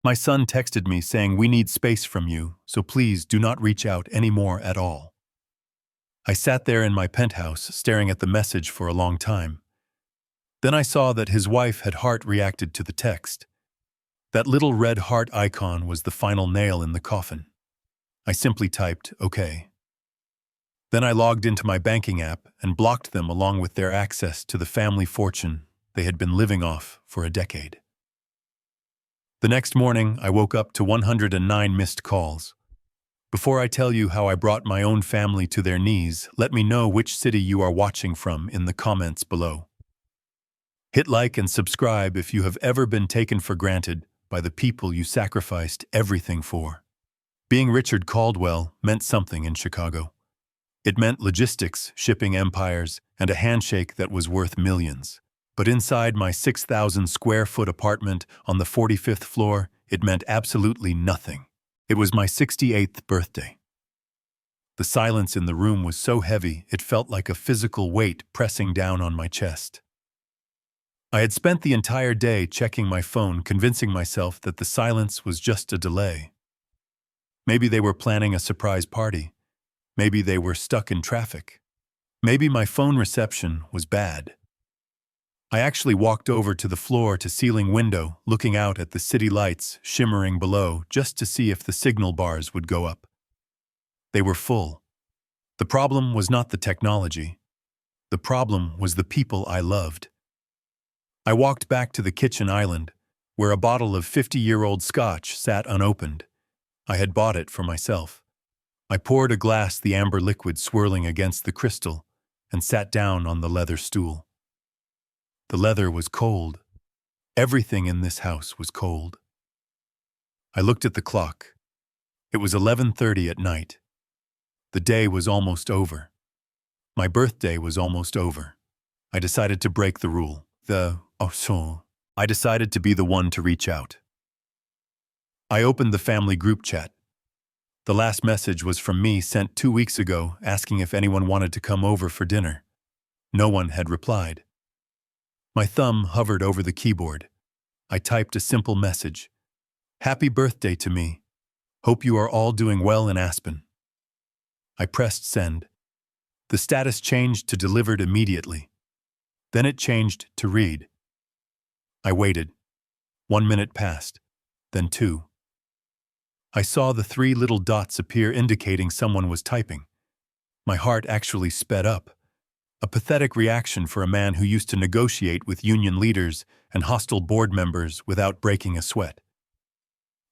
My son texted me saying we need space from you, so please do not reach out anymore at all. I sat there in my penthouse staring at the message for a long time. Then I saw that his wife had heart reacted to the text. That little red heart icon was the final nail in the coffin. I simply typed, "Okay." Then I logged into my banking app and blocked them along with their access to the family fortune they had been living off for a decade. The next morning, I woke up to 109 missed calls. Before I tell you how I brought my own family to their knees, let me know which city you are watching from in the comments below. Hit like and subscribe if you have ever been taken for granted by the people you sacrificed everything for. Being Richard Caldwell meant something in Chicago. It meant logistics, shipping empires, and a handshake that was worth millions. But inside my 6,000 square foot apartment on the 45th floor, it meant absolutely nothing. It was my 68th birthday. The silence in the room was so heavy it felt like a physical weight pressing down on my chest. I had spent the entire day checking my phone, convincing myself that the silence was just a delay. Maybe they were planning a surprise party. Maybe they were stuck in traffic. Maybe my phone reception was bad. I actually walked over to the floor-to-ceiling window, looking out at the city lights shimmering below just to see if the signal bars would go up. They were full. The problem was not the technology. The problem was the people I loved. I walked back to the kitchen island, where a bottle of 50-year-old scotch sat unopened. I had bought it for myself. I poured a glass, the amber liquid swirling against the crystal, and sat down on the leather stool. The leather was cold. Everything in this house was cold. I looked at the clock. It was 11:30 at night. The day was almost over. My birthday was almost over. I decided to break the rule. I decided to be the one to reach out. I opened the family group chat. The last message was from me, sent 2 weeks ago, asking if anyone wanted to come over for dinner. No one had replied. My thumb hovered over the keyboard. I typed a simple message. "Happy birthday to me. Hope you are all doing well in Aspen." I pressed send. The status changed to delivered immediately. Then it changed to read. I waited. 1 minute passed, then 2. I saw the 3 little dots appear indicating someone was typing. My heart actually sped up. A pathetic reaction for a man who used to negotiate with union leaders and hostile board members without breaking a sweat.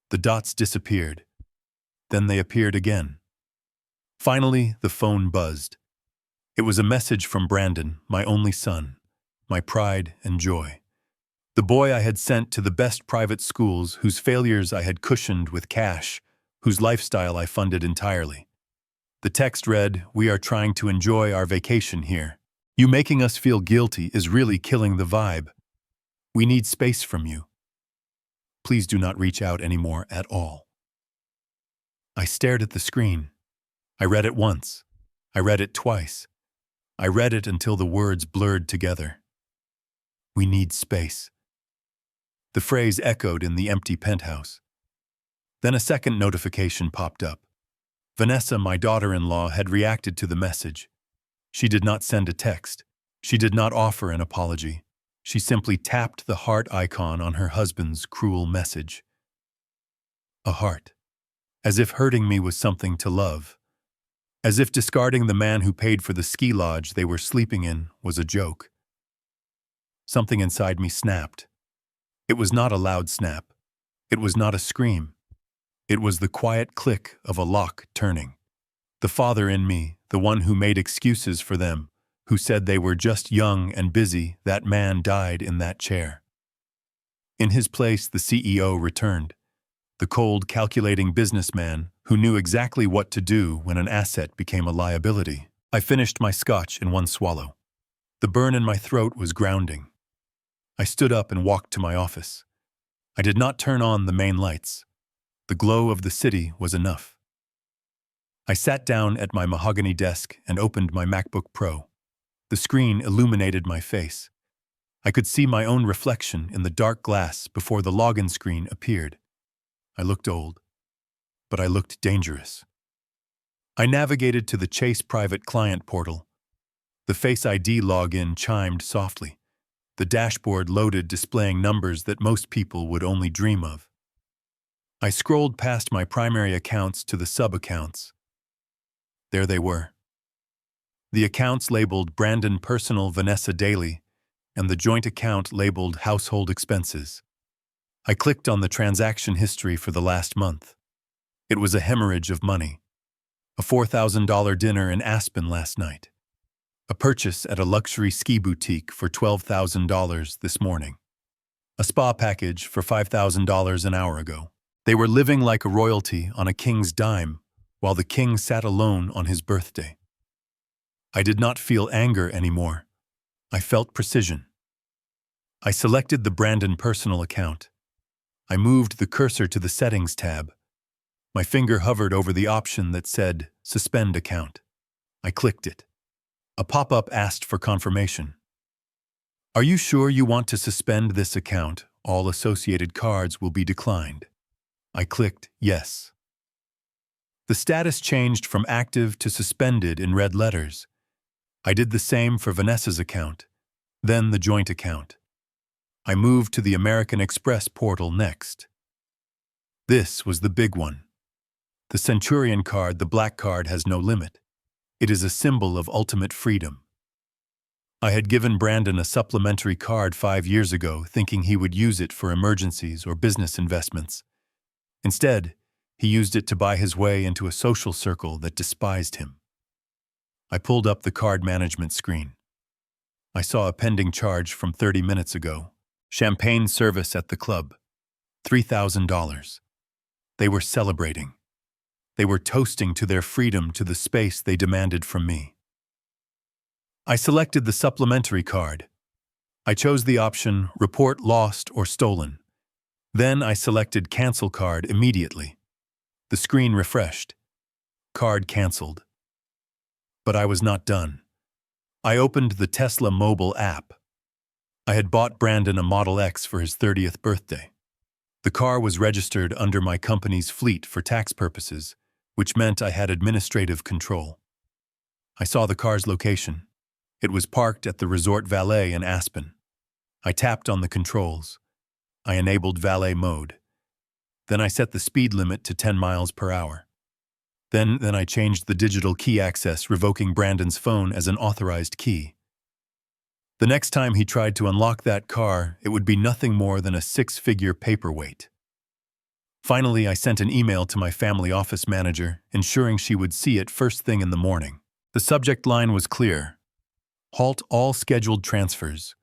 The dots disappeared. Then they appeared again. Finally, the phone buzzed. It was a message from Brandon, my only son, my pride and joy. The boy I had sent to the best private schools, whose failures I had cushioned with cash, whose lifestyle I funded entirely. The text read, "We are trying to enjoy our vacation here. You making us feel guilty is really killing the vibe. We need space from you. Please do not reach out anymore at all." I stared at the screen. I read it once. I read it twice. I read it until the words blurred together. We need space. The phrase echoed in the empty penthouse. Then a second notification popped up. Vanessa, my daughter-in-law, had reacted to the message. She did not send a text. She did not offer an apology. She simply tapped the heart icon on her husband's cruel message. A heart. As if hurting me was something to love. As if discarding the man who paid for the ski lodge they were sleeping in was a joke. Something inside me snapped. It was not a loud snap. It was not a scream. It was the quiet click of a lock turning. The father in me, the one who made excuses for them, who said they were just young and busy, that man died in that chair. In his place, the CEO returned, the cold, calculating businessman who knew exactly what to do when an asset became a liability. I finished my scotch in one swallow. The burn in my throat was grounding. I stood up and walked to my office. I did not turn on the main lights. The glow of the city was enough. I sat down at my mahogany desk and opened my MacBook Pro. The screen illuminated my face. I could see my own reflection in the dark glass before the login screen appeared. I looked old, but I looked dangerous. I navigated to the Chase private client portal. The Face ID login chimed softly. The dashboard loaded, displaying numbers that most people would only dream of. I scrolled past my primary accounts to the sub-accounts. There they were. The accounts labeled Brandon Personal Vanessa Daily, and the joint account labeled Household Expenses. I clicked on the transaction history for the last month. It was a hemorrhage of money. A $4,000 dinner in Aspen last night. A purchase at a luxury ski boutique for $12,000 this morning. A spa package for $5,000 an hour ago. They were living like a royalty on a king's dime, while the king sat alone on his birthday. I did not feel anger anymore. I felt precision. I selected the Brandon personal account. I moved the cursor to the Settings tab. My finger hovered over the option that said Suspend Account. I clicked it. A pop-up asked for confirmation. Are you sure you want to suspend this account? All associated cards will be declined. I clicked Yes. The status changed from active to suspended in red letters. I did the same for Vanessa's account, then the joint account. I moved to the American Express portal next. This was the big one. The Centurion card, the black card, has no limit. It is a symbol of ultimate freedom. I had given Brandon a supplementary card 5 years ago, thinking he would use it for emergencies or business investments. Instead, he used it to buy his way into a social circle that despised him. I pulled up the card management screen. I saw a pending charge from 30 minutes ago. Champagne service at the club. $3,000. They were celebrating. They were toasting to their freedom, to the space they demanded from me. I selected the supplementary card. I chose the option Report Lost or Stolen. Then I selected Cancel Card immediately. The screen refreshed. Card canceled. But I was not done. I opened the Tesla mobile app. I had bought Brandon a Model X for his 30th birthday. The car was registered under my company's fleet for tax purposes, which meant I had administrative control. I saw the car's location. It was parked at the Resort Valet in Aspen. I tapped on the controls. I enabled valet mode. Then I set the speed limit to 10 miles per hour. Then I changed the digital key access, revoking Brandon's phone as an authorized key. The next time he tried to unlock that car, it would be nothing more than a 6-figure paperweight. Finally, I sent an email to my family office manager, ensuring she would see it first thing in the morning. The subject line was clear. Halt all scheduled transfers.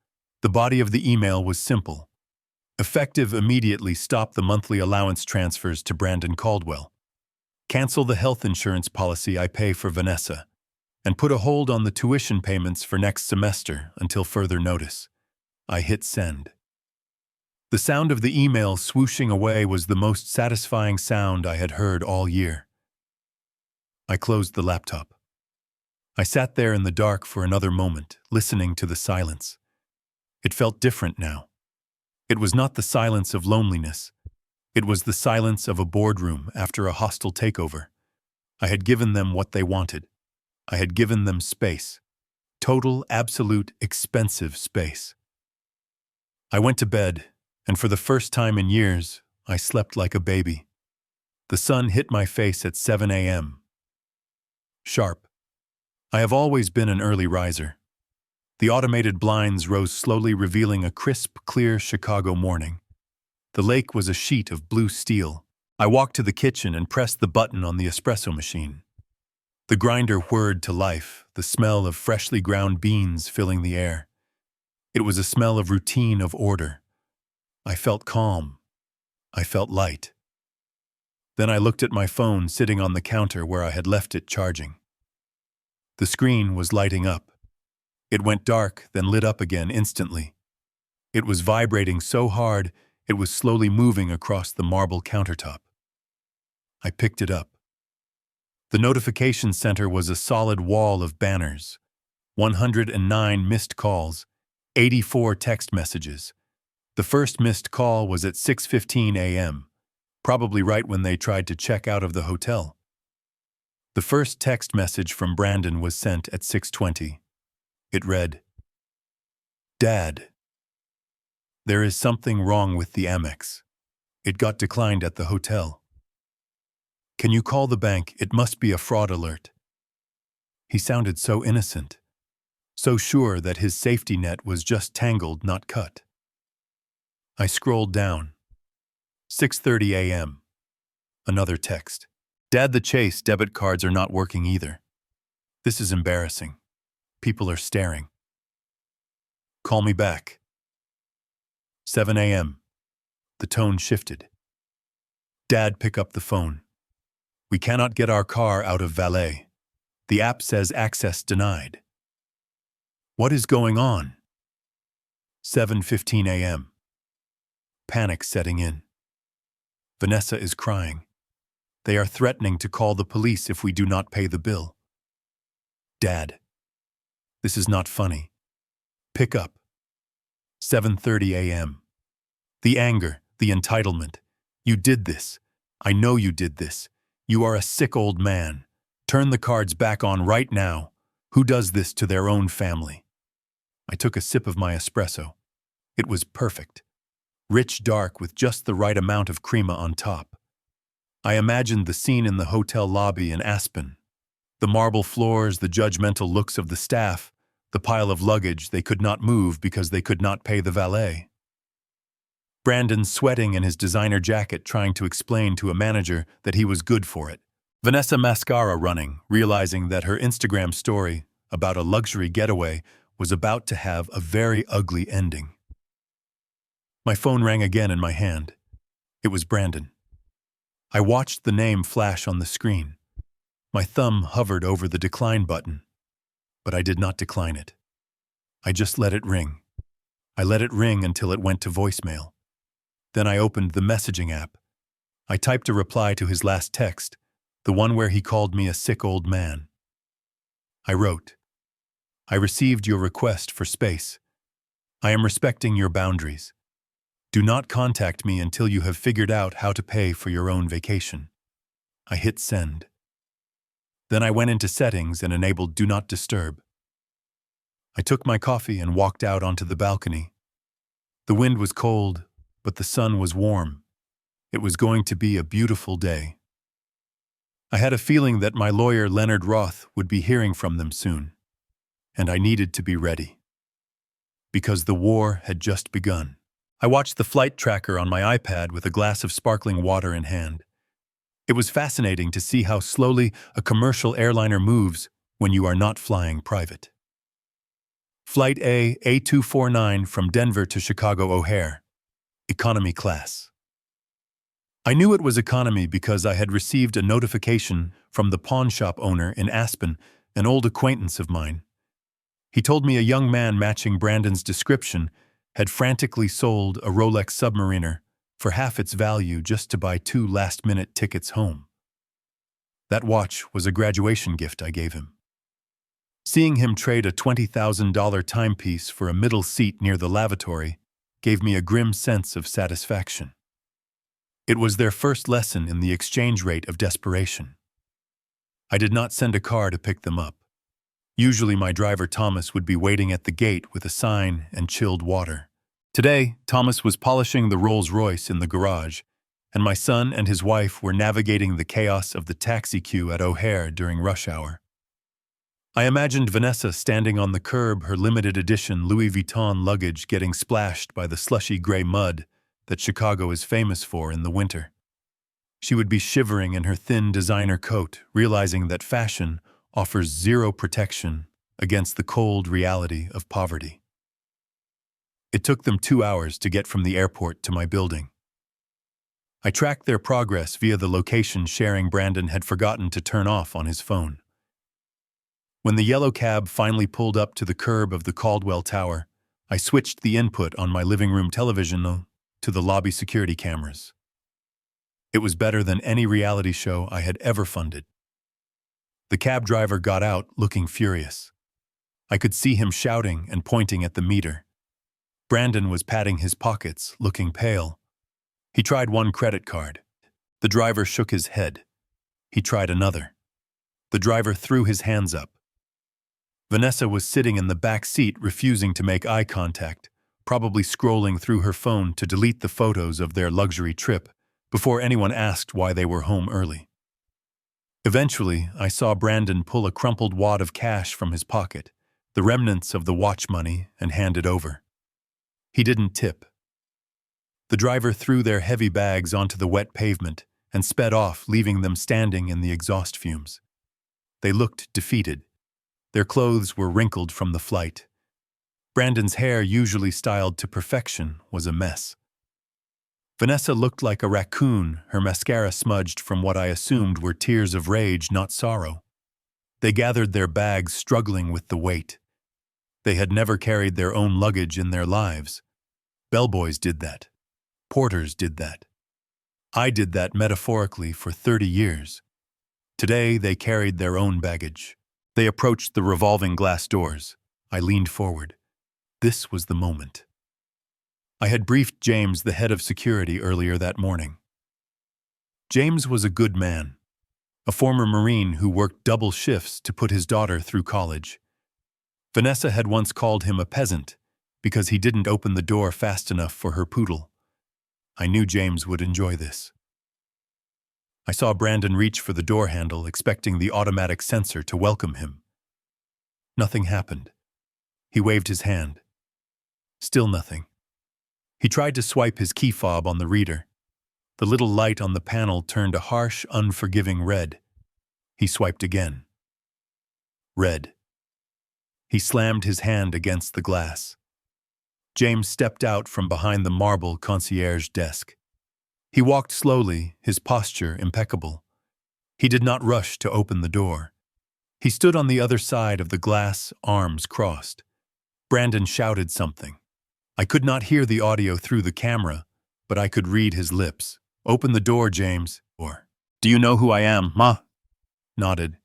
The body of the email was simple. Effective immediately, stop the monthly allowance transfers to Brandon Caldwell. Cancel the health insurance policy I pay for Vanessa, and put a hold on the tuition payments for next semester until further notice. I hit send. The sound of the email swooshing away was the most satisfying sound I had heard all year. I closed the laptop. I sat there in the dark for another moment, listening to the silence. It felt different now. It was not the silence of loneliness. It was the silence of a boardroom after a hostile takeover. I had given them what they wanted. I had given them space. Total, absolute, expensive space. I went to bed, and for the first time in years, I slept like a baby. The sun hit my face at 7 a.m. Sharp. I have always been an early riser. The automated blinds rose slowly, revealing a crisp, clear Chicago morning. The lake was a sheet of blue steel. I walked to the kitchen and pressed the button on the espresso machine. The grinder whirred to life, the smell of freshly ground beans filling the air. It was a smell of routine, of order. I felt calm. I felt light. Then I looked at my phone sitting on the counter where I had left it charging. The screen was lighting up. It went dark, then lit up again instantly. It was vibrating so hard, it was slowly moving across the marble countertop. I picked it up. The notification center was a solid wall of banners. 109 missed calls, 84 text messages. The first missed call was at 6:15 a.m. probably right when they tried to check out of the hotel. The first text message from Brandon was sent at 6:20. It read, "Dad, there is something wrong with the Amex. It got declined at the hotel. Can you call the bank? It must be a fraud alert." He sounded so innocent, so sure that his safety net was just tangled, not cut. I scrolled down. 6:30 a.m. Another text. "Dad, the Chase debit cards are not working either. This is embarrassing. People are staring. Call me back." 7 a.m. The tone shifted. "Dad, pick up the phone. We cannot get our car out of valet. The app says access denied." What is going on? 7:15 a.m. Panic setting in. Vanessa is crying. They are threatening to call the police if we do not pay the bill. Dad, this is not funny. Pick up. 7:30 a.m. The anger, the entitlement. You did this. I know you did this. You are a sick old man. Turn the cards back on right now. Who does this to their own family? I took a sip of my espresso. It was perfect. Rich dark with just the right amount of crema on top. I imagined the scene in the hotel lobby in Aspen. The marble floors, the judgmental looks of the staff, the pile of luggage they could not move because they could not pay the valet. Brandon sweating in his designer jacket trying to explain to a manager that he was good for it. Vanessa mascara running, realizing that her Instagram story about a luxury getaway was about to have a very ugly ending. My phone rang again in my hand. It was Brandon. I watched the name flash on the screen. My thumb hovered over the decline button, but I did not decline it. I just let it ring. I let it ring until it went to voicemail. Then I opened the messaging app. I typed a reply to his last text, the one where he called me a sick old man. I wrote, "I received your request for space. I am respecting your boundaries. Do not contact me until you have figured out how to pay for your own vacation." I hit send. Then I went into settings and enabled Do Not Disturb. I took my coffee and walked out onto the balcony. The wind was cold, but the sun was warm. It was going to be a beautiful day. I had a feeling that my lawyer Leonard Roth would be hearing from them soon, and I needed to be ready. Because the war had just begun. I watched the flight tracker on my iPad with a glass of sparkling water in hand. It was fascinating to see how slowly a commercial airliner moves when you are not flying private. Flight A249 from Denver to Chicago O'Hare. Economy class. I knew it was economy because I had received a notification from the pawn shop owner in Aspen, an old acquaintance of mine. He told me a young man matching Brandon's description had frantically sold a Rolex Submariner for half its value just to buy 2 last-minute tickets home. That watch was a graduation gift I gave him. Seeing him trade a $20,000 timepiece for a middle seat near the lavatory gave me a grim sense of satisfaction. It was their first lesson in the exchange rate of desperation. I did not send a car to pick them up. Usually my driver Thomas would be waiting at the gate with a sign and chilled water. Today, Thomas was polishing the Rolls-Royce in the garage, and my son and his wife were navigating the chaos of the taxi queue at O'Hare during rush hour. I imagined Vanessa standing on the curb, her limited edition Louis Vuitton luggage getting splashed by the slushy gray mud that Chicago is famous for in the winter. She would be shivering in her thin designer coat, realizing that fashion offers zero protection against the cold reality of poverty. It took them 2 hours to get from the airport to my building. I tracked their progress via the location sharing Brandon had forgotten to turn off on his phone. When the yellow cab finally pulled up to the curb of the Caldwell Tower, I switched the input on my living room television to the lobby security cameras. It was better than any reality show I had ever funded. The cab driver got out looking furious. I could see him shouting and pointing at the meter. Brandon was patting his pockets, looking pale. He tried one credit card. The driver shook his head. He tried another. The driver threw his hands up. Vanessa was sitting in the back seat, refusing to make eye contact, probably scrolling through her phone to delete the photos of their luxury trip before anyone asked why they were home early. Eventually, I saw Brandon pull a crumpled wad of cash from his pocket, the remnants of the watch money, and hand it over. He didn't tip. The driver threw their heavy bags onto the wet pavement and sped off, leaving them standing in the exhaust fumes. They looked defeated. Their clothes were wrinkled from the flight. Brandon's hair, usually styled to perfection, was a mess. Vanessa looked like a raccoon, her mascara smudged from what I assumed were tears of rage, not sorrow. They gathered their bags, struggling with the weight. They had never carried their own luggage in their lives. Bellboys did that. Porters did that. I did that metaphorically for 30 years. Today, they carried their own baggage. They approached the revolving glass doors. I leaned forward. This was the moment. I had briefed James, the head of security, earlier that morning. James was a good man, a former Marine who worked double shifts to put his daughter through college. Vanessa had once called him a peasant because he didn't open the door fast enough for her poodle. I knew James would enjoy this. I saw Brandon reach for the door handle, expecting the automatic sensor to welcome him. Nothing happened. He waved his hand. Still nothing. He tried to swipe his key fob on the reader. The little light on the panel turned a harsh, unforgiving red. He swiped again. Red. He slammed his hand against the glass. James stepped out from behind the marble concierge desk. He walked slowly, his posture impeccable. He did not rush to open the door. He stood on the other side of the glass, arms crossed. Brandon shouted something. I could not hear the audio through the camera, but I could read his lips. Open the door, James. Or, do you know who I am, Ma? Nodded.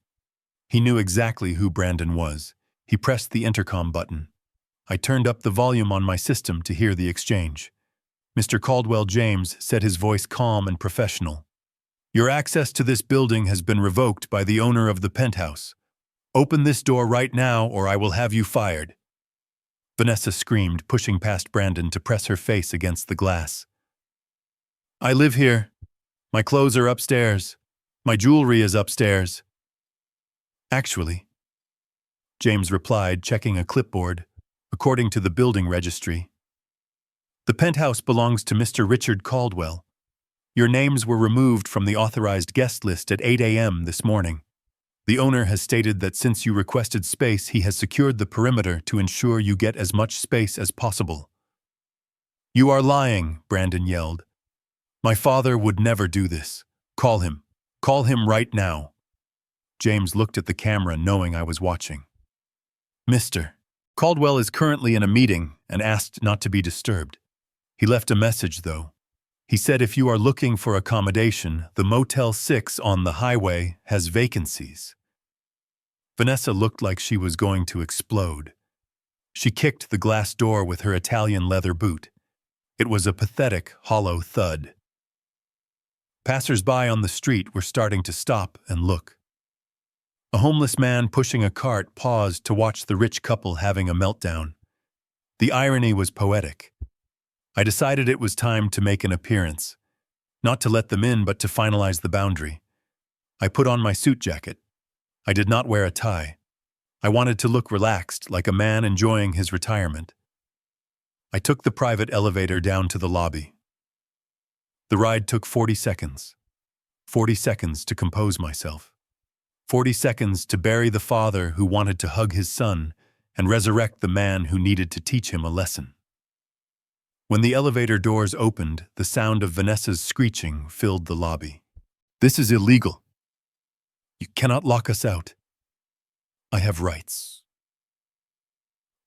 He knew exactly who Brandon was. He pressed the intercom button. I turned up the volume on my system to hear the exchange. Mr. Caldwell James said, his voice calm and professional. Your access to this building has been revoked by the owner of the penthouse. Open this door right now or I will have you fired. Vanessa screamed, pushing past Brandon to press her face against the glass. I live here. My clothes are upstairs. My jewelry is upstairs. Actually, James replied, checking a clipboard, according to the building registry. The penthouse belongs to Mr. Richard Caldwell. Your names were removed from the authorized guest list at 8 a.m. this morning. The owner has stated that since you requested space, he has secured the perimeter to ensure you get as much space as possible. You are lying, Brandon yelled. My father would never do this. Call him. Call him right now. James looked at the camera, knowing I was watching. Mr. Caldwell is currently in a meeting and asked not to be disturbed. He left a message, though. He said if you are looking for accommodation, the Motel 6 on the highway has vacancies. Vanessa looked like she was going to explode. She kicked the glass door with her Italian leather boot. It was a pathetic, hollow thud. Passers-by on the street were starting to stop and look. A homeless man pushing a cart paused to watch the rich couple having a meltdown. The irony was poetic. I decided it was time to make an appearance. Not to let them in, but to finalize the boundary. I put on my suit jacket. I did not wear a tie. I wanted to look relaxed, like a man enjoying his retirement. I took the private elevator down to the lobby. The ride took 40 seconds. 40 seconds to compose myself. 40 seconds to bury the father who wanted to hug his son and resurrect the man who needed to teach him a lesson. When the elevator doors opened, the sound of Vanessa's screeching filled the lobby. This is illegal. You cannot lock us out. I have rights.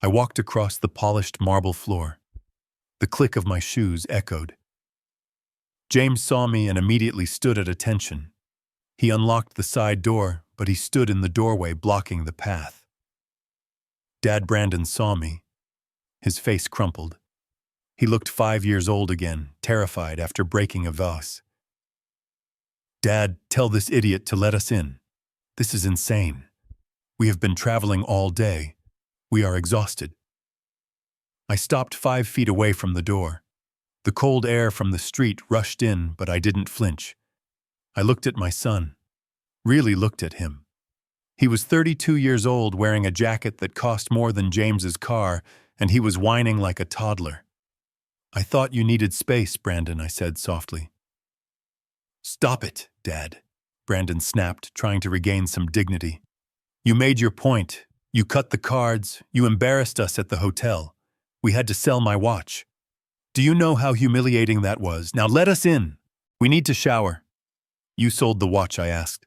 I walked across the polished marble floor. The click of my shoes echoed. James saw me and immediately stood at attention. He unlocked the side door, but he stood in the doorway blocking the path. Dad Brandon saw me. His face crumpled. He looked 5 years old again, terrified after breaking a vase. Dad, tell this idiot to let us in. This is insane. We have been traveling all day. We are exhausted. I stopped 5 feet away from the door. The cold air from the street rushed in, but I didn't flinch. I looked at my son. Really looked at him. He was 32 years old, wearing a jacket that cost more than James's car, and he was whining like a toddler. I thought you needed space, Brandon, I said softly. Stop it, Dad, Brandon snapped, trying to regain some dignity. You made your point. You cut the cards. You embarrassed us at the hotel. We had to sell my watch. Do you know how humiliating that was? Now let us in. We need to shower. You sold the watch, I asked.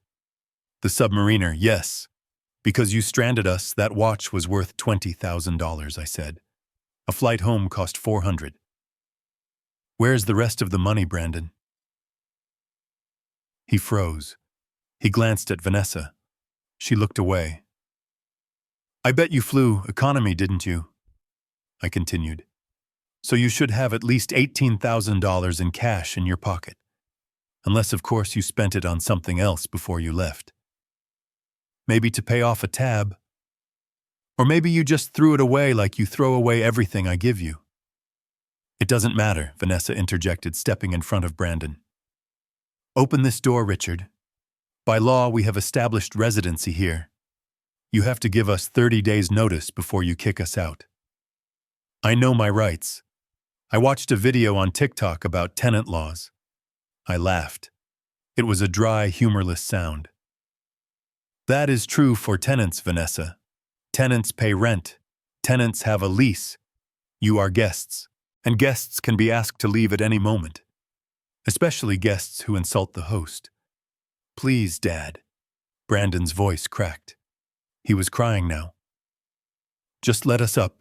The submariner, yes. Because you stranded us, that watch was worth $20,000, I said. A flight home cost $400. Where's the rest of the money, Brandon? He froze. He glanced at Vanessa. She looked away. I bet you flew economy, didn't you? I continued. So you should have at least $18,000 in cash in your pocket. Unless, of course, you spent it on something else before you left. Maybe to pay off a tab. Or maybe you just threw it away like you throw away everything I give you. It doesn't matter, Vanessa interjected, stepping in front of Brandon. Open this door, Richard. By law, we have established residency here. You have to give us 30 days' notice before you kick us out. I know my rights. I watched a video on TikTok about tenant laws. I laughed. It was a dry, humorless sound. That is true for tenants, Vanessa. Tenants pay rent. Tenants have a lease. You are guests, and guests can be asked to leave at any moment. Especially guests who insult the host. Please, Dad. Brandon's voice cracked. He was crying now. Just let us up.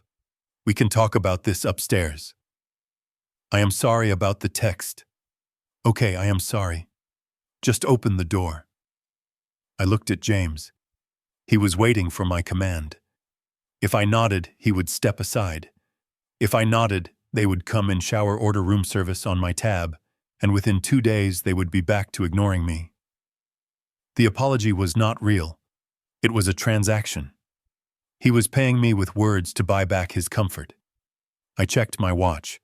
We can talk about this upstairs. I am sorry about the text. Okay, I am sorry. Just open the door. I looked at James. He was waiting for my command. If I nodded, he would step aside. If I nodded, they would come and shower order room service on my tab, and within 2 days they would be back to ignoring me. The apology was not real. It was a transaction. He was paying me with words to buy back his comfort. I checked my watch.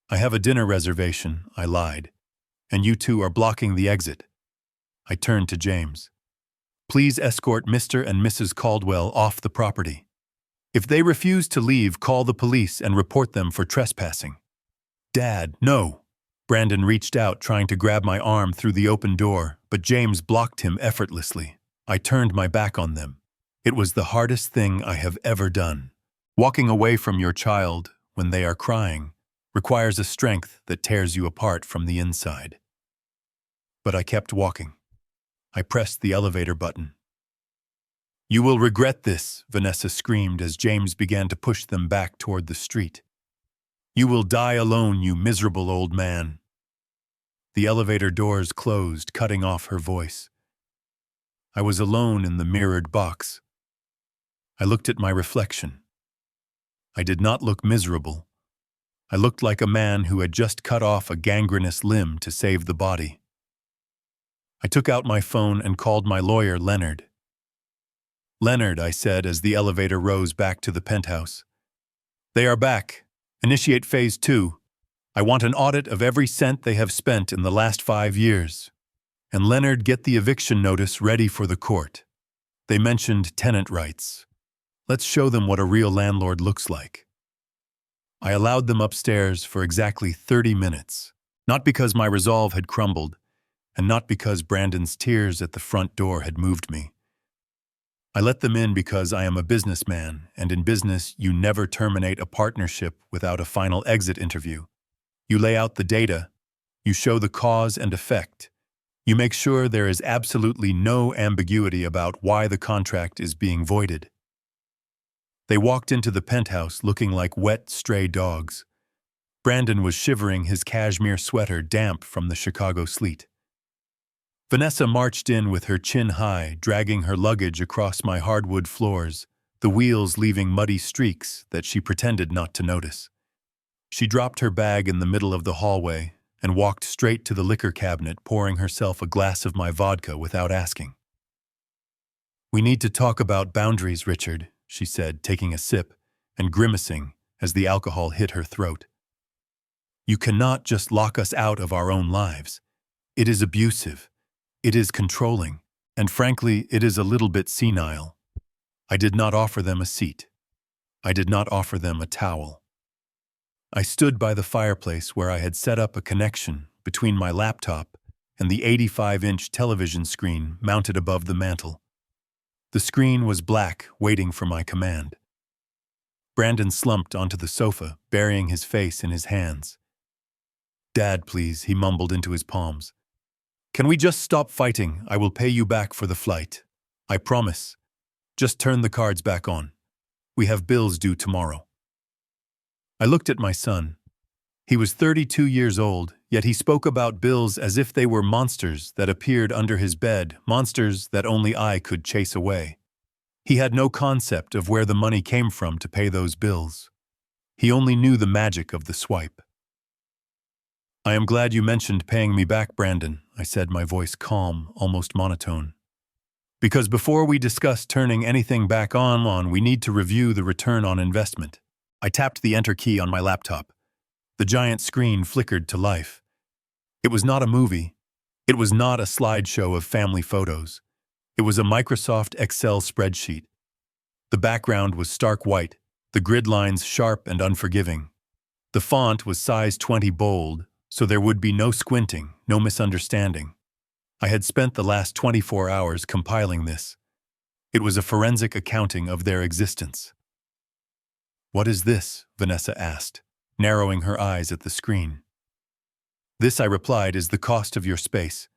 I have a dinner reservation, I lied, and you two are blocking the exit. I turned to James. Please escort Mr. and Mrs. Caldwell off the property. If they refuse to leave, call the police and report them for trespassing. Dad, no. Brandon reached out, trying to grab my arm through the open door, but James blocked him effortlessly. I turned my back on them. It was the hardest thing I have ever done. Walking away from your child when they are crying requires a strength that tears you apart from the inside. But I kept walking. I pressed the elevator button. You will regret this, Vanessa screamed as James began to push them back toward the street. You will die alone, you miserable old man. The elevator doors closed, cutting off her voice. I was alone in the mirrored box. I looked at my reflection. I did not look miserable. I looked like a man who had just cut off a gangrenous limb to save the body. I took out my phone and called my lawyer, Leonard. Leonard, I said as the elevator rose back to the penthouse. They are back. Initiate phase 2. I want an audit of every cent they have spent in the last 5 years. And Leonard, get the eviction notice ready for the court. They mentioned tenant rights. Let's show them what a real landlord looks like. I allowed them upstairs for exactly 30 minutes, not because my resolve had crumbled, and not because Brandon's tears at the front door had moved me. I let them in because I am a businessman, and in business you never terminate a partnership without a final exit interview. You lay out the data, you show the cause and effect, you make sure there is absolutely no ambiguity about why the contract is being voided. They walked into the penthouse looking like wet, stray dogs. Brandon was shivering, his cashmere sweater damp from the Chicago sleet. Vanessa marched in with her chin high, dragging her luggage across my hardwood floors, the wheels leaving muddy streaks that she pretended not to notice. She dropped her bag in the middle of the hallway, and walked straight to the liquor cabinet, pouring herself a glass of my vodka without asking. "We need to talk about boundaries, Richard," she said, taking a sip and grimacing as the alcohol hit her throat. "You cannot just lock us out of our own lives. It is abusive. It is controlling. And frankly, it is a little bit senile." I did not offer them a seat. I did not offer them a towel. I stood by the fireplace where I had set up a connection between my laptop and the 85-inch television screen mounted above the mantel. The screen was black, waiting for my command. Brandon slumped onto the sofa, burying his face in his hands. "Dad, please," he mumbled into his palms. "Can we just stop fighting? I will pay you back for the flight. I promise. Just turn the cards back on. We have bills due tomorrow." I looked at my son. He was 32 years old, yet he spoke about bills as if they were monsters that appeared under his bed, monsters that only I could chase away. He had no concept of where the money came from to pay those bills. He only knew the magic of the swipe. "I am glad you mentioned paying me back, Brandon," I said, my voice calm, almost monotone. "Because before we discuss turning anything back on, we need to review the return on investment." I tapped the enter key on my laptop. The giant screen flickered to life. It was not a movie. It was not a slideshow of family photos. It was a Microsoft Excel spreadsheet. The background was stark white, the grid lines sharp and unforgiving. The font was size 20 bold, so there would be no squinting, no misunderstanding. I had spent the last 24 hours compiling this. It was a forensic accounting of their existence. "What is this?" Vanessa asked, narrowing her eyes at the screen. "This," I replied, "is the cost of your space.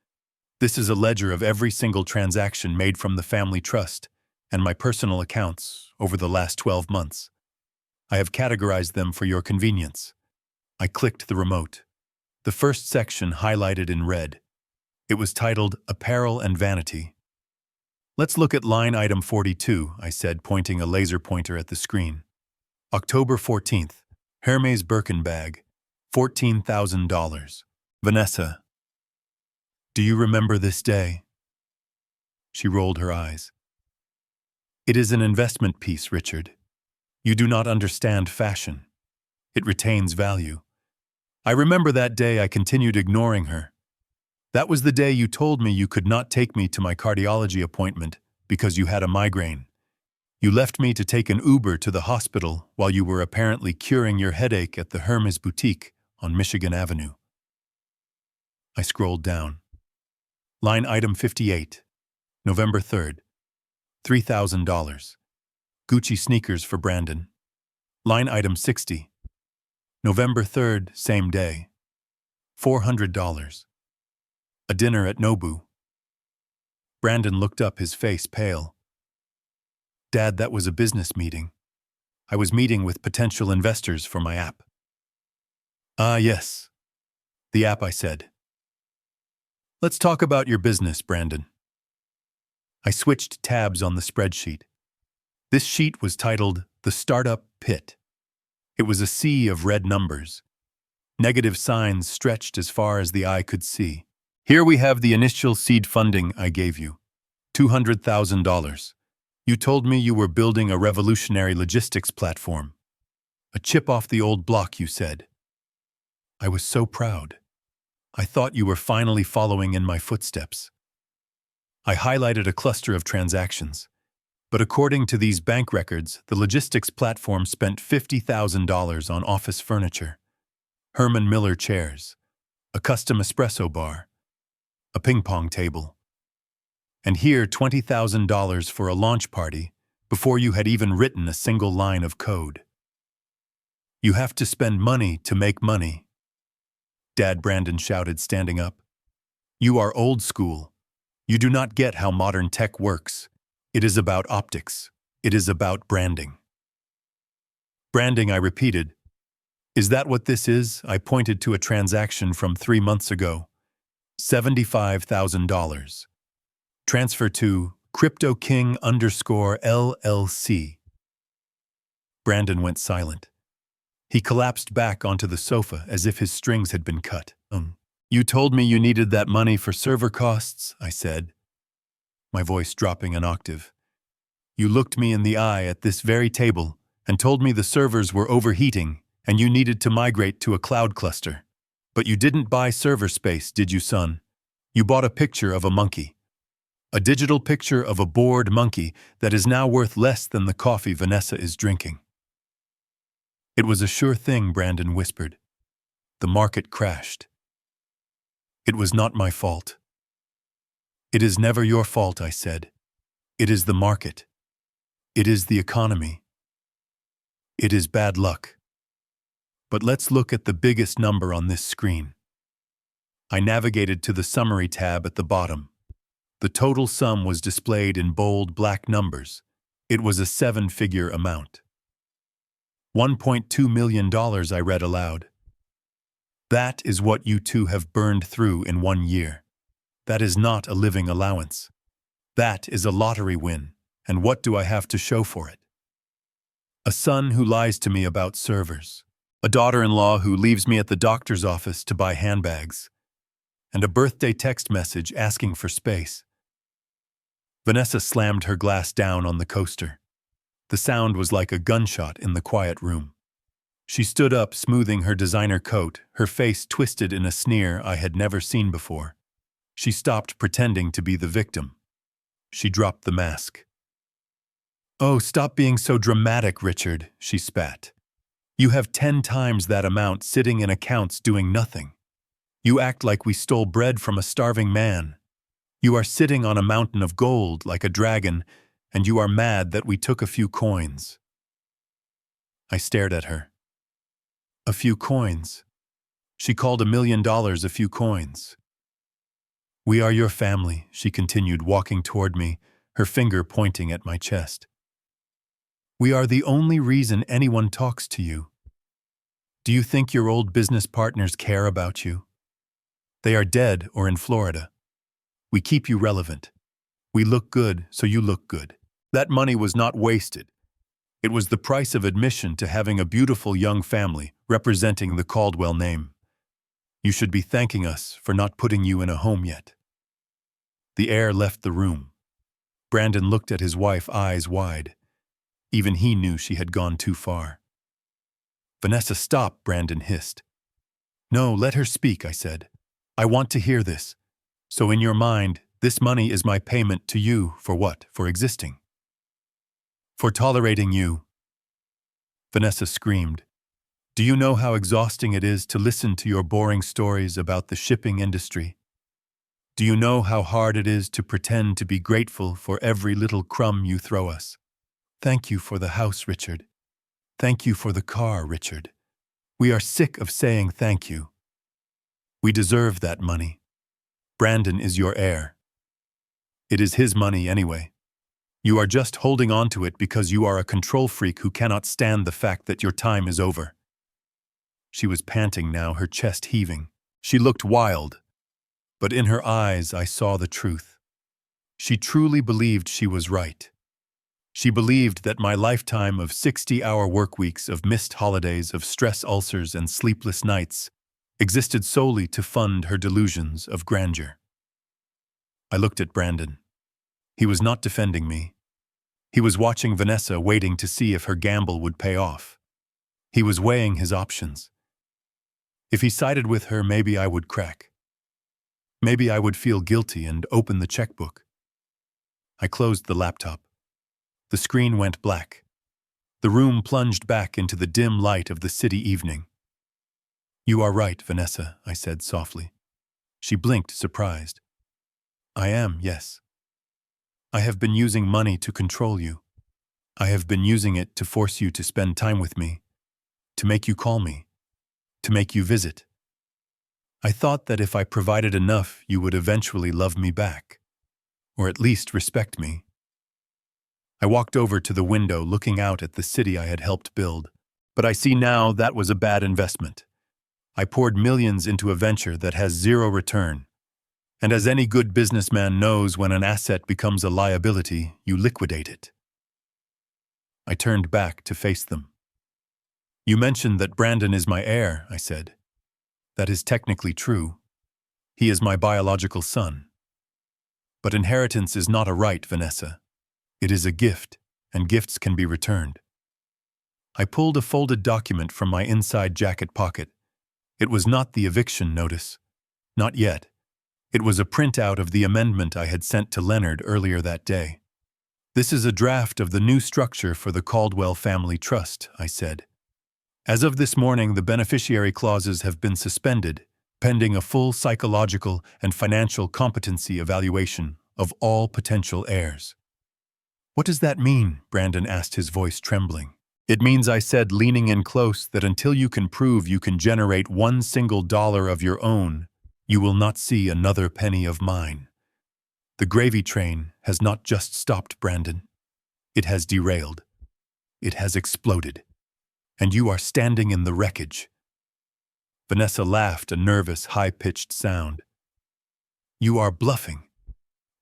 This is a ledger of every single transaction made from the family trust and my personal accounts over the last 12 months. I have categorized them for your convenience." I clicked the remote. The first section highlighted in red. It was titled Apparel and Vanity. "Let's look at line item 42, I said, pointing a laser pointer at the screen. October 14th, Hermes Birkin bag, $14,000. Vanessa. Do you remember this day? She rolled her eyes. It is an investment piece, Richard. You do not understand fashion. It retains value. I remember that day I continued ignoring her. That was the day you told me you could not take me to my cardiology appointment because you had a migraine. You left me to take an Uber to the hospital while you were apparently curing your headache at the Hermes boutique on Michigan Avenue. I scrolled down. Line item 58, November 3rd, $3,000. Gucci sneakers for Brandon. Line item 60, November 3rd, same day, $400. A dinner at Nobu. Brandon looked up, his face pale. Dad, that was a business meeting. I was meeting with potential investors for my app. Ah, yes. The app, I said. Let's talk about your business, Brandon. I switched tabs on the spreadsheet. This sheet was titled The Startup Pit. It was a sea of red numbers. Negative signs stretched as far as the eye could see. Here we have the initial seed funding I gave you, $200,000. You told me you were building a revolutionary logistics platform. A chip off the old block, you said. I was so proud. I thought you were finally following in my footsteps. I highlighted a cluster of transactions. But according to these bank records, the logistics platform spent $50,000 on office furniture, Herman Miller chairs, a custom espresso bar, a ping-pong table. And here $20,000 for a launch party before you had even written a single line of code. You have to spend money to make money. Dad, Brandon shouted, standing up. You are old school. You do not get how modern tech works. It is about optics. It is about branding. Branding, I repeated. Is that what this is? I pointed to a transaction from 3 months ago. $75,000. Transfer to CryptoKing _LLC. Brandon went silent. He collapsed back onto the sofa as if his strings had been cut. You told me you needed that money for server costs, I said, my voice dropping an octave. You looked me in the eye at this very table and told me the servers were overheating and you needed to migrate to a cloud cluster. But you didn't buy server space, did you, son? You bought a picture of a monkey. A digital picture of a bored monkey that is now worth less than the coffee Vanessa is drinking. It was a sure thing, Brandon whispered. The market crashed. It was not my fault. It is never your fault, I said. It is the market. It is the economy. It is bad luck. But let's look at the biggest number on this screen. I navigated to the summary tab at the bottom. The total sum was displayed in bold black numbers. It was a 7-figure amount. $1.2 million, I read aloud. That is what you two have burned through in 1 year. That is not a living allowance. That is a lottery win, and what do I have to show for it? A son who lies to me about servers, a daughter-in-law who leaves me at the doctor's office to buy handbags, and a birthday text message asking for space. Vanessa slammed her glass down on the coaster. The sound was like a gunshot in the quiet room. She stood up, smoothing her designer coat, her face twisted in a sneer I had never seen before. She stopped pretending to be the victim. She dropped the mask. "Oh, stop being so dramatic, Richard," she spat. "You have 10 times that amount sitting in accounts doing nothing. You act like we stole bread from a starving man. You are sitting on a mountain of gold like a dragon, and you are mad that we took a few coins." I stared at her. A few coins. She called $1 million a few coins. "We are your family," she continued, walking toward me, her finger pointing at my chest. "We are the only reason anyone talks to you. Do you think your old business partners care about you? They are dead or in Florida. We keep you relevant. We look good, so you look good. That money was not wasted. It was the price of admission to having a beautiful young family representing the Caldwell name. You should be thanking us for not putting you in a home yet." The air left the room. Brandon looked at his wife, eyes wide. Even he knew she had gone too far. "Vanessa, stop," Brandon hissed. "No, let her speak," I said. "I want to hear this. So in your mind, this money is my payment to you for what? For existing? For tolerating you?" Vanessa screamed. "Do you know how exhausting it is to listen to your boring stories about the shipping industry? Do you know how hard it is to pretend to be grateful for every little crumb you throw us? Thank you for the house, Richard. Thank you for the car, Richard. We are sick of saying thank you. We deserve that money. Brandon is your heir. It is his money anyway. You are just holding on to it because you are a control freak who cannot stand the fact that your time is over." She was panting now, her chest heaving. She looked wild, but in her eyes I saw the truth. She truly believed she was right. She believed that my lifetime of 60-hour work weeks, of missed holidays, of stress ulcers and sleepless nights existed solely to fund her delusions of grandeur. I looked at Brandon. He was not defending me. He was watching Vanessa, waiting to see if her gamble would pay off. He was weighing his options. If he sided with her, maybe I would crack. Maybe I would feel guilty and open the checkbook. I closed the laptop. The screen went black. The room plunged back into the dim light of the city evening. "You are right, Vanessa," I said softly. She blinked, surprised. "I am, yes. I have been using money to control you. I have been using it to force you to spend time with me, to make you call me, to make you visit. I thought that if I provided enough, you would eventually love me back, or at least respect me." I walked over to the window, looking out at the city I had helped build. But I see now that was a bad investment. I poured millions into a venture that has zero return. And as any good businessman knows, when an asset becomes a liability, you liquidate it. I turned back to face them. "You mentioned that Brandon is my heir," I said. That is technically true. He is my biological son. But inheritance is not a right, Vanessa. It is a gift, and gifts can be returned. I pulled a folded document from my inside jacket pocket. It was not the eviction notice. Not yet. It was a printout of the amendment I had sent to Leonard earlier that day. This is a draft of the new structure for the Caldwell Family Trust, I said. As of this morning, the beneficiary clauses have been suspended, pending a full psychological and financial competency evaluation of all potential heirs. What does that mean? Brandon asked, his voice trembling. It means, I said, leaning in close, that until you can prove you can generate $1 single of your own, you will not see another penny of mine. The gravy train has not just stopped, Brandon. It has derailed. It has exploded. And you are standing in the wreckage. Vanessa laughed, a nervous, high-pitched sound. You are bluffing.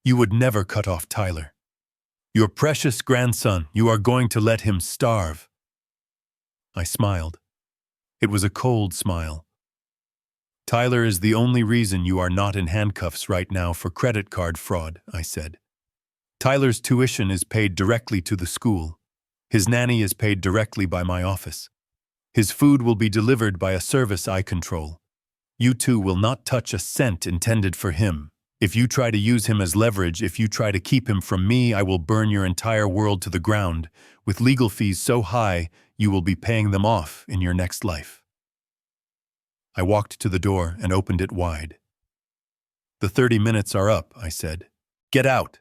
You would never cut off Tyler. Your precious grandson, you are going to let him starve. I smiled. It was a cold smile. Tyler is the only reason you are not in handcuffs right now for credit card fraud, I said. Tyler's tuition is paid directly to the school. His nanny is paid directly by my office. His food will be delivered by a service I control. You two will not touch a cent intended for him. If you try to use him as leverage, if you try to keep him from me, I will burn your entire world to the ground, with legal fees so high you will be paying them off in your next life. I walked to the door and opened it wide. The 30 minutes are up, I said. Get out.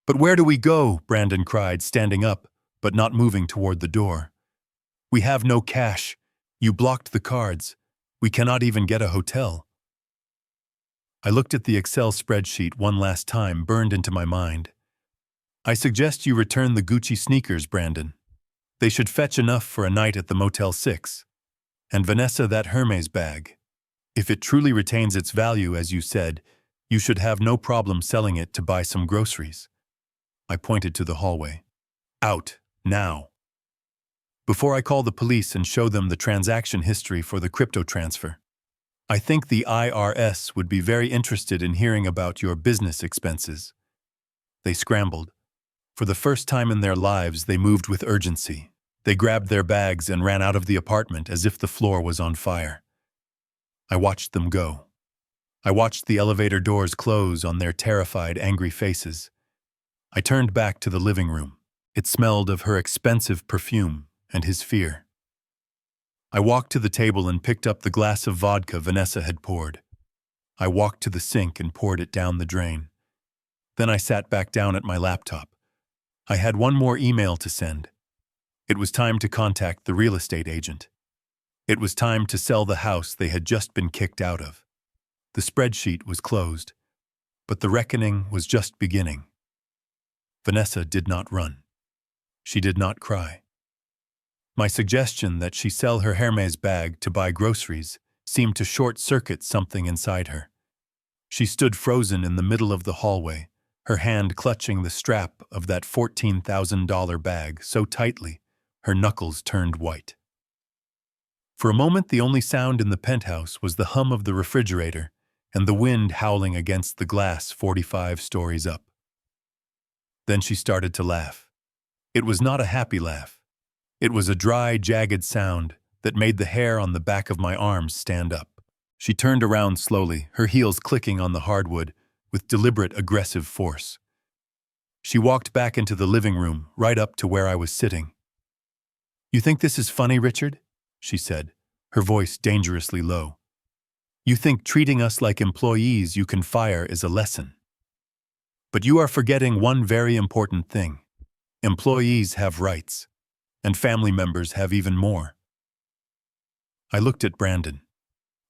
But where do we go? Brandon cried, standing up, but not moving toward the door. We have no cash. You blocked the cards. We cannot even get a hotel. I looked at the Excel spreadsheet one last time, burned into my mind. I suggest you return the Gucci sneakers, Brandon. They should fetch enough for a night at the Motel 6. And Vanessa, that Hermes bag. If it truly retains its value, as you said, you should have no problem selling it to buy some groceries. I pointed to the hallway. Out, now. Before I call the police and show them the transaction history for the crypto transfer. I think the IRS would be very interested in hearing about your business expenses. They scrambled. For the first time in their lives, they moved with urgency. They grabbed their bags and ran out of the apartment as if the floor was on fire. I watched them go. I watched the elevator doors close on their terrified, angry faces. I turned back to the living room. It smelled of her expensive perfume and his fear. I walked to the table and picked up the glass of vodka Vanessa had poured. I walked to the sink and poured it down the drain. Then I sat back down at my laptop. I had one more email to send. It was time to contact the real estate agent. It was time to sell the house they had just been kicked out of. The spreadsheet was closed, but the reckoning was just beginning. Vanessa did not run. She did not cry. My suggestion that she sell her Hermes bag to buy groceries seemed to short-circuit something inside her. She stood frozen in the middle of the hallway, her hand clutching the strap of that $14,000 bag so tightly her knuckles turned white. For a moment, the only sound in the penthouse was the hum of the refrigerator and the wind howling against the glass 45 stories up. Then she started to laugh. It was not a happy laugh. It was a dry, jagged sound that made the hair on the back of my arms stand up. She turned around slowly, her heels clicking on the hardwood with deliberate, aggressive force. She walked back into the living room, right up to where I was sitting. "You think this is funny, Richard?" she said, her voice dangerously low. "You think treating us like employees you can fire is a lesson. But you are forgetting one very important thing. Employees have rights, and family members have even more." I looked at Brandon.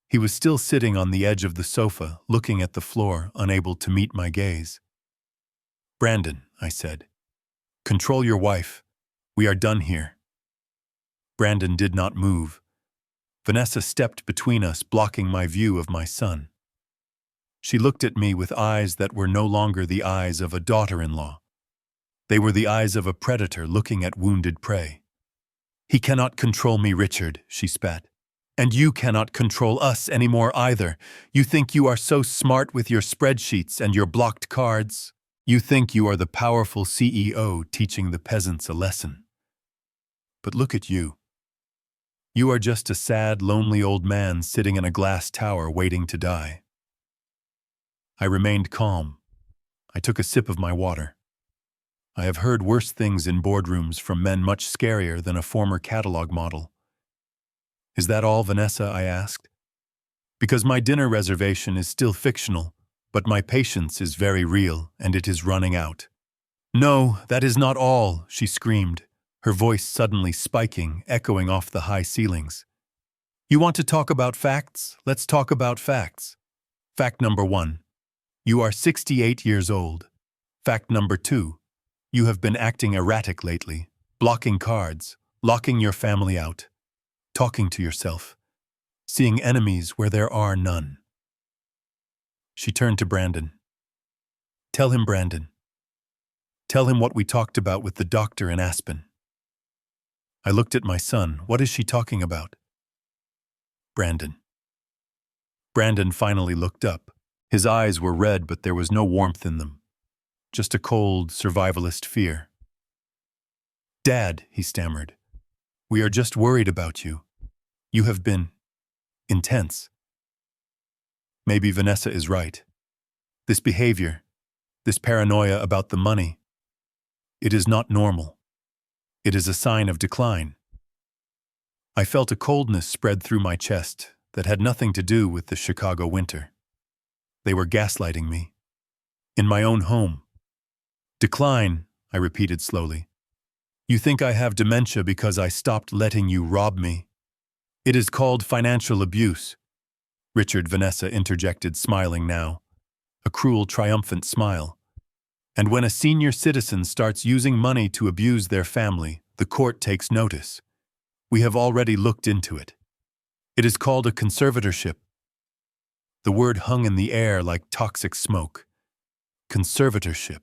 He was still sitting on the edge of the sofa, looking at the floor, unable to meet my gaze. "Brandon," I said, "control your wife. We are done here." Brandon did not move. Vanessa stepped between us, blocking my view of my son. She looked at me with eyes that were no longer the eyes of a daughter-in-law. They were the eyes of a predator looking at wounded prey. "He cannot control me, Richard," she spat. And you cannot control us anymore either. You think you are so smart with your spreadsheets and your blocked cards. You think you are the powerful CEO teaching the peasants a lesson. But look at you. You are just a sad, lonely old man sitting in a glass tower waiting to die. I remained calm. I took a sip of my water. I have heard worse things in boardrooms from men much scarier than a former catalog model. Is that all, Vanessa? I asked. Because my dinner reservation is still fictional, but my patience is very real and it is running out. No, that is not all, she screamed, her voice suddenly spiking, echoing off the high ceilings. You want to talk about facts? Let's talk about facts. Fact number 1. You are 68 years old. Fact number 2. You have been acting erratic lately, blocking cards, locking your family out, talking to yourself, seeing enemies where there are none. She turned to Brandon. Tell him, Brandon. Tell him what we talked about with the doctor in Aspen. I looked at my son. What is she talking about? Brandon. Brandon finally looked up. His eyes were red, but there was no warmth in them. Just a cold, survivalist fear. Dad, he stammered. We are just worried about you. You have been intense. Maybe Vanessa is right. This behavior, this paranoia about the money, it is not normal. It is a sign of decline. I felt a coldness spread through my chest that had nothing to do with the Chicago winter. They were gaslighting me. In my own home. Decline, I repeated slowly. You think I have dementia because I stopped letting you rob me. It is called financial abuse. Richard, Vanessa interjected, smiling now. A cruel, triumphant smile. And when a senior citizen starts using money to abuse their family, the court takes notice. We have already looked into it. It is called a conservatorship. The word hung in the air like toxic smoke. Conservatorship.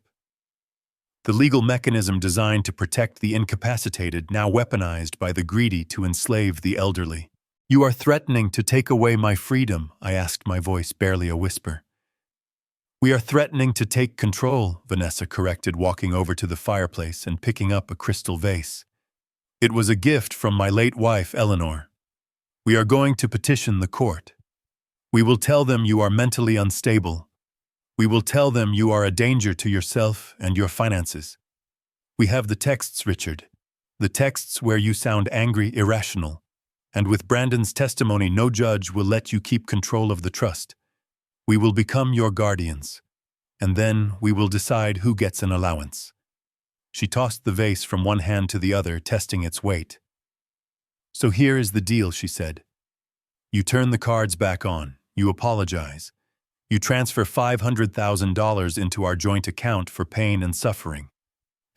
The legal mechanism designed to protect the incapacitated, now weaponized by the greedy to enslave the elderly. You are threatening to take away my freedom, I asked, my voice barely a whisper. We are threatening to take control, Vanessa corrected, walking over to the fireplace and picking up a crystal vase. It was a gift from my late wife, Eleanor. We are going to petition the court. We will tell them you are mentally unstable. We will tell them you are a danger to yourself and your finances. We have the texts, Richard. The texts where you sound angry, irrational. And with Brandon's testimony, no judge will let you keep control of the trust. We will become your guardians. And then we will decide who gets an allowance. She tossed the vase from one hand to the other, testing its weight. So here is the deal, she said. You turn the cards back on. You apologize. You transfer $500,000 into our joint account for pain and suffering.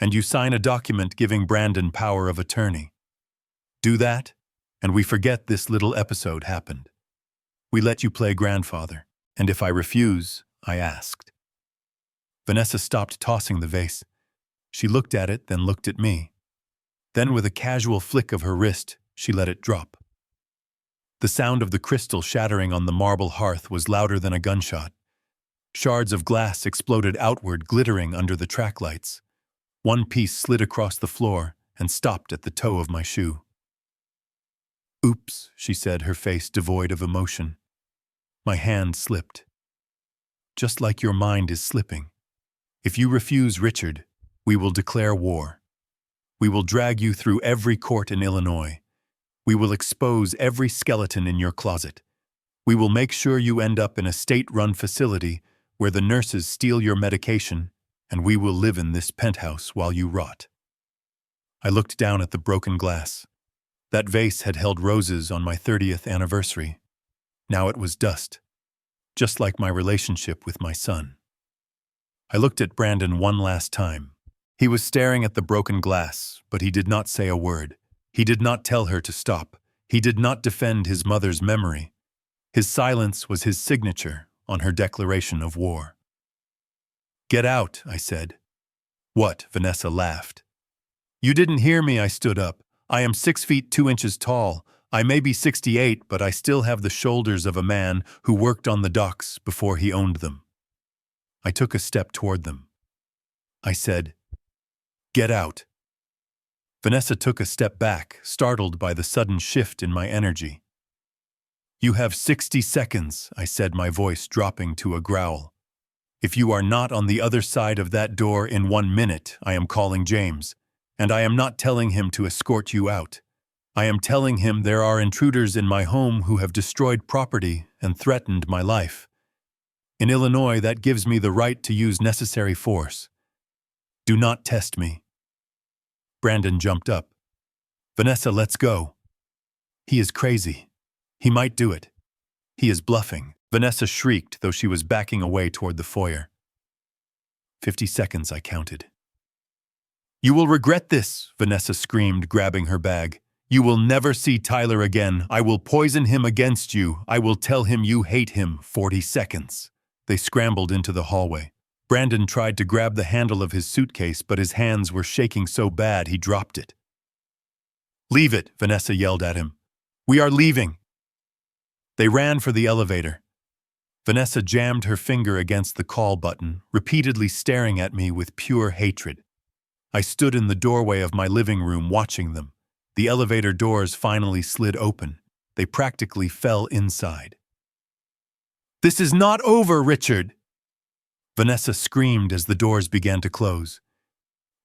And you sign a document giving Brandon power of attorney. Do that, and we forget this little episode happened. We let you play grandfather, and if I refuse, I asked. Vanessa stopped tossing the vase. She looked at it, then looked at me. Then with a casual flick of her wrist, she let it drop. The sound of the crystal shattering on the marble hearth was louder than a gunshot. Shards of glass exploded outward, glittering under the track lights. One piece slid across the floor and stopped at the toe of my shoe. Oops, she said, her face devoid of emotion. My hand slipped. Just like your mind is slipping. If you refuse, Richard, we will declare war. We will drag you through every court in Illinois. We will expose every skeleton in your closet. We will make sure you end up in a state-run facility where the nurses steal your medication, and we will live in this penthouse while you rot. I looked down at the broken glass. That vase had held roses on my 30th anniversary. Now it was dust, just like my relationship with my son. I looked at Brandon one last time. He was staring at the broken glass, but he did not say a word. He did not tell her to stop. He did not defend his mother's memory. His silence was his signature on her declaration of war. Get out, I said. What? Vanessa laughed. You didn't hear me, I stood up. I am 6 feet 2 inches tall. I may be 68, but I still have the shoulders of a man who worked on the docks before he owned them. I took a step toward them. I said, "Get out." Vanessa took a step back, startled by the sudden shift in my energy. "You have 60 seconds, I said, my voice dropping to a growl. "If you are not on the other side of that door in 1 minute, I am calling James. And I am not telling him to escort you out. I am telling him there are intruders in my home who have destroyed property and threatened my life. In Illinois, that gives me the right to use necessary force. Do not test me." Brandon jumped up. "Vanessa, let's go." "He is crazy. He might do it. He is bluffing," Vanessa shrieked, though she was backing away toward the foyer. 50 seconds, I counted. "You will regret this," Vanessa screamed, grabbing her bag. "You will never see Tyler again. I will poison him against you. I will tell him you hate him." 40 seconds. They scrambled into the hallway. Brandon tried to grab the handle of his suitcase, but his hands were shaking so bad he dropped it. "Leave it," Vanessa yelled at him. "We are leaving." They ran for the elevator. Vanessa jammed her finger against the call button, repeatedly staring at me with pure hatred. I stood in the doorway of my living room watching them. The elevator doors finally slid open. They practically fell inside. "This is not over, Richard!" Vanessa screamed as the doors began to close.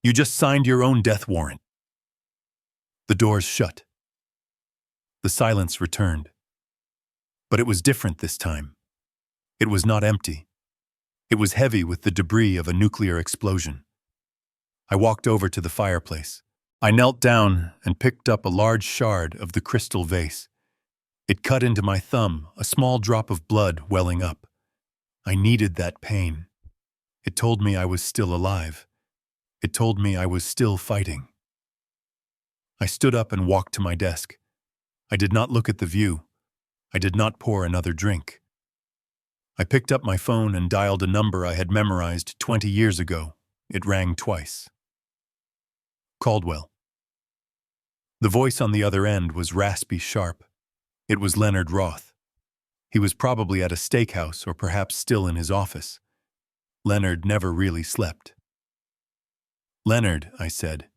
"You just signed your own death warrant." The doors shut. The silence returned. But it was different this time. It was not empty. It was heavy with the debris of a nuclear explosion. I walked over to the fireplace. I knelt down and picked up a large shard of the crystal vase. It cut into my thumb, a small drop of blood welling up. I needed that pain. It told me I was still alive. It told me I was still fighting. I stood up and walked to my desk. I did not look at the view. I did not pour another drink. I picked up my phone and dialed a number I had memorized 20 years ago. It rang twice. Caldwell. The voice on the other end was raspy sharp. It was Leonard Roth. He was probably at a steakhouse or perhaps still in his office. Leonard never really slept. "Leonard," I said,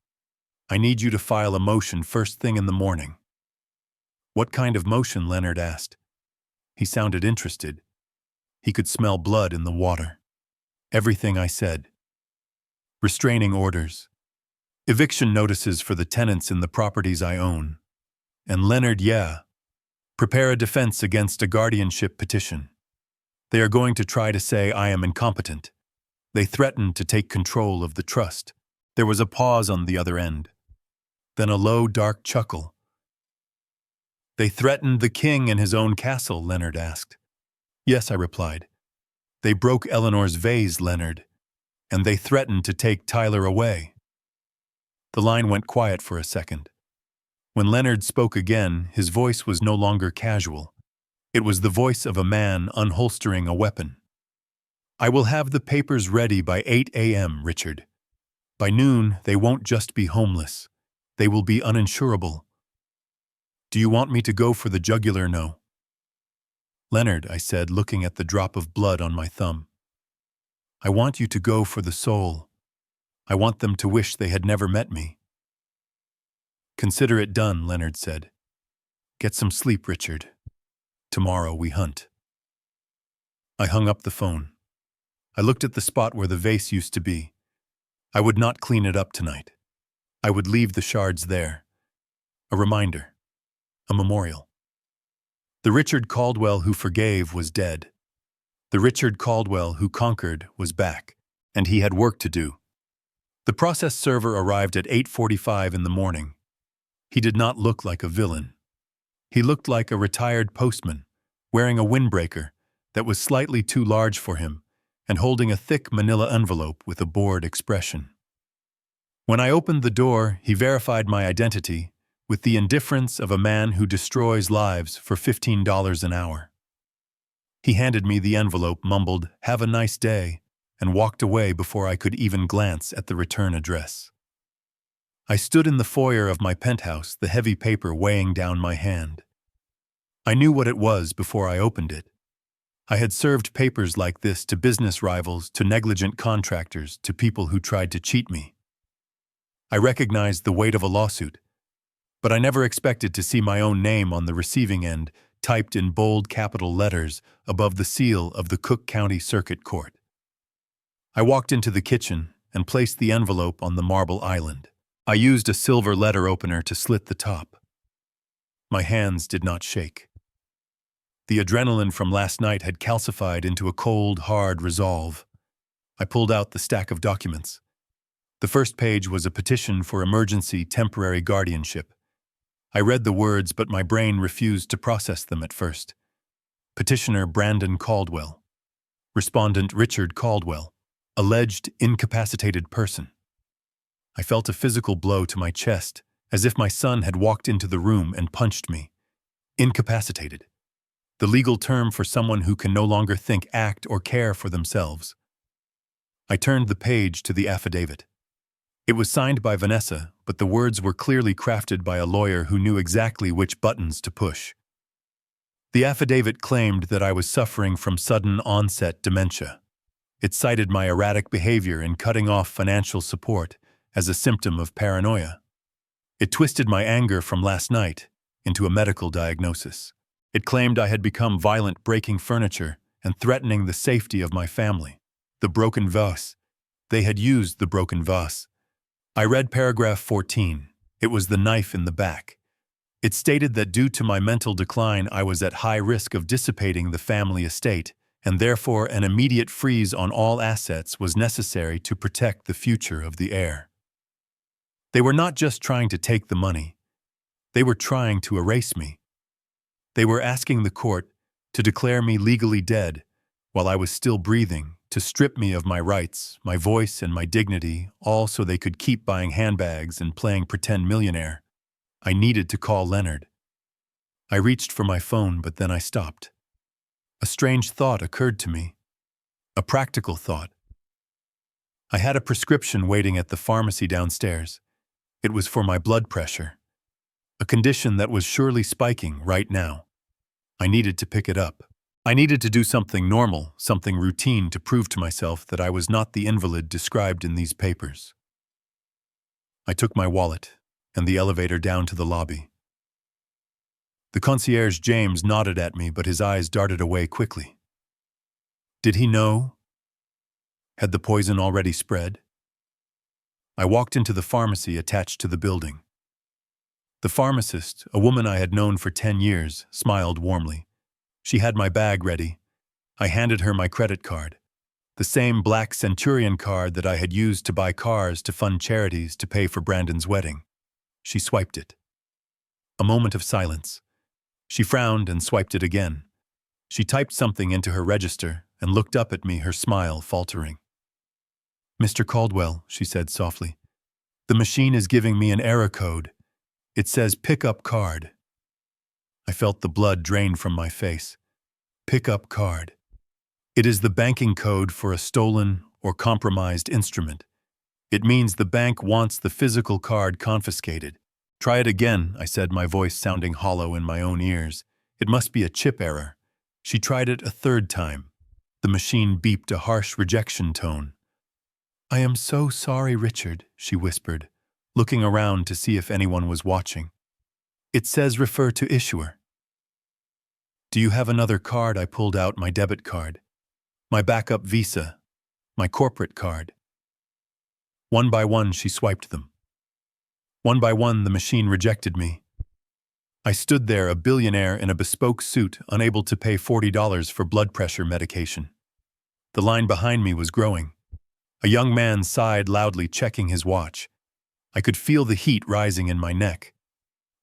"I need you to file a motion first thing in the morning." "What kind of motion?" Leonard asked. He sounded interested. He could smell blood in the water. Everything I said. Restraining orders. Eviction notices for the tenants in the properties I own. And Leonard, prepare a defense against a guardianship petition. They are going to try to say I am incompetent. They threatened to take control of the trust. There was a pause on the other end. Then a low, dark chuckle. "They threatened the king in his own castle?" Leonard asked. "Yes," I replied. "They broke Eleanor's vase, Leonard, and they threatened to take Tyler away." The line went quiet for a second. When Leonard spoke again, his voice was no longer casual. It was the voice of a man unholstering a weapon. "I will have the papers ready by 8 a.m., Richard. By noon, they won't just be homeless. They will be uninsurable. Do you want me to go for the jugular? No." "Leonard," I said, looking at the drop of blood on my thumb, "I want you to go for the soul. I want them to wish they had never met me." "Consider it done," Leonard said. "Get some sleep, Richard. Tomorrow we hunt." I hung up the phone. I looked at the spot where the vase used to be. I would not clean it up tonight. I would leave the shards there. A reminder. A memorial. The Richard Caldwell who forgave was dead. The Richard Caldwell who conquered was back, and he had work to do. The process server arrived at 8:45 in the morning. He did not look like a villain. He looked like a retired postman, wearing a windbreaker that was slightly too large for him and holding a thick manila envelope with a bored expression. When I opened the door, he verified my identity with the indifference of a man who destroys lives for $15 an hour. He handed me the envelope, mumbled, "Have a nice day," and walked away before I could even glance at the return address. I stood in the foyer of my penthouse, the heavy paper weighing down my hand. I knew what it was before I opened it. I had served papers like this to business rivals, to negligent contractors, to people who tried to cheat me. I recognized the weight of a lawsuit, but I never expected to see my own name on the receiving end, typed in bold capital letters above the seal of the Cook County Circuit Court. I walked into the kitchen and placed the envelope on the marble island. I used a silver letter opener to slit the top. My hands did not shake. The adrenaline from last night had calcified into a cold, hard resolve. I pulled out the stack of documents. The first page was a petition for emergency temporary guardianship. I read the words, but my brain refused to process them at first. Petitioner Brandon Caldwell. Respondent Richard Caldwell. Alleged incapacitated person. I felt a physical blow to my chest, as if my son had walked into the room and punched me. Incapacitated. The legal term for someone who can no longer think, act, or care for themselves. I turned the page to the affidavit. It was signed by Vanessa, but the words were clearly crafted by a lawyer who knew exactly which buttons to push. The affidavit claimed that I was suffering from sudden onset dementia. It cited my erratic behavior in cutting off financial support as a symptom of paranoia. It twisted my anger from last night into a medical diagnosis. It claimed I had become violent, breaking furniture and threatening the safety of my family. The broken vase. They had used the broken vase. I read paragraph 14. It was the knife in the back. It stated that due to my mental decline, I was at high risk of dissipating the family estate, and therefore an immediate freeze on all assets was necessary to protect the future of the heir. They were not just trying to take the money. They were trying to erase me. They were asking the court to declare me legally dead while I was still breathing, to strip me of my rights, my voice, and my dignity, all so they could keep buying handbags and playing pretend millionaire. I needed to call Leonard. I reached for my phone, but then I stopped. A strange thought occurred to me. A practical thought. I had a prescription waiting at the pharmacy downstairs. It was for my blood pressure, a condition that was surely spiking right now. I needed to pick it up. I needed to do something normal, something routine to prove to myself that I was not the invalid described in these papers. I took my wallet and the elevator down to the lobby. The concierge James nodded at me, but his eyes darted away quickly. Did he know? Had the poison already spread? I walked into the pharmacy attached to the building. The pharmacist, a woman I had known for 10 years, smiled warmly. She had my bag ready. I handed her my credit card, the same black Centurion card that I had used to buy cars to fund charities to pay for Brandon's wedding. She swiped it. A moment of silence. She frowned and swiped it again. She typed something into her register and looked up at me, her smile faltering. "Mr. Caldwell," she said softly, "the machine is giving me an error code. It says pickup card." I felt the blood drain from my face. Pickup card. It is the banking code for a stolen or compromised instrument. It means the bank wants the physical card confiscated. "Try it again," I said, my voice sounding hollow in my own ears. "It must be a chip error." She tried it a third time. The machine beeped a harsh rejection tone. "I am so sorry, Richard," she whispered, looking around to see if anyone was watching. "It says refer to issuer." "Do you have another card?" I pulled out my debit card, my backup Visa, my corporate card. One by one, she swiped them. One by one, the machine rejected me. I stood there, a billionaire in a bespoke suit, unable to pay $40 for blood pressure medication. The line behind me was growing. A young man sighed loudly, checking his watch. I could feel the heat rising in my neck.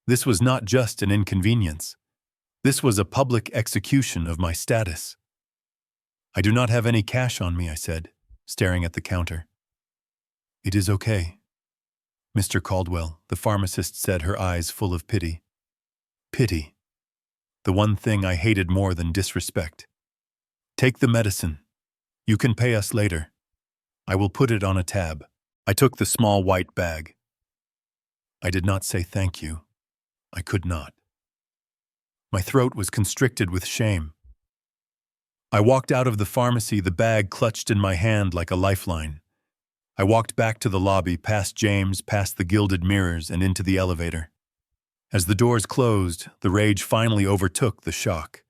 This was not just an inconvenience. This was a public execution of my status. "I do not have any cash on me," I said, staring at the counter. "It is okay, Mr. Caldwell," the pharmacist said, her eyes full of pity. Pity. The one thing I hated more than disrespect. "Take the medicine. You can pay us later. I will put it on a tab." I took the small white bag. I did not say thank you. I could not. My throat was constricted with shame. I walked out of the pharmacy, the bag clutched in my hand like a lifeline. I walked back to the lobby, past James, past the gilded mirrors, and into the elevator. As the doors closed, the rage finally overtook the shock.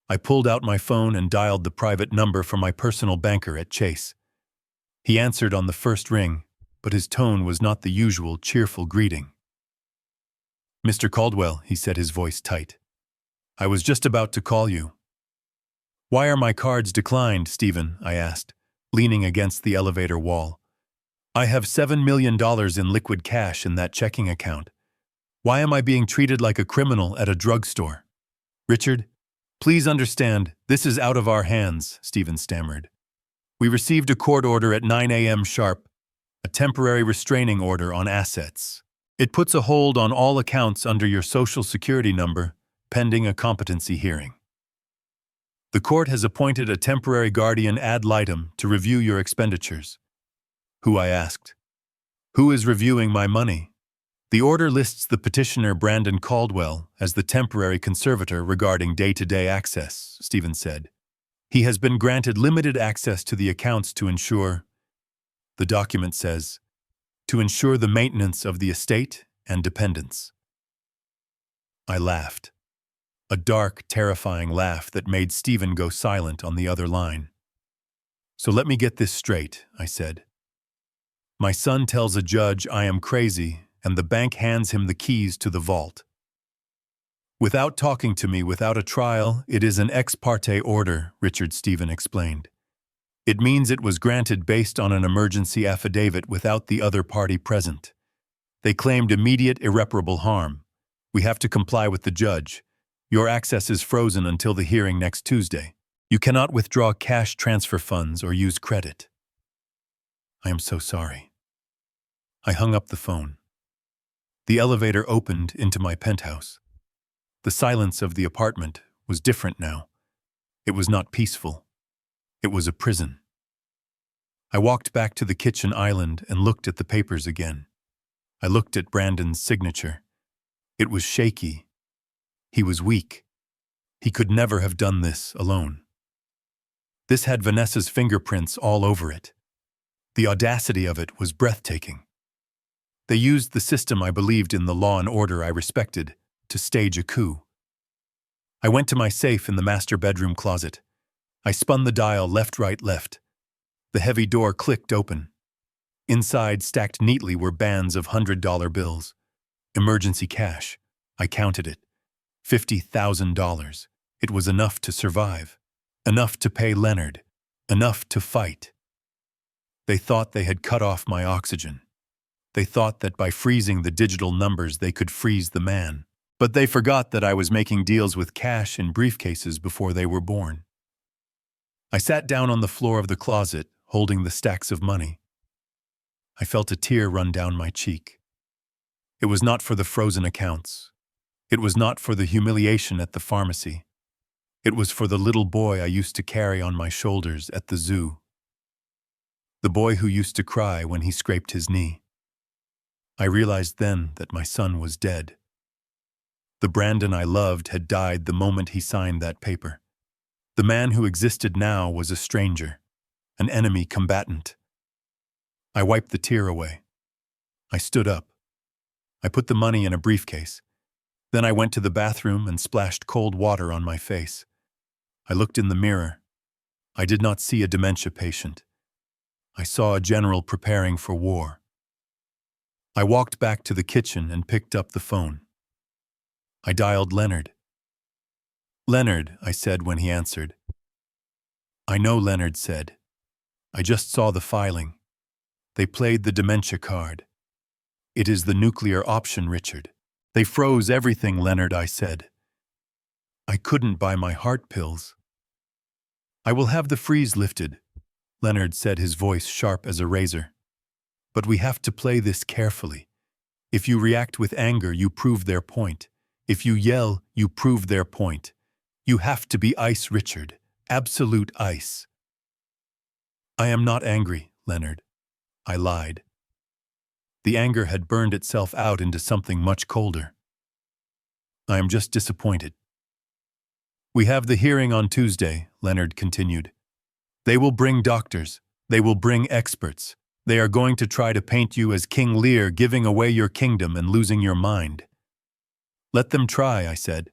I pulled out my phone and dialed the private number for my personal banker at Chase. He answered on the first ring, but his tone was not the usual cheerful greeting. "Mr. Caldwell," he said, his voice tight. "I was just about to call you." "Why are my cards declined, Stephen?" I asked, leaning against the elevator wall. "I have $7 million in liquid cash in that checking account. Why am I being treated like a criminal at a drugstore?" "Richard, please understand, this is out of our hands," Stephen stammered. "We received a court order at 9 a.m. sharp, a temporary restraining order on assets. It puts a hold on all accounts under your Social Security number, pending a competency hearing. The court has appointed a temporary guardian ad litem to review your expenditures." "Who?" I asked. "Who is reviewing my money?" "The order lists the petitioner Brandon Caldwell as the temporary conservator regarding day-to-day access," Stephen said. "He has been granted limited access to the accounts to ensure," the document says, "to ensure the maintenance of the estate and dependents." I laughed. A dark, terrifying laugh that made Stephen go silent on the other line. "So let me get this straight," I said. "My son tells a judge I am crazy, and the bank hands him the keys to the vault. Without talking to me, without a trial, it is an ex parte order," Richard Stephen explained. "It means it was granted based on an emergency affidavit without the other party present. They claimed immediate irreparable harm. We have to comply with the judge. Your access is frozen until the hearing next Tuesday. You cannot withdraw cash transfer funds or use credit." "I am so sorry." I hung up the phone. The elevator opened into my penthouse. The silence of the apartment was different now. It was not peaceful. It was a prison. I walked back to the kitchen island and looked at the papers again. I looked at Brandon's signature. It was shaky. He was weak. He could never have done this alone. This had Vanessa's fingerprints all over it. The audacity of it was breathtaking. They used the system I believed in, the law and order I respected, to stage a coup. I went to my safe in the master bedroom closet. I spun the dial left, right, left. The heavy door clicked open. Inside, stacked neatly, were bands of $100 bills. Emergency cash. I counted it. $50,000. It was enough to survive. Enough to pay Leonard. Enough to fight. They thought they had cut off my oxygen. They thought that by freezing the digital numbers they could freeze the man. But they forgot that I was making deals with cash in briefcases before they were born. I sat down on the floor of the closet, holding the stacks of money. I felt a tear run down my cheek. It was not for the frozen accounts. It was not for the humiliation at the pharmacy. It was for the little boy I used to carry on my shoulders at the zoo. The boy who used to cry when he scraped his knee. I realized then that my son was dead. The Brandon I loved had died the moment he signed that paper. The man who existed now was a stranger, an enemy combatant. I wiped the tear away. I stood up. I put the money in a briefcase. Then I went to the bathroom and splashed cold water on my face. I looked in the mirror. I did not see a dementia patient. I saw a general preparing for war. I walked back to the kitchen and picked up the phone. I dialed Leonard. "Leonard," I said when he answered. "I know," Leonard said. "I just saw the filing. They played the dementia card. It is the nuclear option, Richard. They froze everything, Leonard," I said. "I couldn't buy my heart pills." "I will have the freeze lifted," Leonard said, his voice sharp as a razor. "But we have to play this carefully. If you react with anger, you prove their point. If you yell, you prove their point. You have to be ice, Richard. Absolute ice." "I am not angry, Leonard." I lied. The anger had burned itself out into something much colder. I am just disappointed. We have the hearing on Tuesday, Leonard continued. They will bring doctors. They will bring experts. They are going to try to paint you as King Lear giving away your kingdom and losing your mind. Let them try, I said.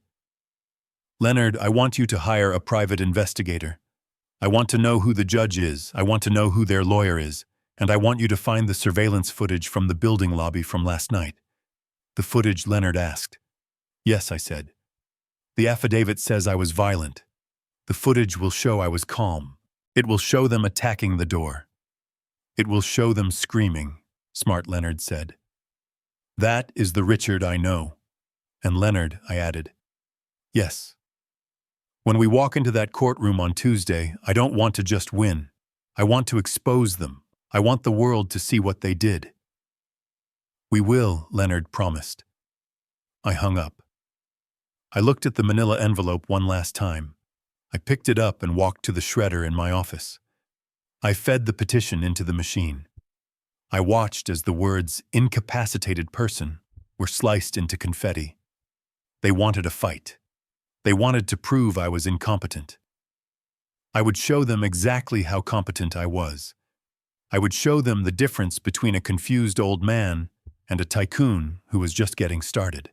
Leonard, I want you to hire a private investigator. I want to know who the judge is, I want to know who their lawyer is, and I want you to find the surveillance footage from the building lobby from last night. The footage, Leonard asked. Yes, I said. The affidavit says I was violent. The footage will show I was calm. It will show them attacking the door. It will show them screaming, smart Leonard said. That is the Richard I know. And Leonard, I added. Yes. When we walk into that courtroom on Tuesday, I don't want to just win. I want to expose them. I want the world to see what they did. We will, Leonard promised. I hung up. I looked at the manila envelope one last time. I picked it up and walked to the shredder in my office. I fed the petition into the machine. I watched as the words incapacitated person were sliced into confetti. They wanted a fight. They wanted to prove I was incompetent. I would show them exactly how competent I was. I would show them the difference between a confused old man and a tycoon who was just getting started.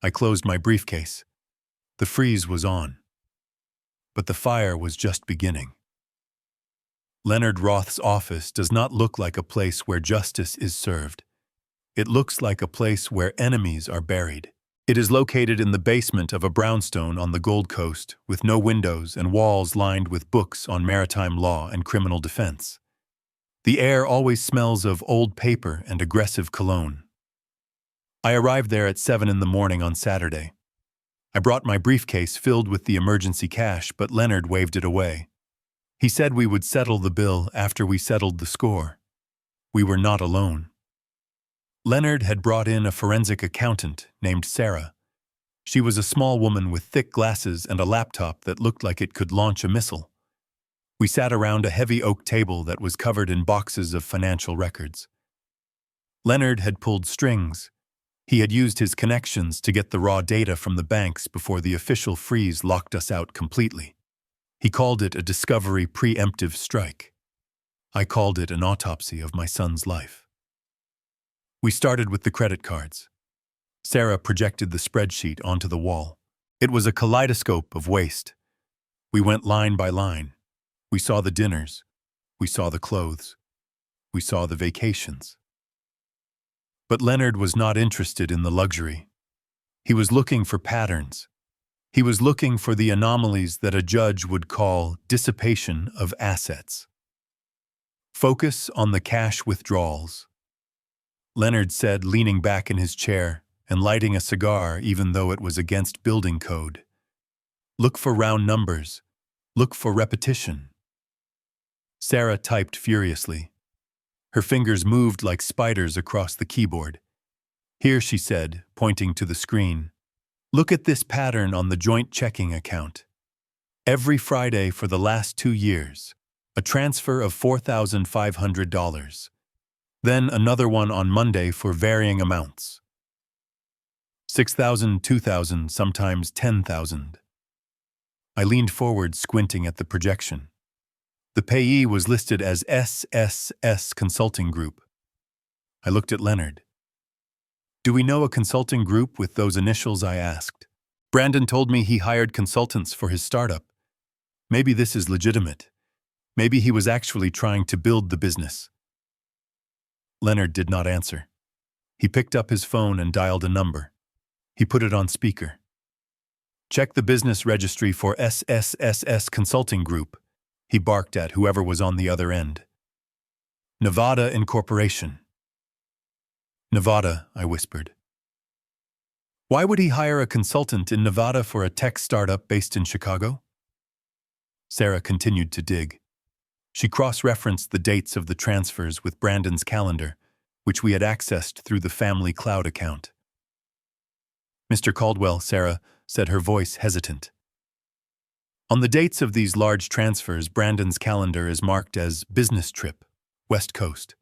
I closed my briefcase. The freeze was on. But the fire was just beginning. Leonard Roth's office does not look like a place where justice is served. It looks like a place where enemies are buried. It is located in the basement of a brownstone on the Gold Coast, with no windows and walls lined with books on maritime law and criminal defense. The air always smells of old paper and aggressive cologne. I arrived there at 7 in the morning on Saturday. I brought my briefcase filled with the emergency cash, but Leonard waved it away. He said we would settle the bill after we settled the score. We were not alone. Leonard had brought in a forensic accountant named Sarah. She was a small woman with thick glasses and a laptop that looked like it could launch a missile. We sat around a heavy oak table that was covered in boxes of financial records. Leonard had pulled strings. He had used his connections to get the raw data from the banks before the official freeze locked us out completely. He called it a discovery preemptive strike. I called it an autopsy of my son's life. We started with the credit cards. Sarah projected the spreadsheet onto the wall. It was a kaleidoscope of waste. We went line by line. We saw the dinners. We saw the clothes. We saw the vacations. But Leonard was not interested in the luxury. He was looking for patterns. He was looking for the anomalies that a judge would call dissipation of assets. Focus on the cash withdrawals. Leonard said, leaning back in his chair and lighting a cigar even though it was against building code. Look for round numbers. Look for repetition. Sarah typed furiously. Her fingers moved like spiders across the keyboard. Here, she said, pointing to the screen. Look at this pattern on the joint checking account. Every Friday for the last 2 years, a transfer of $4,500. Then another one on Monday for varying amounts. 6,000, 2,000, sometimes 10,000. I leaned forward, squinting at the projection. The payee was listed as SSS Consulting Group. I looked at Leonard. Do we know a consulting group with those initials? I asked. Brandon told me he hired consultants for his startup. Maybe this is legitimate. Maybe he was actually trying to build the business. Leonard did not answer. He picked up his phone and dialed a number. He put it on speaker. Check the business registry for SSSS Consulting Group, he barked at whoever was on the other end. Nevada Incorporation. Nevada, I whispered. Why would he hire a consultant in Nevada for a tech startup based in Chicago? Sarah continued to dig. She cross-referenced the dates of the transfers with Brandon's calendar, which we had accessed through the family cloud account. Mr. Caldwell, Sarah said, her voice hesitant. On the dates of these large transfers, Brandon's calendar is marked as business trip, West Coast.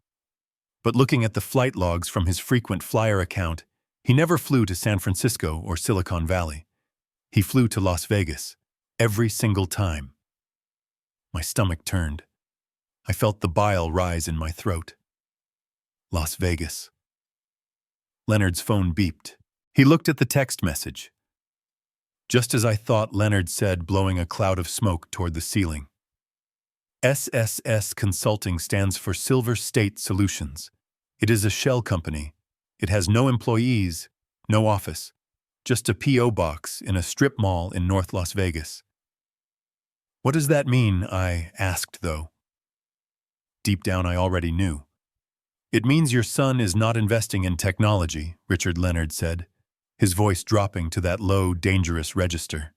But looking at the flight logs from his frequent flyer account, he never flew to San Francisco or Silicon Valley. He flew to Las Vegas, every single time. My stomach turned. I felt the bile rise in my throat. Las Vegas. Leonard's phone beeped. He looked at the text message. Just as I thought, Leonard said, blowing a cloud of smoke toward the ceiling. SSS Consulting stands for Silver State Solutions. It is a shell company. It has no employees, no office, just a P.O. box in a strip mall in North Las Vegas. What does that mean? I asked, though. Deep down, I already knew. It means your son is not investing in technology, Richard Leonard said, his voice dropping to that low, dangerous register.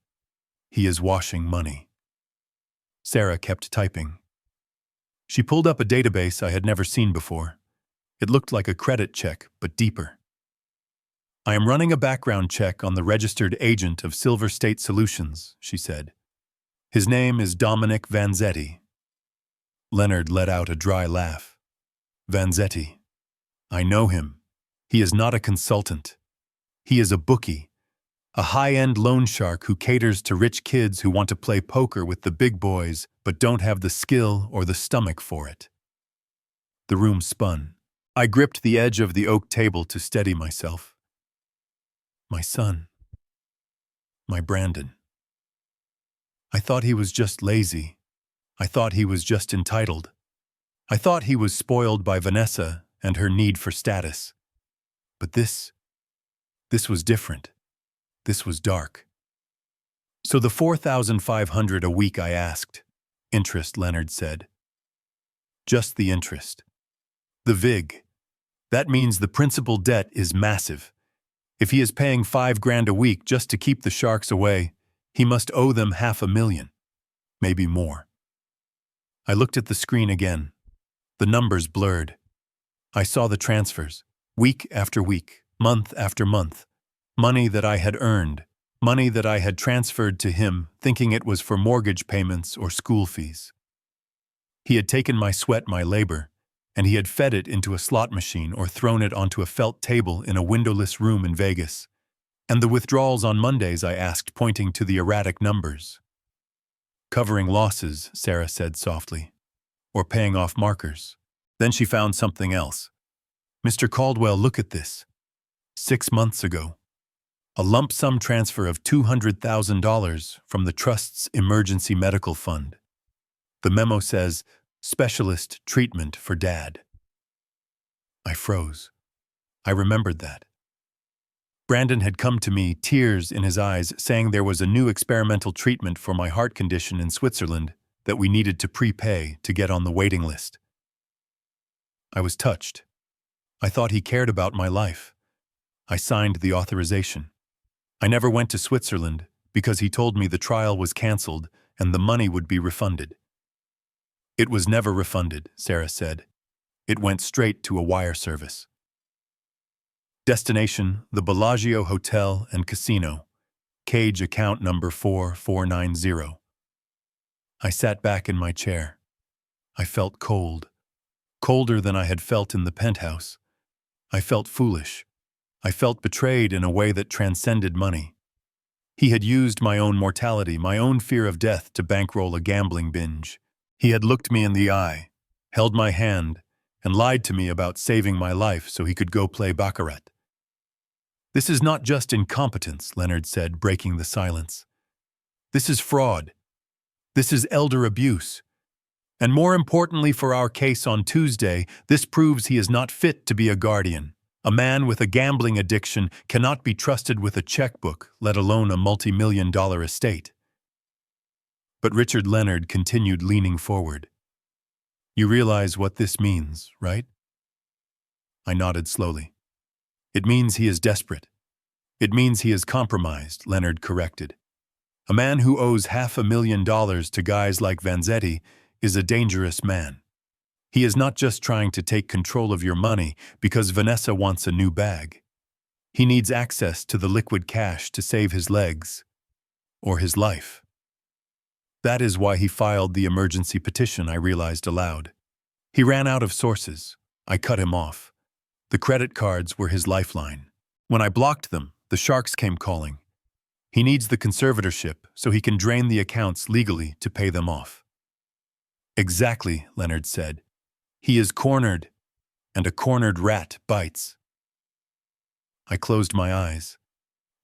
He is washing money. Sarah kept typing. She pulled up a database I had never seen before. It looked like a credit check, but deeper. I am running a background check on the registered agent of Silver State Solutions, she said. His name is Dominic Vanzetti. Leonard let out a dry laugh. Vanzetti. I know him. He is not a consultant. He is a bookie, a high-end loan shark who caters to rich kids who want to play poker with the big boys but don't have the skill or the stomach for it. The room spun. I gripped the edge of the oak table to steady myself. My son. My Brandon. I thought he was just lazy. I thought he was just entitled. I thought he was spoiled by Vanessa and her need for status. But this was different. This was dark. So the $4,500 a week, I asked. Interest, Leonard said. Just the interest. The VIG. That means the principal debt is massive. If he is paying $5,000 a week just to keep the sharks away, he must owe them $500,000, maybe more. I looked at the screen again. The numbers blurred. I saw the transfers, week after week, month after month. Money that I had earned, money that I had transferred to him, thinking it was for mortgage payments or school fees. He had taken my sweat, my labor, and he had fed it into a slot machine or thrown it onto a felt table in a windowless room in Vegas. And the withdrawals on Mondays, I asked, pointing to the erratic numbers. Covering losses, Sarah said softly. Or paying off markers. Then she found something else. Mr. Caldwell, look at this. 6 months ago. A lump sum transfer of $200,000 from the Trust's Emergency Medical Fund. The memo says, Specialist Treatment for Dad. I froze. I remembered that. Brandon had come to me, tears in his eyes, saying there was a new experimental treatment for my heart condition in Switzerland that we needed to prepay to get on the waiting list. I was touched. I thought he cared about my life. I signed the authorization. I never went to Switzerland because he told me the trial was canceled and the money would be refunded. It was never refunded, Sarah said. It went straight to a wire service. Destination, the Bellagio Hotel and Casino. Cage account number 4490. I sat back in my chair. I felt cold. Colder than I had felt in the penthouse. I felt foolish. I felt betrayed in a way that transcended money. He had used my own mortality, my own fear of death to bankroll a gambling binge. He had looked me in the eye, held my hand, and lied to me about saving my life so he could go play baccarat. This is not just incompetence, Leonard said, breaking the silence. This is fraud. This is elder abuse. And more importantly for our case on Tuesday, this proves he is not fit to be a guardian. A man with a gambling addiction cannot be trusted with a checkbook, let alone a multi-million-dollar estate. But Richard Leonard continued, leaning forward. You realize what this means, right? I nodded slowly. It means he is desperate. It means he is compromised, Leonard corrected. A man who owes $500,000 to guys like Vanzetti is a dangerous man. He is not just trying to take control of your money because Vanessa wants a new bag. He needs access to the liquid cash to save his legs, or his life. That is why he filed the emergency petition, I realized aloud. He ran out of sources, I cut him off. The credit cards were his lifeline. When I blocked them, the sharks came calling. He needs the conservatorship so he can drain the accounts legally to pay them off. Exactly, Leonard said. He is cornered, and a cornered rat bites. I closed my eyes.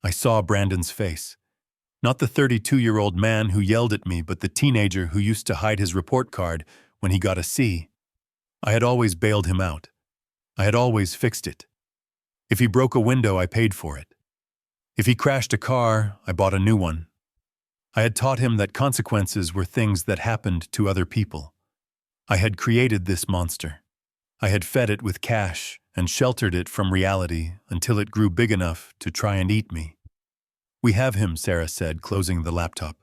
I saw Brandon's face. Not the 32-year-old man who yelled at me, but the teenager who used to hide his report card when he got a C. I had always bailed him out. I had always fixed it. If he broke a window, I paid for it. If he crashed a car, I bought a new one. I had taught him that consequences were things that happened to other people. I had created this monster. I had fed it with cash and sheltered it from reality until it grew big enough to try and eat me. We have him, Sarah said, closing the laptop.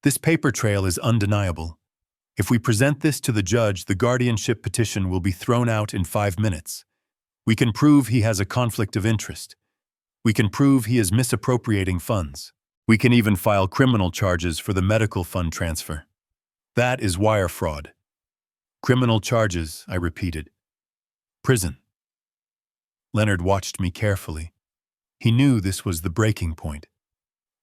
This paper trail is undeniable. If we present this to the judge, the guardianship petition will be thrown out in 5 minutes. We can prove he has a conflict of interest. We can prove he is misappropriating funds. We can even file criminal charges for the medical fund transfer. That is wire fraud. Criminal charges, I repeated. Prison. Leonard watched me carefully. He knew this was the breaking point.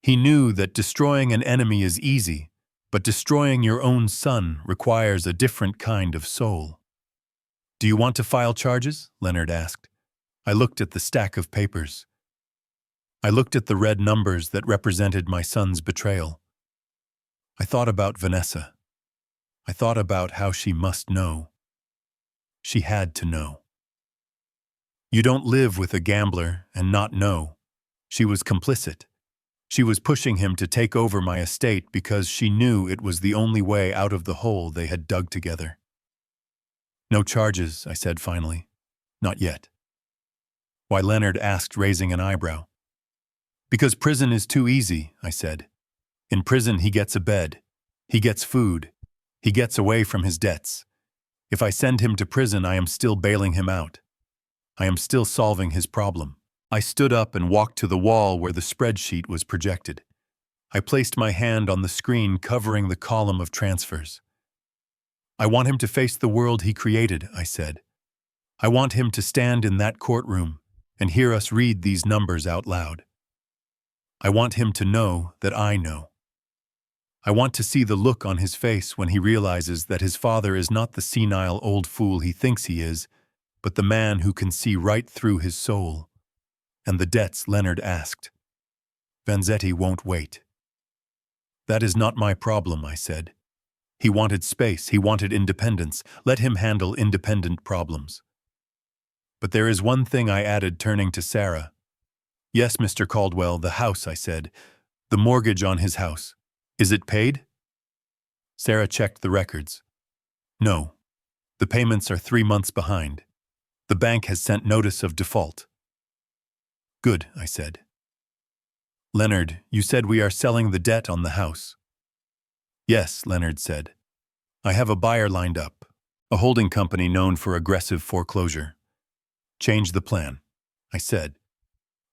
He knew that destroying an enemy is easy, but destroying your own son requires a different kind of soul. Do you want to file charges? Leonard asked. I looked at the stack of papers. I looked at the red numbers that represented my son's betrayal. I thought about Vanessa. I thought about how she must know. She had to know. You don't live with a gambler and not know. She was complicit. She was pushing him to take over my estate because she knew it was the only way out of the hole they had dug together. No charges, I said finally. Not yet. Why? Leonard asked, raising an eyebrow. Because prison is too easy, I said. In prison he gets a bed. He gets food. He gets away from his debts. If I send him to prison, I am still bailing him out. I am still solving his problem. I stood up and walked to the wall where the spreadsheet was projected. I placed my hand on the screen covering the column of transfers. I want him to face the world he created, I said. I want him to stand in that courtroom and hear us read these numbers out loud. I want him to know that I know. I want to see the look on his face when he realizes that his father is not the senile old fool he thinks he is, but the man who can see right through his soul. And the debts, Leonard asked. Vanzetti won't wait. That is not my problem, I said. He wanted space, he wanted independence. Let him handle independent problems. But there is one thing, I added, turning to Sarah. Yes, Mr. Caldwell, the house, I said. The mortgage on his house. Is it paid? Sarah checked the records. No. The payments are 3 months behind. The bank has sent notice of default. Good, I said. Leonard, you said we are selling the debt on the house. Yes, Leonard said. I have a buyer lined up, a holding company known for aggressive foreclosure. Change the plan, I said.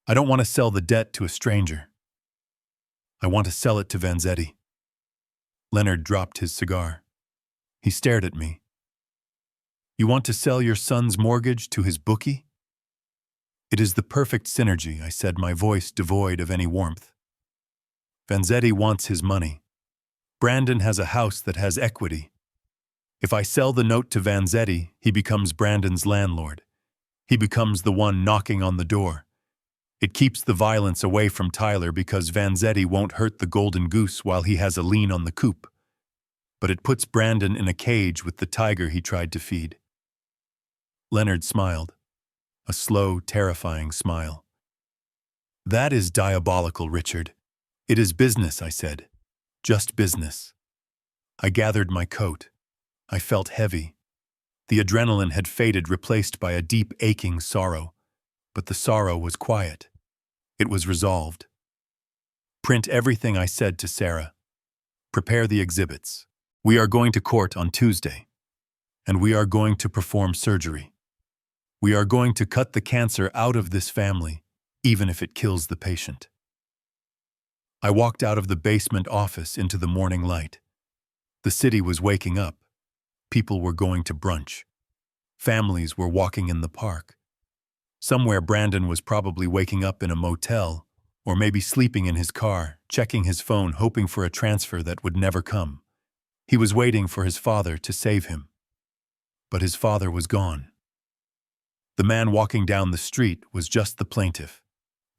I don't want to sell the debt to a stranger. I want to sell it to Vanzetti. Leonard dropped his cigar. He stared at me. You want to sell your son's mortgage to his bookie? It is the perfect synergy, I said, my voice devoid of any warmth. Vanzetti wants his money. Brandon has a house that has equity. If I sell the note to Vanzetti, he becomes Brandon's landlord. He becomes the one knocking on the door. It keeps the violence away from Tyler because Vanzetti won't hurt the golden goose while he has a lien on the coop. But it puts Brandon in a cage with the tiger he tried to feed. Leonard smiled. A slow, terrifying smile. That is diabolical, Richard. It is business, I said. Just business. I gathered my coat. I felt heavy. The adrenaline had faded, replaced by a deep, aching sorrow. But the sorrow was quiet. It was resolved. Print everything, I said to Sarah. Prepare the exhibits. We are going to court on Tuesday. And we are going to perform surgery. We are going to cut the cancer out of this family, even if it kills the patient. I walked out of the basement office into the morning light. The city was waking up. People were going to brunch. Families were walking in the park. Somewhere Brandon was probably waking up in a motel, or maybe sleeping in his car, checking his phone, hoping for a transfer that would never come. He was waiting for his father to save him. But his father was gone. The man walking down the street was just the plaintiff,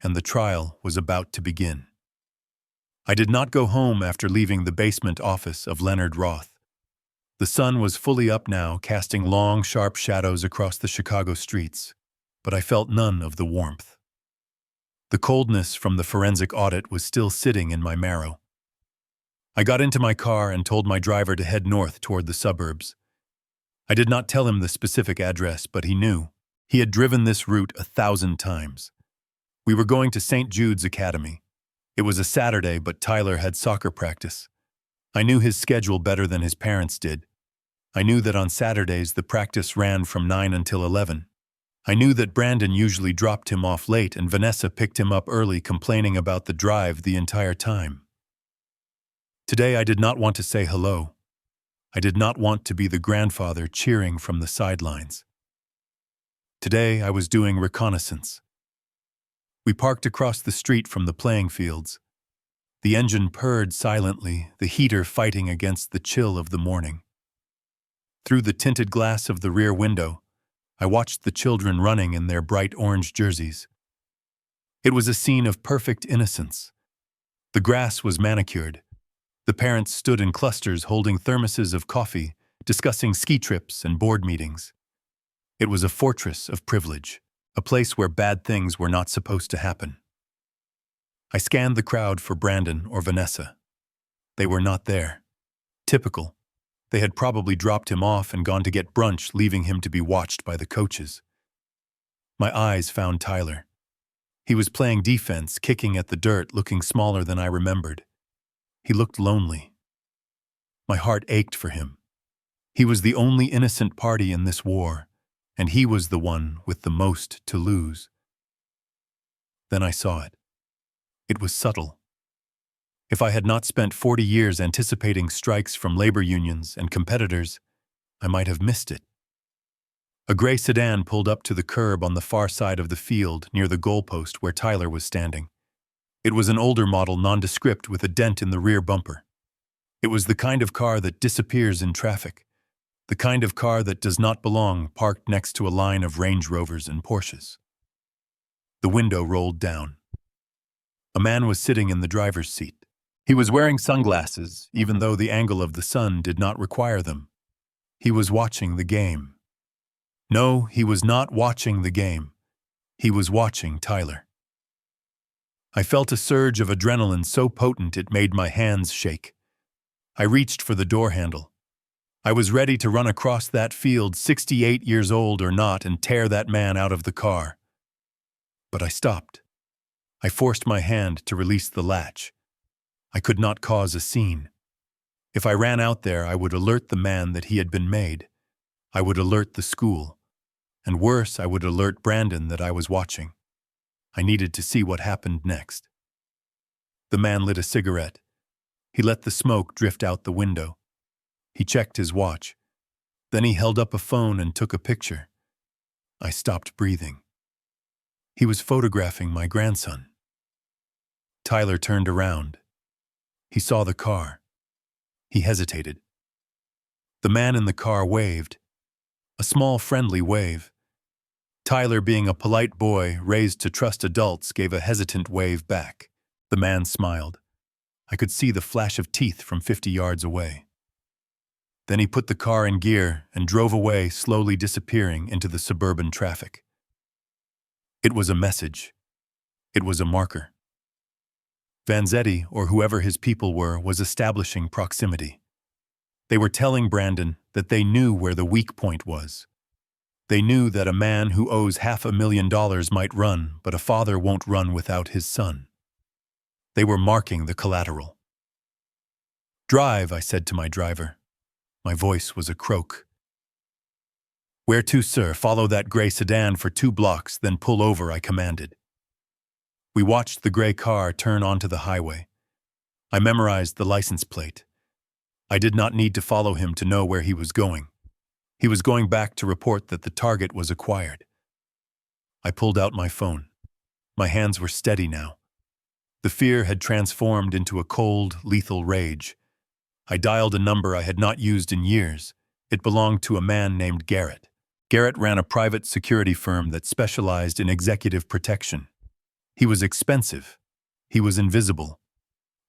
and the trial was about to begin. I did not go home after leaving the basement office of Leonard Roth. The sun was fully up now, casting long, sharp shadows across the Chicago streets, but I felt none of the warmth. The coldness from the forensic audit was still sitting in my marrow. I got into my car and told my driver to head north toward the suburbs. I did not tell him the specific address, but he knew. He had driven this route 1,000 times. We were going to St. Jude's Academy. It was a Saturday, but Tyler had soccer practice. I knew his schedule better than his parents did. I knew that on Saturdays the practice ran from 9 until 11. I knew that Brandon usually dropped him off late and Vanessa picked him up early, complaining about the drive the entire time. Today I did not want to say hello. I did not want to be the grandfather cheering from the sidelines. Today I was doing reconnaissance. We parked across the street from the playing fields. The engine purred silently, the heater fighting against the chill of the morning. Through the tinted glass of the rear window, I watched the children running in their bright orange jerseys. It was a scene of perfect innocence. The grass was manicured. The parents stood in clusters holding thermoses of coffee, discussing ski trips and board meetings. It was a fortress of privilege, a place where bad things were not supposed to happen. I scanned the crowd for Brandon or Vanessa. They were not there. Typical. They had probably dropped him off and gone to get brunch, leaving him to be watched by the coaches. My eyes found Tyler. He was playing defense, kicking at the dirt, looking smaller than I remembered. He looked lonely. My heart ached for him. He was the only innocent party in this war, and he was the one with the most to lose. Then I saw it. It was subtle. If I had not spent 40 years anticipating strikes from labor unions and competitors, I might have missed it. A gray sedan pulled up to the curb on the far side of the field near the goalpost where Tyler was standing. It was an older model, nondescript, with a dent in the rear bumper. It was the kind of car that disappears in traffic, the kind of car that does not belong parked next to a line of Range Rovers and Porsches. The window rolled down. A man was sitting in the driver's seat. He was wearing sunglasses, even though the angle of the sun did not require them. He was watching the game. No, he was not watching the game. He was watching Tyler. I felt a surge of adrenaline so potent it made my hands shake. I reached for the door handle. I was ready to run across that field, 68 years old or not, and tear that man out of the car. But I stopped. I forced my hand to release the latch. I could not cause a scene. If I ran out there, I would alert the man that he had been made. I would alert the school. And worse, I would alert Brandon that I was watching. I needed to see what happened next. The man lit a cigarette. He let the smoke drift out the window. He checked his watch. Then he held up a phone and took a picture. I stopped breathing. He was photographing my grandson. Tyler turned around. He saw the car. He hesitated. The man in the car waved. A small, friendly wave. Tyler, being a polite boy raised to trust adults, gave a hesitant wave back. The man smiled. I could see the flash of teeth from 50 yards away. Then he put the car in gear and drove away, slowly disappearing into the suburban traffic. It was a message. It was a marker. Vanzetti, or whoever his people were, was establishing proximity. They were telling Brandon that they knew where the weak point was. They knew that a man who owes $500,000 might run, but a father won't run without his son. They were marking the collateral. "Drive," I said to my driver. My voice was a croak. "Where to, sir?" "Follow that gray sedan for 2 blocks, then pull over," I commanded. We watched the gray car turn onto the highway. I memorized the license plate. I did not need to follow him to know where he was going. He was going back to report that the target was acquired. I pulled out my phone. My hands were steady now. The fear had transformed into a cold, lethal rage. I dialed a number I had not used in years. It belonged to a man named Garrett. Garrett ran a private security firm that specialized in executive protection. He was expensive. He was invisible.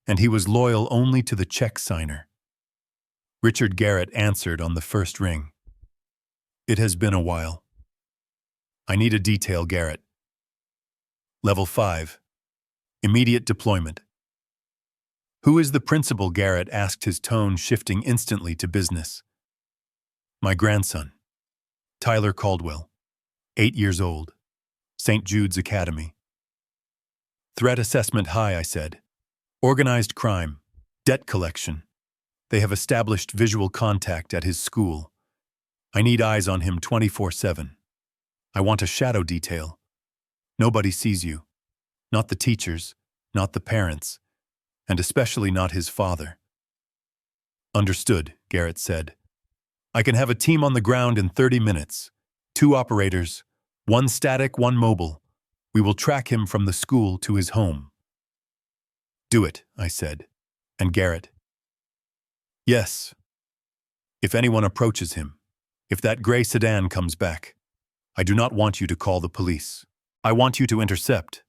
And he was loyal only to the check signer. Richard Garrett answered on the first ring. It has been a while. I need a detail, Garrett. Level 5. Immediate deployment. Who is the principal? Garrett asked, his tone shifting instantly to business. My grandson, Tyler Caldwell, 8 years old, St. Jude's Academy. Threat assessment high, I said. Organized crime, debt collection. They have established visual contact at his school. I need eyes on him 24/7. I want a shadow detail. Nobody sees you. Not the teachers, not the parents, and especially not his father. Understood, Garrett said. I can have a team on the ground in 30 minutes. 2 operators, 1 static, 1 mobile. We will track him from the school to his home. Do it, I said. And Garrett? Yes. If anyone approaches him, if that gray sedan comes back, I do not want you to call the police. I want you to intercept.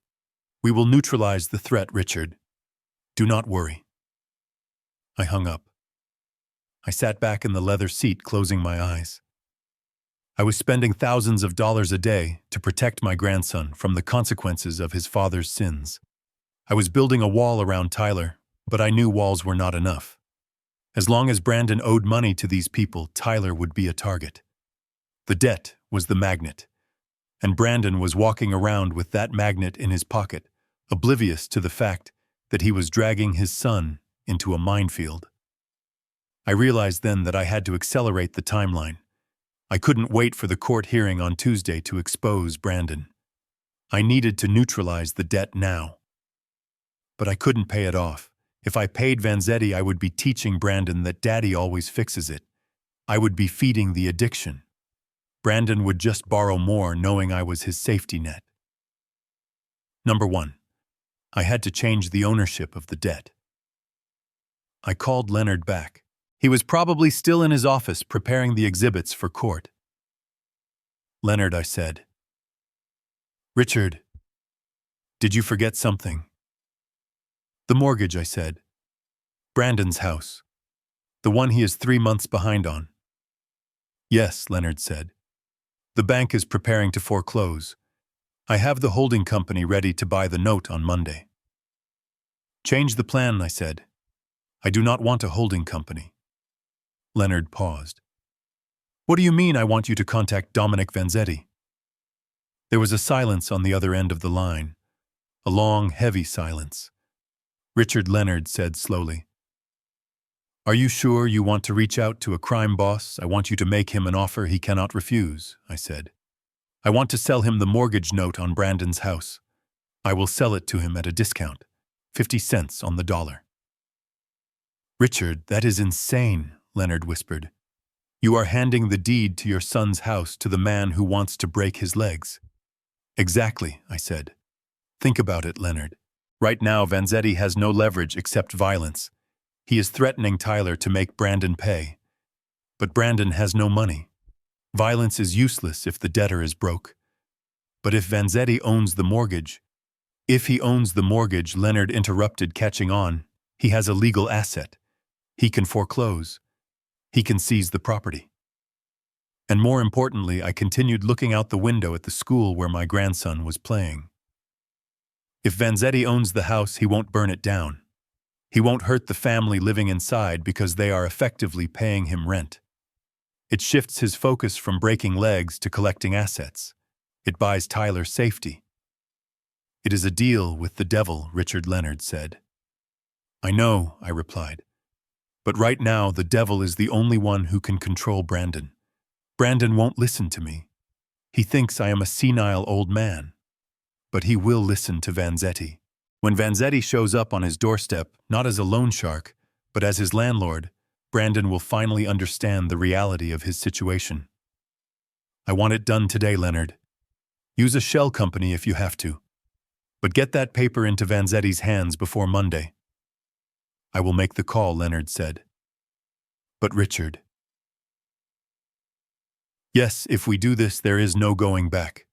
We will neutralize the threat, Richard. Do not worry. I hung up. I sat back in the leather seat, closing my eyes. I was spending thousands of dollars a day to protect my grandson from the consequences of his father's sins. I was building a wall around Tyler, but I knew walls were not enough. As long as Brandon owed money to these people, Tyler would be a target. The debt was the magnet, and Brandon was walking around with that magnet in his pocket, oblivious to the fact that he was dragging his son into a minefield. I realized then that I had to accelerate the timeline. I couldn't wait for the court hearing on Tuesday to expose Brandon. I needed to neutralize the debt now. But I couldn't pay it off. If I paid Vanzetti, I would be teaching Brandon that daddy always fixes it. I would be feeding the addiction. Brandon would just borrow more, knowing I was his safety net. Number 1. I had to change the ownership of the debt. I called Leonard back. He was probably still in his office preparing the exhibits for court. Leonard, I said. Richard, did you forget something? The mortgage, I said. Brandon's house. The one he is 3 months behind on. Yes, Leonard said. The bank is preparing to foreclose. I have the holding company ready to buy the note on Monday. Change the plan, I said. I do not want a holding company. Leonard paused. What do you mean I want you to contact Dominic Vanzetti? There was a silence on the other end of the line. A long, heavy silence. Richard, Leonard said slowly. Are you sure you want to reach out to a crime boss? I want you to make him an offer he cannot refuse, I said. I want to sell him the mortgage note on Brandon's house. I will sell it to him at a discount, 50 cents on the dollar. Richard, that is insane, Leonard whispered. You are handing the deed to your son's house to the man who wants to break his legs. Exactly, I said. Think about it, Leonard. Right now, Vanzetti has no leverage except violence. He is threatening Tyler to make Brandon pay. But Brandon has no money. Violence is useless if the debtor is broke. But if Vanzetti owns the mortgage... If he owns the mortgage, Leonard interrupted, catching on. He has a legal asset. He can foreclose. He can seize the property. And more importantly, I continued looking out the window at the school where my grandson was playing. If Vanzetti owns the house, he won't burn it down. He won't hurt the family living inside because they are effectively paying him rent. It shifts his focus from breaking legs to collecting assets. It buys Tyler safety. It is a deal with the devil, Richard, Leonard said. I know, I replied. But right now, the devil is the only one who can control Brandon. Brandon won't listen to me. He thinks I am a senile old man. But he will listen to Vanzetti. When Vanzetti shows up on his doorstep, not as a loan shark, but as his landlord, Brandon will finally understand the reality of his situation. I want it done today, Leonard. Use a shell company if you have to. But get that paper into Vanzetti's hands before Monday. I will make the call, Leonard said. But Richard. Yes, if we do this, there is no going back.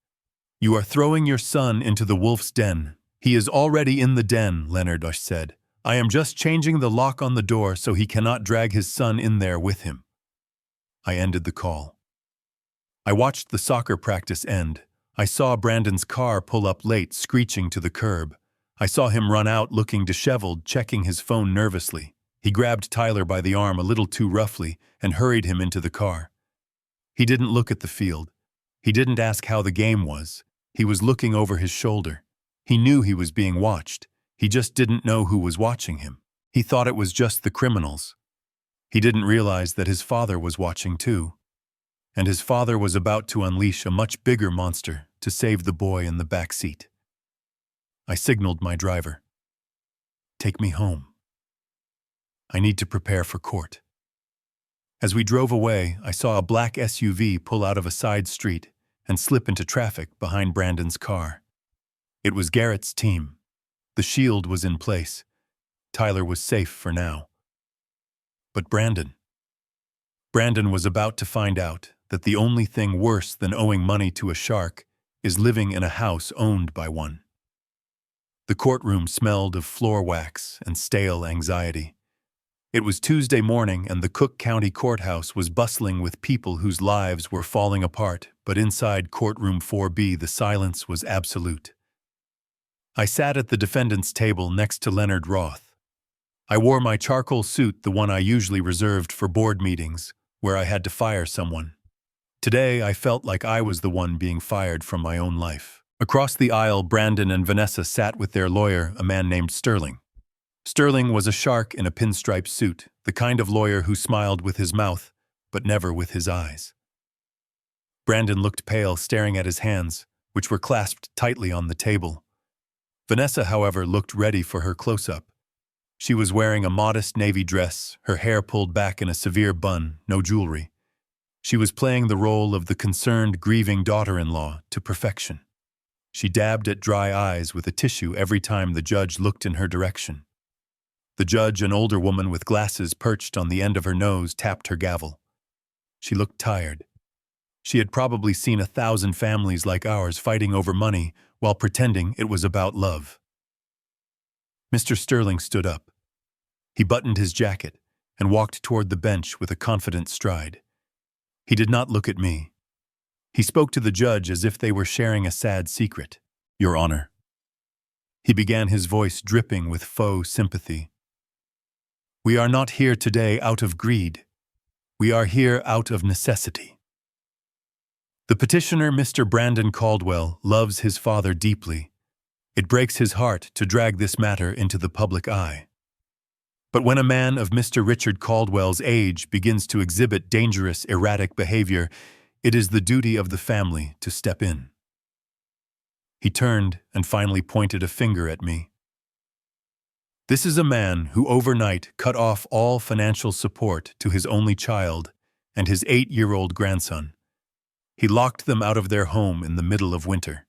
You are throwing your son into the wolf's den. He is already in the den, Leonard said. I am just changing the lock on the door so he cannot drag his son in there with him. I ended the call. I watched the soccer practice end. I saw Brandon's car pull up late, screeching to the curb. I saw him run out looking disheveled, checking his phone nervously. He grabbed Tyler by the arm a little too roughly and hurried him into the car. He didn't look at the field. He didn't ask how the game was. He was looking over his shoulder. He knew he was being watched. He just didn't know who was watching him. He thought it was just the criminals. He didn't realize that his father was watching too. And his father was about to unleash a much bigger monster to save the boy in the back seat. I signaled my driver. Take me home. I need to prepare for court. As we drove away, I saw a black SUV pull out of a side street and slip into traffic behind Brandon's car. It was Garrett's team. The shield was in place. Tyler was safe for now. But Brandon was about to find out that the only thing worse than owing money to a shark is living in a house owned by one. The courtroom smelled of floor wax and stale anxiety. It was Tuesday morning and the Cook County Courthouse was bustling with people whose lives were falling apart, but inside courtroom 4B the silence was absolute. I sat at the defendant's table next to Leonard Roth. I wore my charcoal suit, the one I usually reserved for board meetings, where I had to fire someone. Today, I felt like I was the one being fired from my own life. Across the aisle, Brandon and Vanessa sat with their lawyer, a man named Sterling. Sterling was a shark in a pinstripe suit, the kind of lawyer who smiled with his mouth, but never with his eyes. Brandon looked pale, staring at his hands, which were clasped tightly on the table. Vanessa, however, looked ready for her close-up. She was wearing a modest navy dress, her hair pulled back in a severe bun, no jewelry. She was playing the role of the concerned, grieving daughter-in-law to perfection. She dabbed at dry eyes with a tissue every time the judge looked in her direction. The judge, an older woman with glasses perched on the end of her nose, tapped her gavel. She looked tired. She had probably seen 1,000 families like ours fighting over money while pretending it was about love. Mr. Sterling stood up. He buttoned his jacket and walked toward the bench with a confident stride. He did not look at me. He spoke to the judge as if they were sharing a sad secret. Your Honor. He began, his voice dripping with faux sympathy. We are not here today out of greed. We are here out of necessity. The petitioner, Mr. Brandon Caldwell, loves his father deeply. It breaks his heart to drag this matter into the public eye. But when a man of Mr. Richard Caldwell's age begins to exhibit dangerous, erratic behavior, it is the duty of the family to step in. He turned and finally pointed a finger at me. This is a man who overnight cut off all financial support to his only child and his 8-year-old grandson. He locked them out of their home in the middle of winter.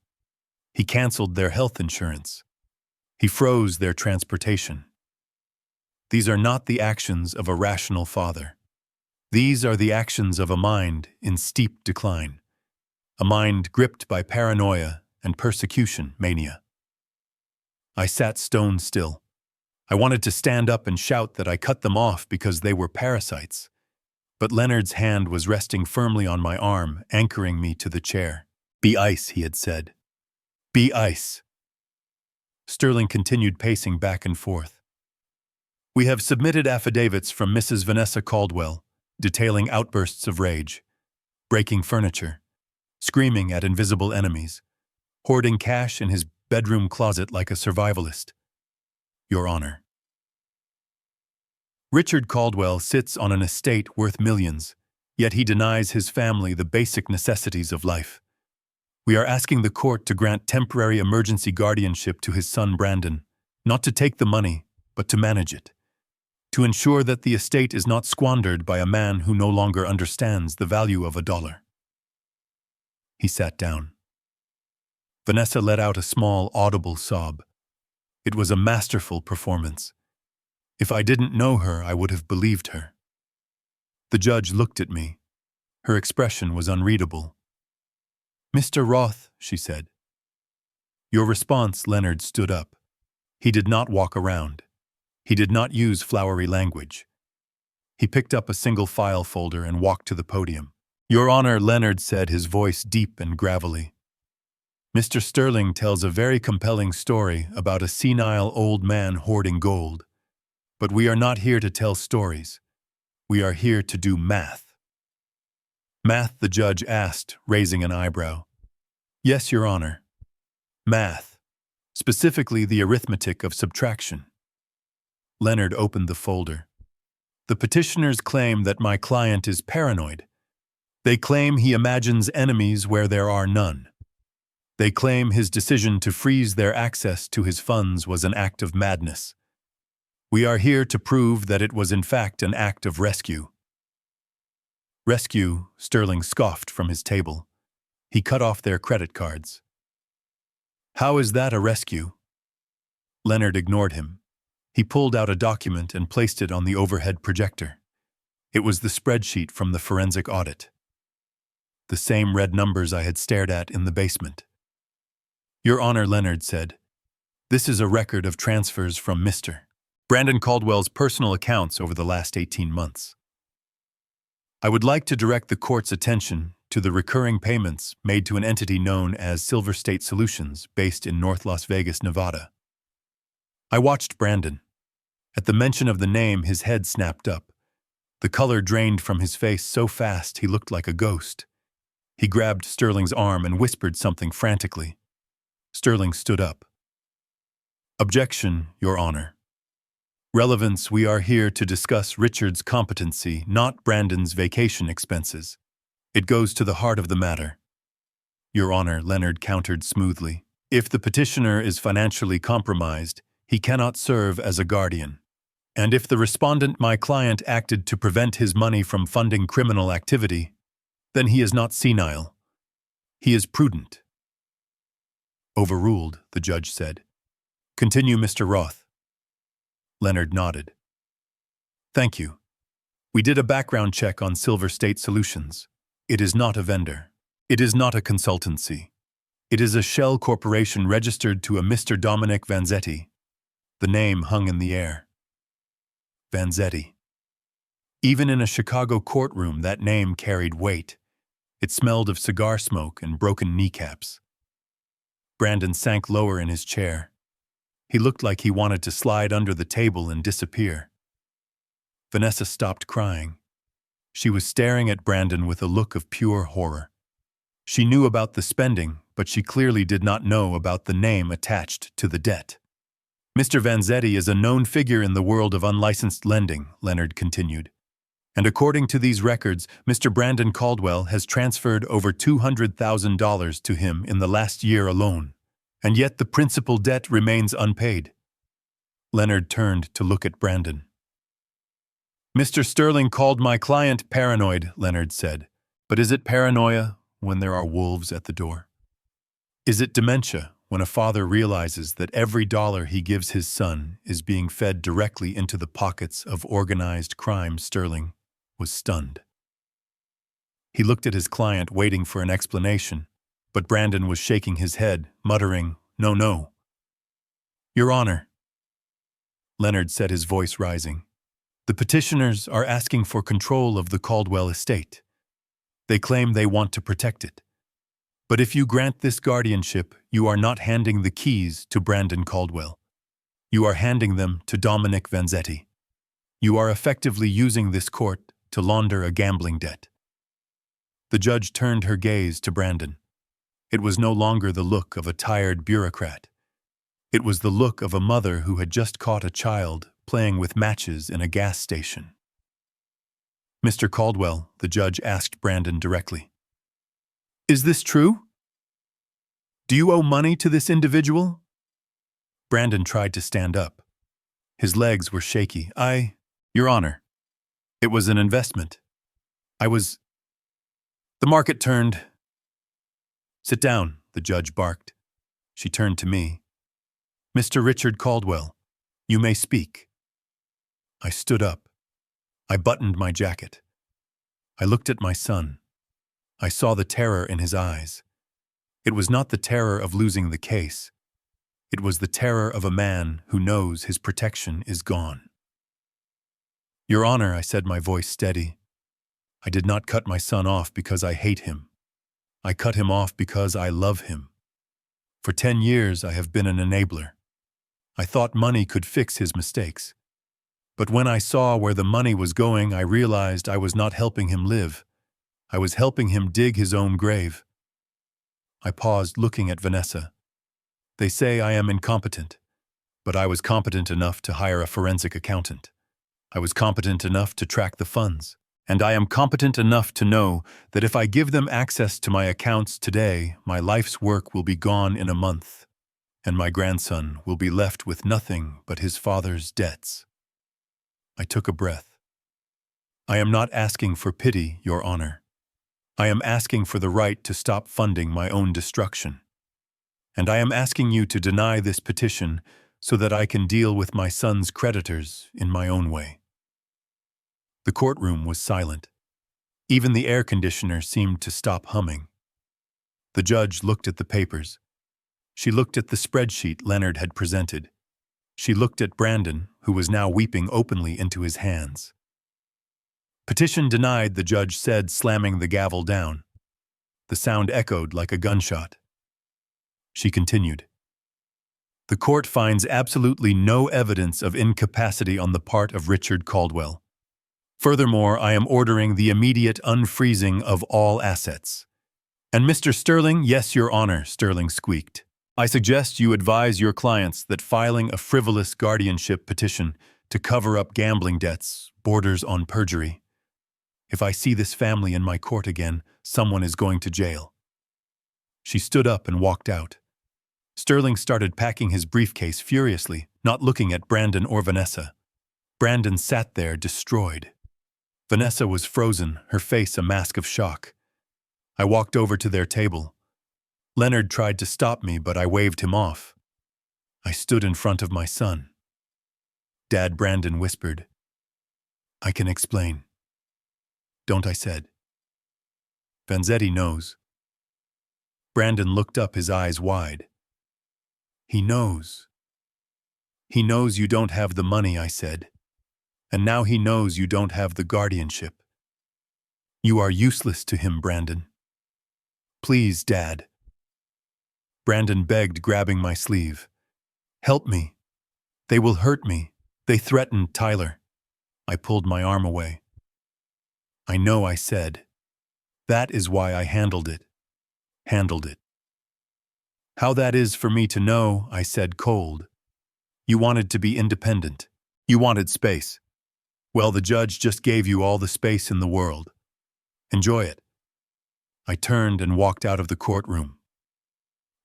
He canceled their health insurance. He froze their transportation. These are not the actions of a rational father. These are the actions of a mind in steep decline, a mind gripped by paranoia and persecution mania. I sat stone still. I wanted to stand up and shout that I cut them off because they were parasites. But Leonard's hand was resting firmly on my arm, anchoring me to the chair. Be ice, he had said. Be ice. Sterling continued pacing back and forth. We have submitted affidavits from Mrs. Vanessa Caldwell, detailing outbursts of rage, breaking furniture, screaming at invisible enemies, hoarding cash in his bedroom closet like a survivalist. Your Honor. Richard Caldwell sits on an estate worth millions, yet he denies his family the basic necessities of life. We are asking the court to grant temporary emergency guardianship to his son Brandon, not to take the money, but to manage it. to ensure that the estate is not squandered by a man who no longer understands the value of $1. He sat down. Vanessa let out a small, audible sob. It was a masterful performance. If I didn't know her, I would have believed her. The judge looked at me. Her expression was unreadable. "Mr. Roth," she said. "Your response," Leonard stood up. He did not walk around. He did not use flowery language. He picked up a single file folder and walked to the podium. "Your Honor," Leonard said, his voice deep and gravelly. "Mr. Sterling tells a very compelling story about a senile old man hoarding gold. But we are not here to tell stories. We are here to do math." "Math?" the judge asked, raising an eyebrow. "Yes, Your Honor. Math. Specifically the arithmetic of subtraction." Leonard opened the folder. "The petitioners claim that my client is paranoid. They claim he imagines enemies where there are none. They claim his decision to freeze their access to his funds was an act of madness. We are here to prove that it was in fact an act of rescue." "Rescue," Sterling scoffed from his table. He cut off their credit cards. "How is that a rescue?" Leonard ignored him. He pulled out a document and placed it on the overhead projector. It was the spreadsheet from the forensic audit. The same red numbers I had stared at in the basement. "Your Honor," Leonard said, "this is a record of transfers from Mr. Brandon Caldwell's personal accounts over the last 18 months. I would like to direct the court's attention to the recurring payments made to an entity known as Silver State Solutions based in North Las Vegas, Nevada." I watched Brandon. At the mention of the name, his head snapped up. The color drained from his face so fast he looked like a ghost. He grabbed Sterling's arm and whispered something frantically. Sterling stood up. "Objection, Your Honor. Relevance, we are here to discuss Richard's competency, not Brandon's vacation expenses. It goes to the heart of the matter." "Your Honor," Leonard countered smoothly, "if the petitioner is financially compromised, he cannot serve as a guardian. And if the respondent, my client, acted to prevent his money from funding criminal activity, then he is not senile. He is prudent." "Overruled," the judge said. "Continue, Mr. Roth." Leonard nodded. "Thank you. We did a background check on Silver State Solutions. It is not a vendor. It is not a consultancy. It is a shell corporation registered to a Mr. Dominic Vanzetti." The name hung in the air. Vanzetti. Even in a Chicago courtroom, that name carried weight. It smelled of cigar smoke and broken kneecaps. Brandon sank lower in his chair. He looked like he wanted to slide under the table and disappear. Vanessa stopped crying. She was staring at Brandon with a look of pure horror. She knew about the spending, but she clearly did not know about the name attached to the debt. "Mr. Vanzetti is a known figure in the world of unlicensed lending," Leonard continued. "And according to these records, Mr. Brandon Caldwell has transferred over $200,000 to him in the last year alone. And yet the principal debt remains unpaid." Leonard turned to look at Brandon. "Mr. Sterling called my client paranoid," Leonard said. "But is it paranoia when there are wolves at the door? Is it dementia when a father realizes that every dollar he gives his son is being fed directly into the pockets of organized crime?" Sterling was stunned. He looked at his client, waiting for an explanation, but Brandon was shaking his head, muttering, "No, no." "Your Honor," Leonard said, his voice rising, "the petitioners are asking for control of the Caldwell estate. They claim they want to protect it. But if you grant this guardianship, you are not handing the keys to Brandon Caldwell. You are handing them to Dominic Vanzetti. You are effectively using this court to launder a gambling debt." The judge turned her gaze to Brandon. It was no longer the look of a tired bureaucrat. It was the look of a mother who had just caught a child playing with matches in a gas station. "Mr. Caldwell," the judge asked Brandon directly, "is this true? Do you owe money to this individual?" Brandon tried to stand up. His legs were shaky. Your Honor, it was an investment. The market turned. Sit down, the judge barked. She turned to me. Mr. Richard Caldwell, you may speak. I stood up. I buttoned my jacket. I looked at my son. I saw the terror in his eyes. It was not the terror of losing the case. It was the terror of a man who knows his protection is gone. Your Honor, I said, my voice steady. I did not cut my son off because I hate him. I cut him off because I love him. For 10 years I have been an enabler. I thought money could fix his mistakes. But when I saw where the money was going, I realized I was not helping him live. I was helping him dig his own grave. I paused, looking at Vanessa. They say I am incompetent, but I was competent enough to hire a forensic accountant. I was competent enough to track the funds. And I am competent enough to know that if I give them access to my accounts today, my life's work will be gone in a month, and my grandson will be left with nothing but his father's debts. I took a breath. I am not asking for pity, Your Honor. I am asking for the right to stop funding my own destruction. And I am asking you to deny this petition so that I can deal with my son's creditors in my own way. The courtroom was silent. Even the air conditioner seemed to stop humming. The judge looked at the papers. She looked at the spreadsheet Leonard had presented. She looked at Brandon, who was now weeping openly into his hands. Petition denied, the judge said, slamming the gavel down. The sound echoed like a gunshot. She continued. The court finds absolutely no evidence of incapacity on the part of Richard Caldwell. Furthermore, I am ordering the immediate unfreezing of all assets. And Mr. Sterling, yes, Your Honor, Sterling squeaked. I suggest you advise your clients that filing a frivolous guardianship petition to cover up gambling debts borders on perjury. If I see this family in my court again, someone is going to jail. She stood up and walked out. Sterling started packing his briefcase furiously, not looking at Brandon or Vanessa. Brandon sat there, destroyed. Vanessa was frozen, her face a mask of shock. I walked over to their table. Leonard tried to stop me, but I waved him off. I stood in front of my son. Dad, Brandon whispered. I can explain. Don't, I said. Vanzetti knows. Brandon looked up, his eyes wide. He knows. He knows you don't have the money, I said. And now he knows you don't have the guardianship. You are useless to him, Brandon. Please, Dad. Brandon begged, grabbing my sleeve. Help me. They will hurt me. They threatened Tyler. I pulled my arm away. I know, I said. That is why I handled it. Handled it. How that is for me to know, I said, cold. You wanted to be independent. You wanted space. Well, the judge just gave you all the space in the world. Enjoy it. I turned and walked out of the courtroom.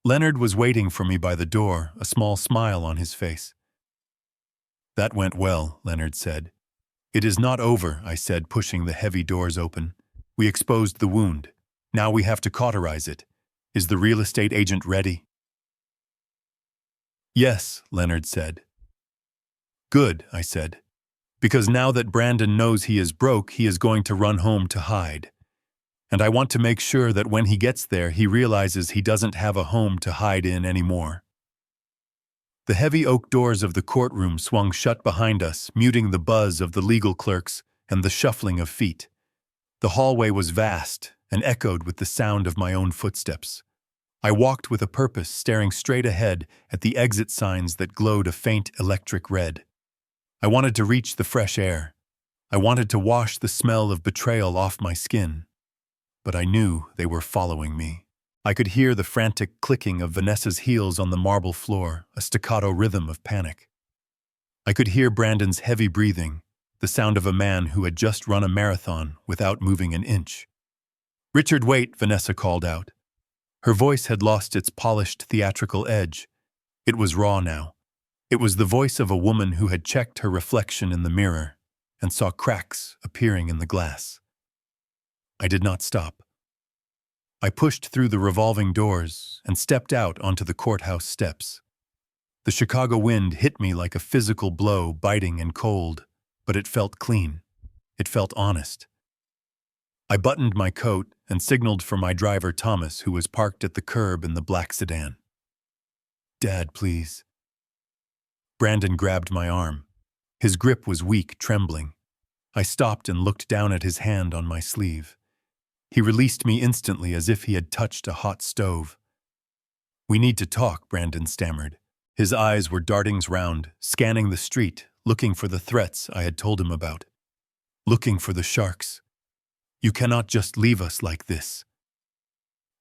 Leonard was waiting for me by the door, a small smile on his face. That went well, Leonard said. It is not over, I said, pushing the heavy doors open. We exposed the wound. Now we have to cauterize it. Is the real estate agent ready? Yes, Leonard said. Good, I said. Because now that Brandon knows he is broke, he is going to run home to hide. And I want to make sure that when he gets there, he realizes he doesn't have a home to hide in anymore. The heavy oak doors of the courtroom swung shut behind us, muting the buzz of the legal clerks and the shuffling of feet. The hallway was vast and echoed with the sound of my own footsteps. I walked with a purpose, staring straight ahead at the exit signs that glowed a faint electric red. I wanted to reach the fresh air. I wanted to wash the smell of betrayal off my skin. But I knew they were following me. I could hear the frantic clicking of Vanessa's heels on the marble floor, a staccato rhythm of panic. I could hear Brandon's heavy breathing, the sound of a man who had just run a marathon without moving an inch. Richard, wait, Vanessa called out. Her voice had lost its polished theatrical edge. It was raw now. It was the voice of a woman who had checked her reflection in the mirror and saw cracks appearing in the glass. I did not stop. I pushed through the revolving doors and stepped out onto the courthouse steps. The Chicago wind hit me like a physical blow, biting and cold, but it felt clean. It felt honest. I buttoned my coat and signaled for my driver, Thomas, who was parked at the curb in the black sedan. "Dad, please." Brandon grabbed my arm. His grip was weak, trembling. I stopped and looked down at his hand on my sleeve. He released me instantly as if he had touched a hot stove. "We need to talk," Brandon stammered. His eyes were dartings round, scanning the street, looking for the threats I had told him about. Looking for the sharks. "You cannot just leave us like this."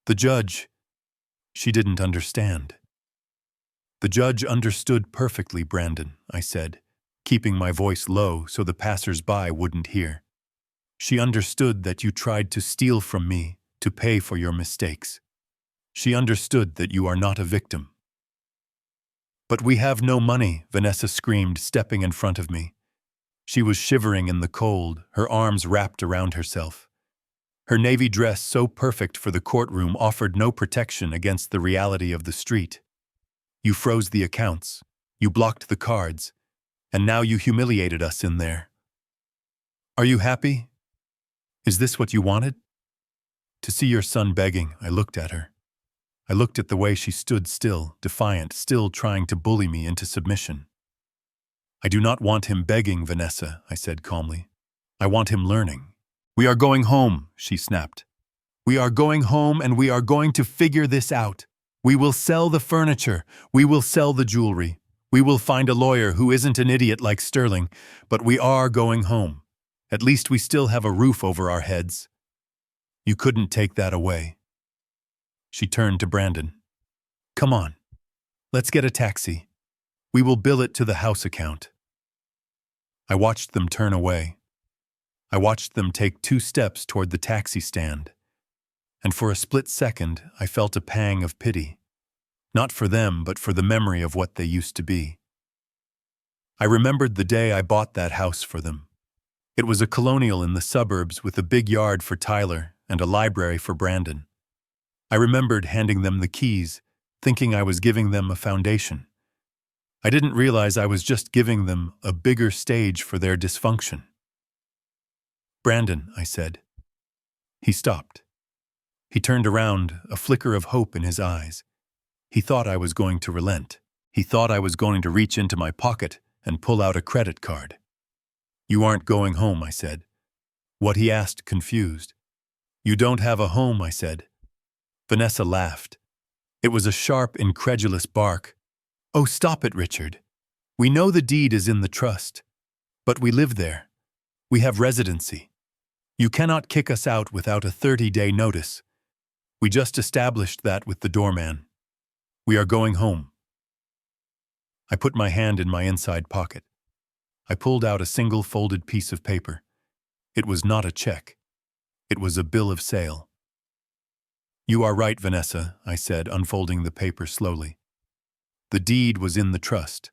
The judge, she didn't understand. "The judge understood perfectly, Brandon," I said, keeping my voice low so the passers-by wouldn't hear. "She understood that you tried to steal from me to pay for your mistakes. She understood that you are not a victim." "But we have no money," Vanessa screamed, stepping in front of me. She was shivering in the cold, her arms wrapped around herself. Her navy dress, so perfect for the courtroom, offered no protection against the reality of the street. "You froze the accounts, you blocked the cards, and now you humiliated us in there. Are you happy? Is this what you wanted?" "To see your son begging," I looked at her. I looked at the way she stood still, defiant, still trying to bully me into submission. "I do not want him begging, Vanessa," I said calmly. "I want him learning." "We are going home," she snapped. "We are going home and we are going to figure this out. We will sell the furniture. We will sell the jewelry. We will find a lawyer who isn't an idiot like Sterling, but we are going home. At least we still have a roof over our heads." "You couldn't take that away." She turned to Brandon. "Come on. Let's get a taxi. We will bill it to the house account." I watched them turn away. I watched them take 2 steps toward the taxi stand. And for a split second, I felt a pang of pity. Not for them, but for the memory of what they used to be. I remembered the day I bought that house for them. It was a colonial in the suburbs with a big yard for Tyler and a library for Brandon. I remembered handing them the keys, thinking I was giving them a foundation. I didn't realize I was just giving them a bigger stage for their dysfunction. "Brandon," I said. He stopped. He turned around, a flicker of hope in his eyes. He thought I was going to relent. He thought I was going to reach into my pocket and pull out a credit card. "You aren't going home," I said. What he asked, confused. "You don't have a home," I said. Vanessa laughed. It was a sharp, incredulous bark. "Oh, stop it, Richard. We know the deed is in the trust. But we live there. We have residency. You cannot kick us out without a 30-day notice. We just established that with the doorman. We are going home." I put my hand in my inside pocket. I pulled out a single folded piece of paper. It was not a check. It was a bill of sale. "You are right, Vanessa," I said, unfolding the paper slowly. The deed was in the trust.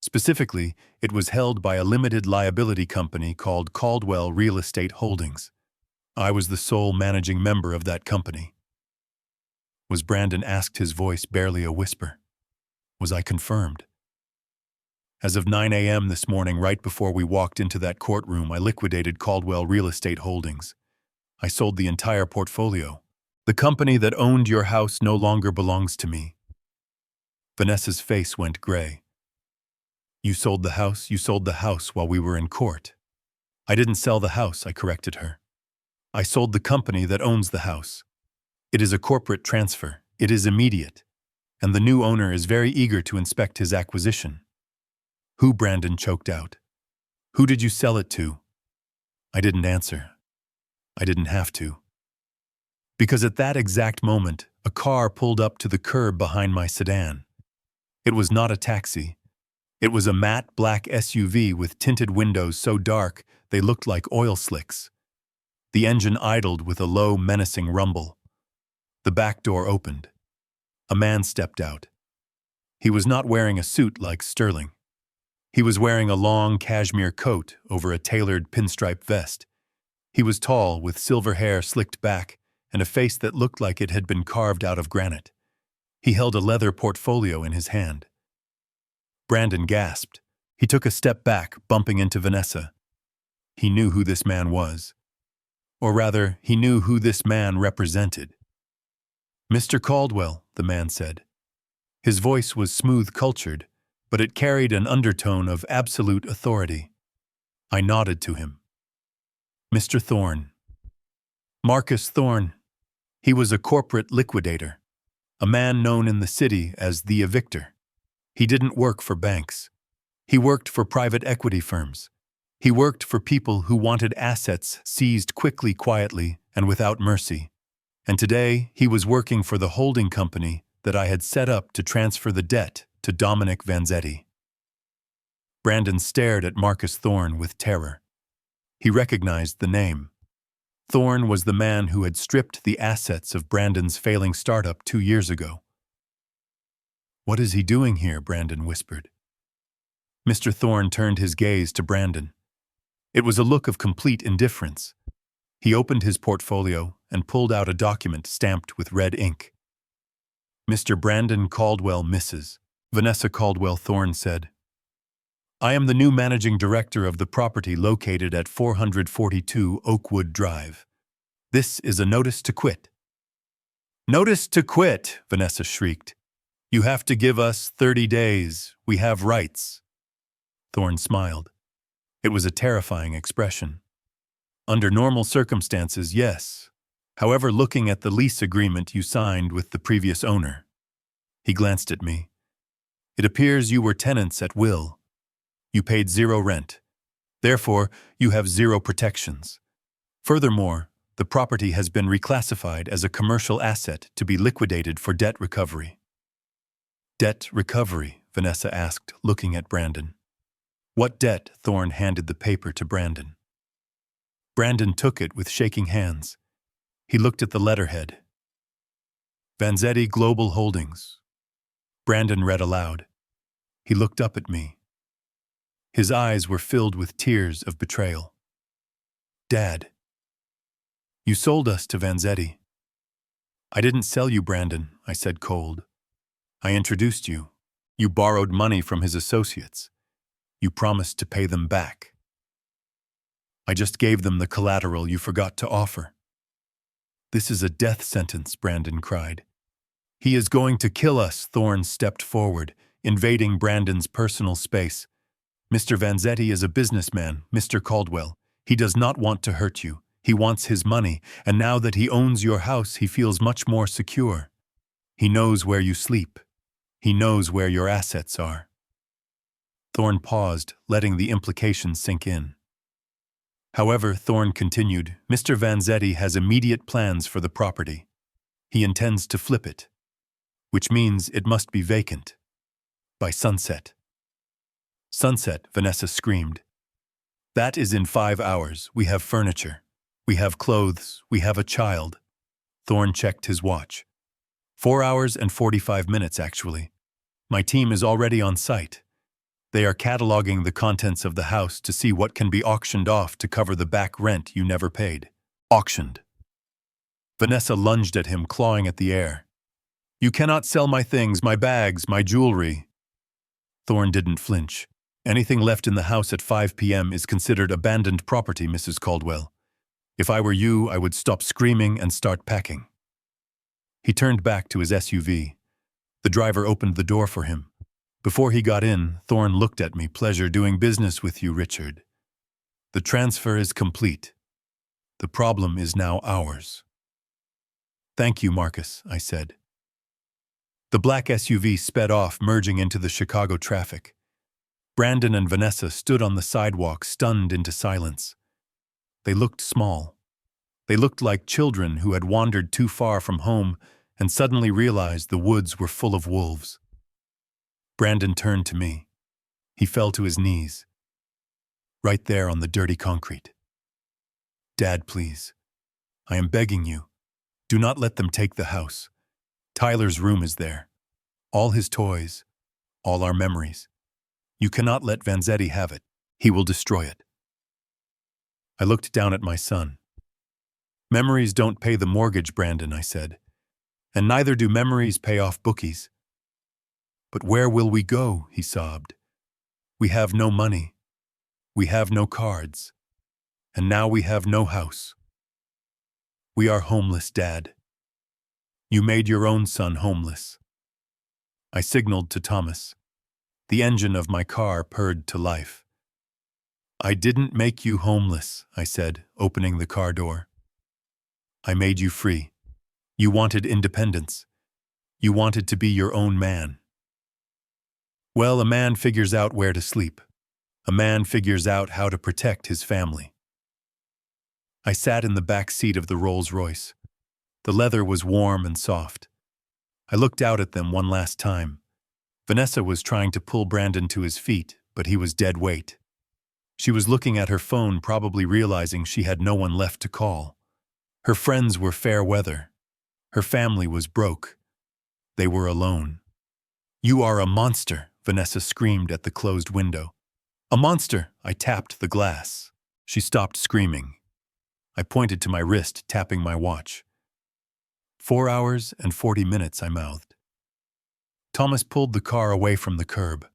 Specifically, it was held by a limited liability company called Caldwell Real Estate Holdings. I was the sole managing member of that company. Was Brandon asked, his voice barely a whisper. Was I confirmed? As of 9 a.m. this morning, right before we walked into that courtroom, I liquidated Caldwell Real Estate Holdings. I sold the entire portfolio. The company that owned your house no longer belongs to me. Vanessa's face went gray. "You sold the house? You sold the house while we were in court." "I didn't sell the house," I corrected her. "I sold the company that owns the house. It is a corporate transfer. It is immediate. And the new owner is very eager to inspect his acquisition." "Who?" Brandon choked out. "Who did you sell it to?" I didn't answer. I didn't have to. Because at that exact moment, a car pulled up to the curb behind my sedan. It was not a taxi. It was a matte black SUV with tinted windows so dark they looked like oil slicks. The engine idled with a low, menacing rumble. The back door opened. A man stepped out. He was not wearing a suit like Sterling. He was wearing a long cashmere coat over a tailored pinstripe vest. He was tall, with silver hair slicked back, and a face that looked like it had been carved out of granite. He held a leather portfolio in his hand. Brandon gasped. He took a step back, bumping into Vanessa. He knew who this man was. Or rather, he knew who this man represented. "Mr. Caldwell," the man said. His voice was smooth-cultured, but it carried an undertone of absolute authority. I nodded to him. "Mr. Thorne." Marcus Thorne. He was a corporate liquidator, a man known in the city as the evictor. He didn't work for banks. He worked for private equity firms. He worked for people who wanted assets seized quickly, quietly, and without mercy. And today, he was working for the holding company that I had set up to transfer the debt to Dominic Vanzetti. Brandon stared at Marcus Thorne with terror. He recognized the name. Thorne was the man who had stripped the assets of Brandon's failing startup 2 years ago. "What is he doing here?" Brandon whispered. Mr. Thorne turned his gaze to Brandon. It was a look of complete indifference. He opened his portfolio and pulled out a document stamped with red ink. "Mr. Brandon Caldwell, Mrs. Vanessa Caldwell," Thorne said. "I am the new managing director of the property located at 442 Oakwood Drive. This is a notice to quit." "Notice to quit," Vanessa shrieked. "You have to give us 30 days. We have rights." Thorne smiled. It was a terrifying expression. "Under normal circumstances, yes. However, looking at the lease agreement you signed with the previous owner." He glanced at me. "It appears you were tenants at will. You paid 0 rent. Therefore, you have 0 protections. Furthermore, the property has been reclassified as a commercial asset to be liquidated for debt recovery." "Debt recovery?" Vanessa asked, looking at Brandon. "What debt?" Thorne handed the paper to Brandon. Brandon took it with shaking hands. He looked at the letterhead. "Vanzetti Global Holdings." Brandon read aloud. He looked up at me. His eyes were filled with tears of betrayal. "Dad, you sold us to Vanzetti." "I didn't sell you, Brandon," I said cold. "I introduced you. You borrowed money from his associates. You promised to pay them back. I just gave them the collateral you forgot to offer." "This is a death sentence," Brandon cried. "He is going to kill us." Thorne stepped forward, invading Brandon's personal space. "Mr. Vanzetti is a businessman, Mr. Caldwell. He does not want to hurt you. He wants his money, and now that he owns your house, he feels much more secure. He knows where you sleep. He knows where your assets are." Thorne paused, letting the implication sink in. "However," Thorne continued, "Mr. Vanzetti has immediate plans for the property. He intends to flip it, which means it must be vacant by sunset." "Sunset," Vanessa screamed. "That is in 5 hours. We have furniture. We have clothes. We have a child." Thorne checked his watch. 4 hours and 45 minutes, actually. My team is already on site. They are cataloging the contents of the house to see what can be auctioned off to cover the back rent you never paid. Auctioned. Vanessa lunged at him, clawing at the air. "You cannot sell my things, my bags, my jewelry." Thorne didn't flinch. "Anything left in the house at 5 p.m. is considered abandoned property, Mrs. Caldwell. If I were you, I would stop screaming and start packing." He turned back to his SUV. The driver opened the door for him. Before he got in, Thorne looked at me. "Pleasure doing business with you, Richard. The transfer is complete. The problem is now ours." "Thank you, Marcus," I said. The black SUV sped off, merging into the Chicago traffic. Brandon and Vanessa stood on the sidewalk, stunned into silence. They looked small. They looked like children who had wandered too far from home and suddenly realized the woods were full of wolves. Brandon turned to me. He fell to his knees, right there on the dirty concrete. "Dad, please. I am begging you. Do not let them take the house. Tyler's room is there. All his toys. All our memories. You cannot let Vanzetti have it. He will destroy it. I looked down at my son. Memories don't pay the mortgage, Brandon, I said. And neither do memories pay off bookies. But where will we go? He sobbed. We have no money. We have no cards. And now we have no house. We are homeless, Dad. You made your own son homeless. I signaled to Thomas. The engine of my car purred to life. I didn't make you homeless, I said, opening the car door. I made you free. You wanted independence. You wanted to be your own man. Well, a man figures out where to sleep. A man figures out how to protect his family. I sat in the back seat of the Rolls-Royce. The leather was warm and soft. I looked out at them one last time. Vanessa was trying to pull Brandon to his feet, but he was dead weight. She was looking at her phone, probably realizing she had no one left to call. Her friends were fair weather. Her family was broke. They were alone. You are a monster, Vanessa screamed at the closed window. A monster! I tapped the glass. She stopped screaming. I pointed to my wrist, tapping my watch. 4 hours and 40 minutes, I mouthed. Thomas pulled the car away from the curb.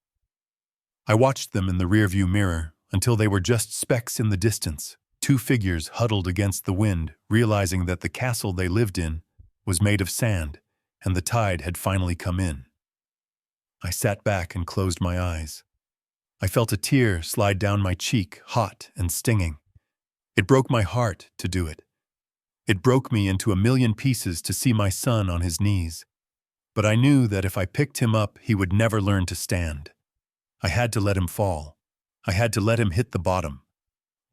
I watched them in the rearview mirror until they were just specks in the distance, two figures huddled against the wind, realizing that the castle they lived in was made of sand, and the tide had finally come in. I sat back and closed my eyes. I felt a tear slide down my cheek, hot and stinging. It broke my heart to do it. It broke me into a million pieces to see my son on his knees. But I knew that if I picked him up, he would never learn to stand. I had to let him fall. I had to let him hit the bottom.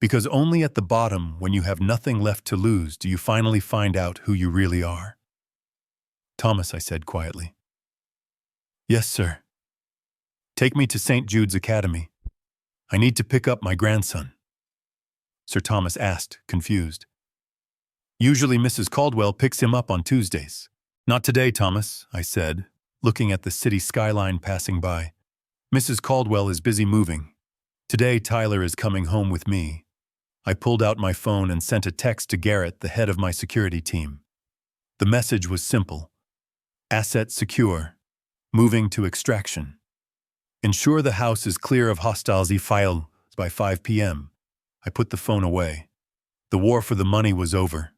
Because only at the bottom, when you have nothing left to lose, do you finally find out who you really are. Thomas, I said quietly. Yes, sir. Take me to St. Jude's Academy. I need to pick up my grandson. Sir Thomas asked, confused. Usually Mrs. Caldwell picks him up on Tuesdays. Not today, Thomas, I said, looking at the city skyline passing by. Mrs. Caldwell is busy moving. Today Tyler is coming home with me. I pulled out my phone and sent a text to Garrett, the head of my security team. The message was simple. Asset secure. Moving to extraction. Ensure the house is clear of hostiles files by 5 p.m. I put the phone away. The war for the money was over.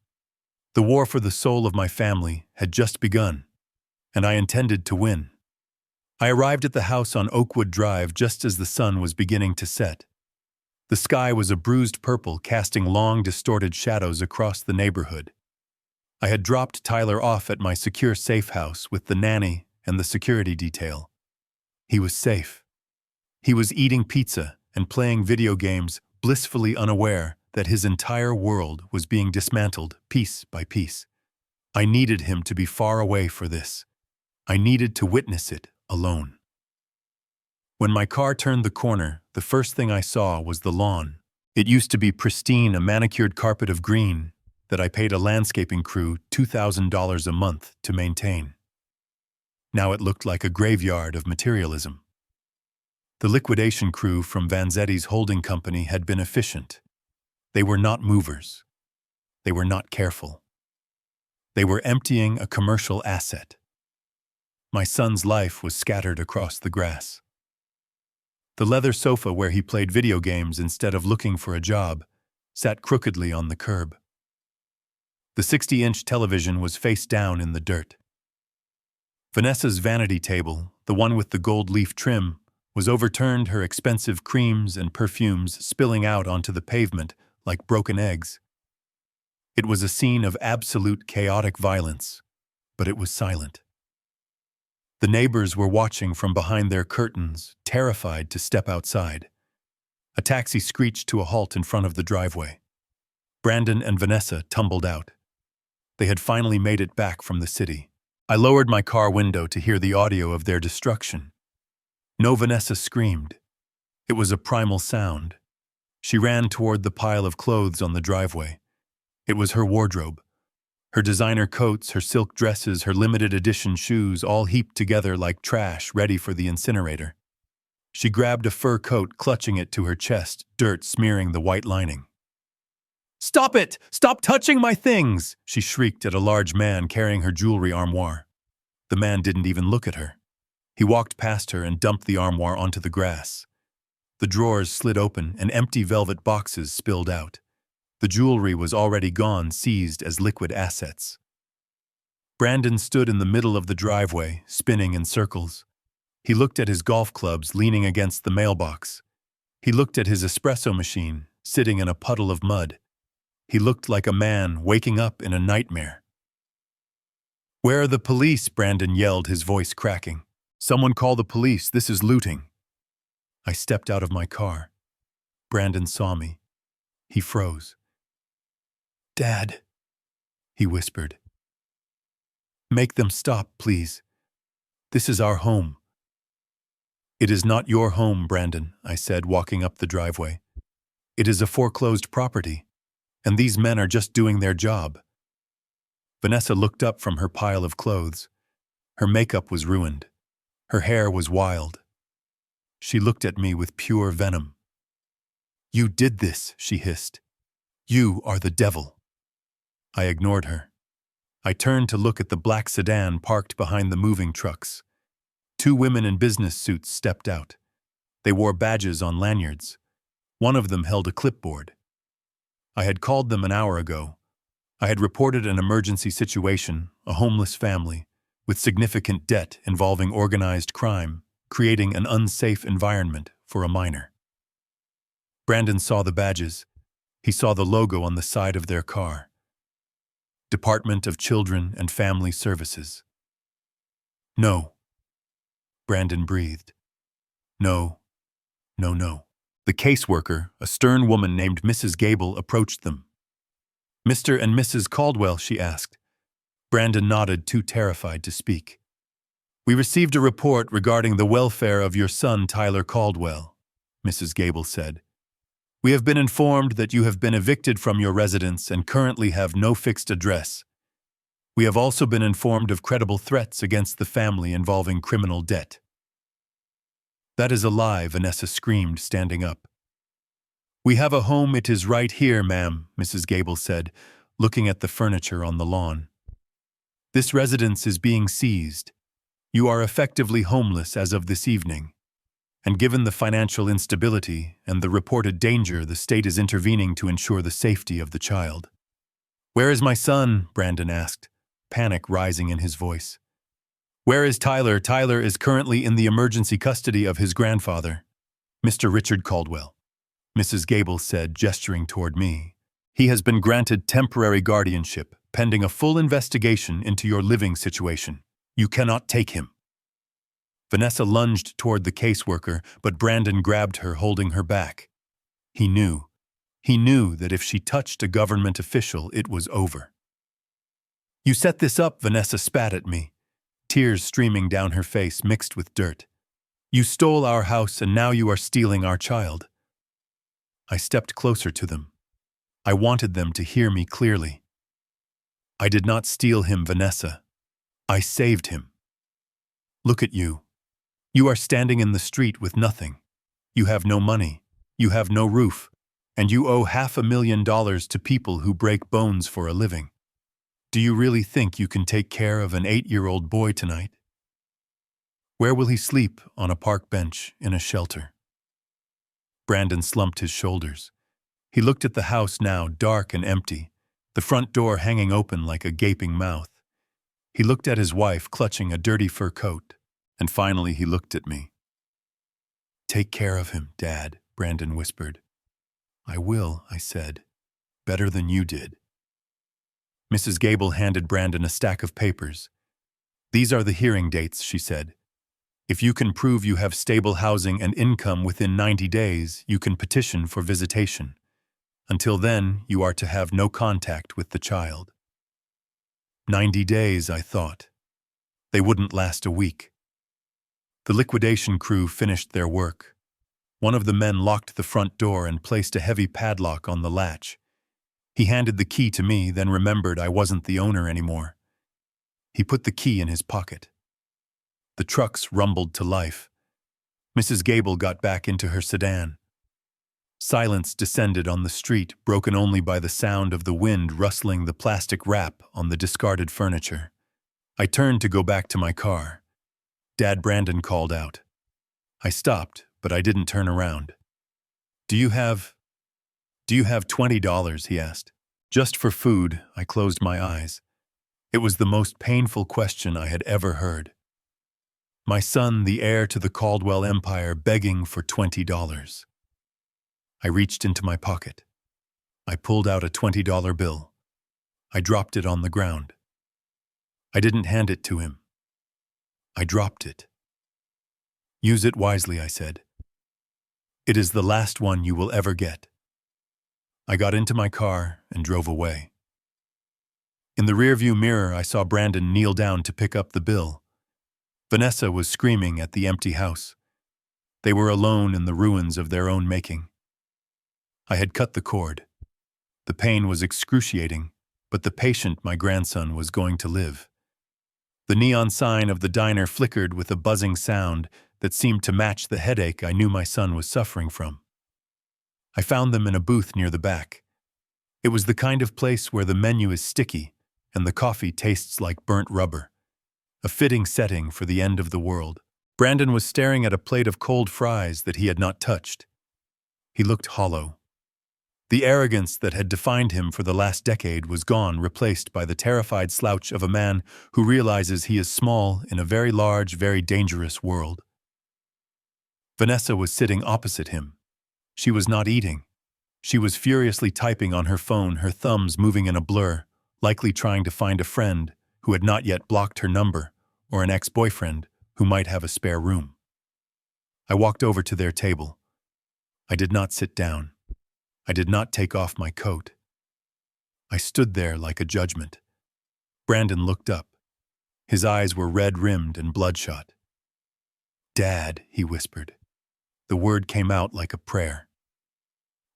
The war for the soul of my family had just begun, and I intended to win. I arrived at the house on Oakwood Drive just as the sun was beginning to set. The sky was a bruised purple, casting long, distorted shadows across the neighborhood. I had dropped Tyler off at my secure safe house with the nanny and the security detail. He was safe. He was eating pizza and playing video games, blissfully unaware that his entire world was being dismantled piece by piece. I needed him to be far away for this. I needed to witness it alone. When my car turned the corner, the first thing I saw was the lawn. It used to be pristine, a manicured carpet of green that I paid a landscaping crew $2,000 a month to maintain. Now it looked like a graveyard of materialism. The liquidation crew from Vanzetti's holding company had been efficient. They were not movers. They were not careful. They were emptying a commercial asset. My son's life was scattered across the grass. The leather sofa where he played video games instead of looking for a job sat crookedly on the curb. The 60-inch television was face down in the dirt. Vanessa's vanity table, the one with the gold leaf trim, was overturned, her expensive creams and perfumes spilling out onto the pavement like broken eggs. It was a scene of absolute chaotic violence, but it was silent. The neighbors were watching from behind their curtains, terrified to step outside. A taxi screeched to a halt in front of the driveway. Brandon and Vanessa tumbled out. They had finally made it back from the city. I lowered my car window to hear the audio of their destruction. No, Vanessa screamed. It was a primal sound. She ran toward the pile of clothes on the driveway. It was her wardrobe. Her designer coats, her silk dresses, her limited edition shoes, all heaped together like trash ready for the incinerator. She grabbed a fur coat, clutching it to her chest, dirt smearing the white lining. "Stop it! Stop touching my things!" she shrieked at a large man carrying her jewelry armoire. The man didn't even look at her. He walked past her and dumped the armoire onto the grass. The drawers slid open and empty velvet boxes spilled out. The jewelry was already gone, seized as liquid assets. Brandon stood in the middle of the driveway, spinning in circles. He looked at his golf clubs leaning against the mailbox. He looked at his espresso machine, sitting in a puddle of mud. He looked like a man waking up in a nightmare. "Where are the police?" Brandon yelled, his voice cracking. "Someone call the police, this is looting." I stepped out of my car. Brandon saw me. He froze. "Dad," he whispered. "Make them stop, please. This is our home." "It is not your home, Brandon," I said, walking up the driveway. "It is a foreclosed property, and these men are just doing their job." Vanessa looked up from her pile of clothes. Her makeup was ruined. Her hair was wild. She looked at me with pure venom. "You did this," she hissed. "You are the devil." I ignored her. I turned to look at the black sedan parked behind the moving trucks. Two women in business suits stepped out. They wore badges on lanyards. One of them held a clipboard. I had called them an hour ago. I had reported an emergency situation, a homeless family, with significant debt involving organized crime, creating an unsafe environment for a minor. Brandon saw the badges. He saw the logo on the side of their car. Department of Children and Family Services. "No." Brandon breathed. "No, no, no." The caseworker, a stern woman named Mrs. Gable, approached them. "Mr. and Mrs. Caldwell?" she asked. Brandon nodded, too terrified to speak. "We received a report regarding the welfare of your son, Tyler Caldwell," Mrs. Gable said. "We have been informed that you have been evicted from your residence and currently have no fixed address. We have also been informed of credible threats against the family involving criminal debt." "That is a lie," Vanessa screamed, standing up. "We have a home, it is right here, ma'am," Mrs. Gable said, looking at the furniture on the lawn. "This residence is being seized. You are effectively homeless as of this evening. And given the financial instability and the reported danger, the state is intervening to ensure the safety of the child." "Where is my son?" Brandon asked, panic rising in his voice. "Where is Tyler?" "Tyler is currently in the emergency custody of his grandfather, Mr. Richard Caldwell," Mrs. Gable said, gesturing toward me. "He has been granted temporary guardianship, pending a full investigation into your living situation. You cannot take him." Vanessa lunged toward the caseworker, but Brandon grabbed her, holding her back. He knew. He knew that if she touched a government official, it was over. "You set this up," Vanessa spat at me, tears streaming down her face mixed with dirt. "You stole our house and now you are stealing our child." I stepped closer to them. I wanted them to hear me clearly. "I did not steal him, Vanessa. I saved him. Look at you. You are standing in the street with nothing. You have no money. You have no roof. And you owe $500,000 to people who break bones for a living. Do you really think you can take care of an 8-year-old boy tonight? Where will he sleep? On a park bench, in a shelter?" Brandon slumped his shoulders. He looked at the house now, dark and empty, the front door hanging open like a gaping mouth. He looked at his wife, clutching a dirty fur coat, and finally he looked at me. "Take care of him, Dad," Brandon whispered. "I will," I said. "Better than you did." Mrs. Gable handed Brandon a stack of papers. "These are the hearing dates," she said. "If you can prove you have stable housing and income within 90 days, you can petition for visitation. Until then, you are to have no contact with the child." 90 days, I thought. They wouldn't last a week. The liquidation crew finished their work. One of the men locked the front door and placed a heavy padlock on the latch. He handed the key to me, then remembered I wasn't the owner anymore. He put the key in his pocket. The trucks rumbled to life. Mrs. Gable got back into her sedan. Silence descended on the street, broken only by the sound of the wind rustling the plastic wrap on the discarded furniture. I turned to go back to my car. Dad, Brandon called out. I stopped, but I didn't turn around. Do you have $20, he asked. Just for food, I closed my eyes. It was the most painful question I had ever heard. My son, the heir to the Caldwell empire, begging for $20. I reached into my pocket. I pulled out a $20 bill. I dropped it on the ground. I didn't hand it to him. I dropped it. Use it wisely, I said. It is the last one you will ever get. I got into my car and drove away. In the rearview mirror, I saw Brandon kneel down to pick up the bill. Vanessa was screaming at the empty house. They were alone in the ruins of their own making. I had cut the cord. The pain was excruciating, but the patient my grandson was going to live. The neon sign of the diner flickered with a buzzing sound that seemed to match the headache I knew my son was suffering from. I found them in a booth near the back. It was the kind of place where the menu is sticky and the coffee tastes like burnt rubber. A fitting setting for the end of the world. Brandon was staring at a plate of cold fries that he had not touched. He looked hollow. The arrogance that had defined him for the last decade was gone, replaced by the terrified slouch of a man who realizes he is small in a very large, very dangerous world. Vanessa was sitting opposite him. She was not eating. She was furiously typing on her phone, her thumbs moving in a blur, likely trying to find a friend who had not yet blocked her number, or an ex-boyfriend who might have a spare room. I walked over to their table. I did not sit down. I did not take off my coat. I stood there like a judgment. Brandon looked up. His eyes were red-rimmed and bloodshot. "Dad," he whispered. The word came out like a prayer.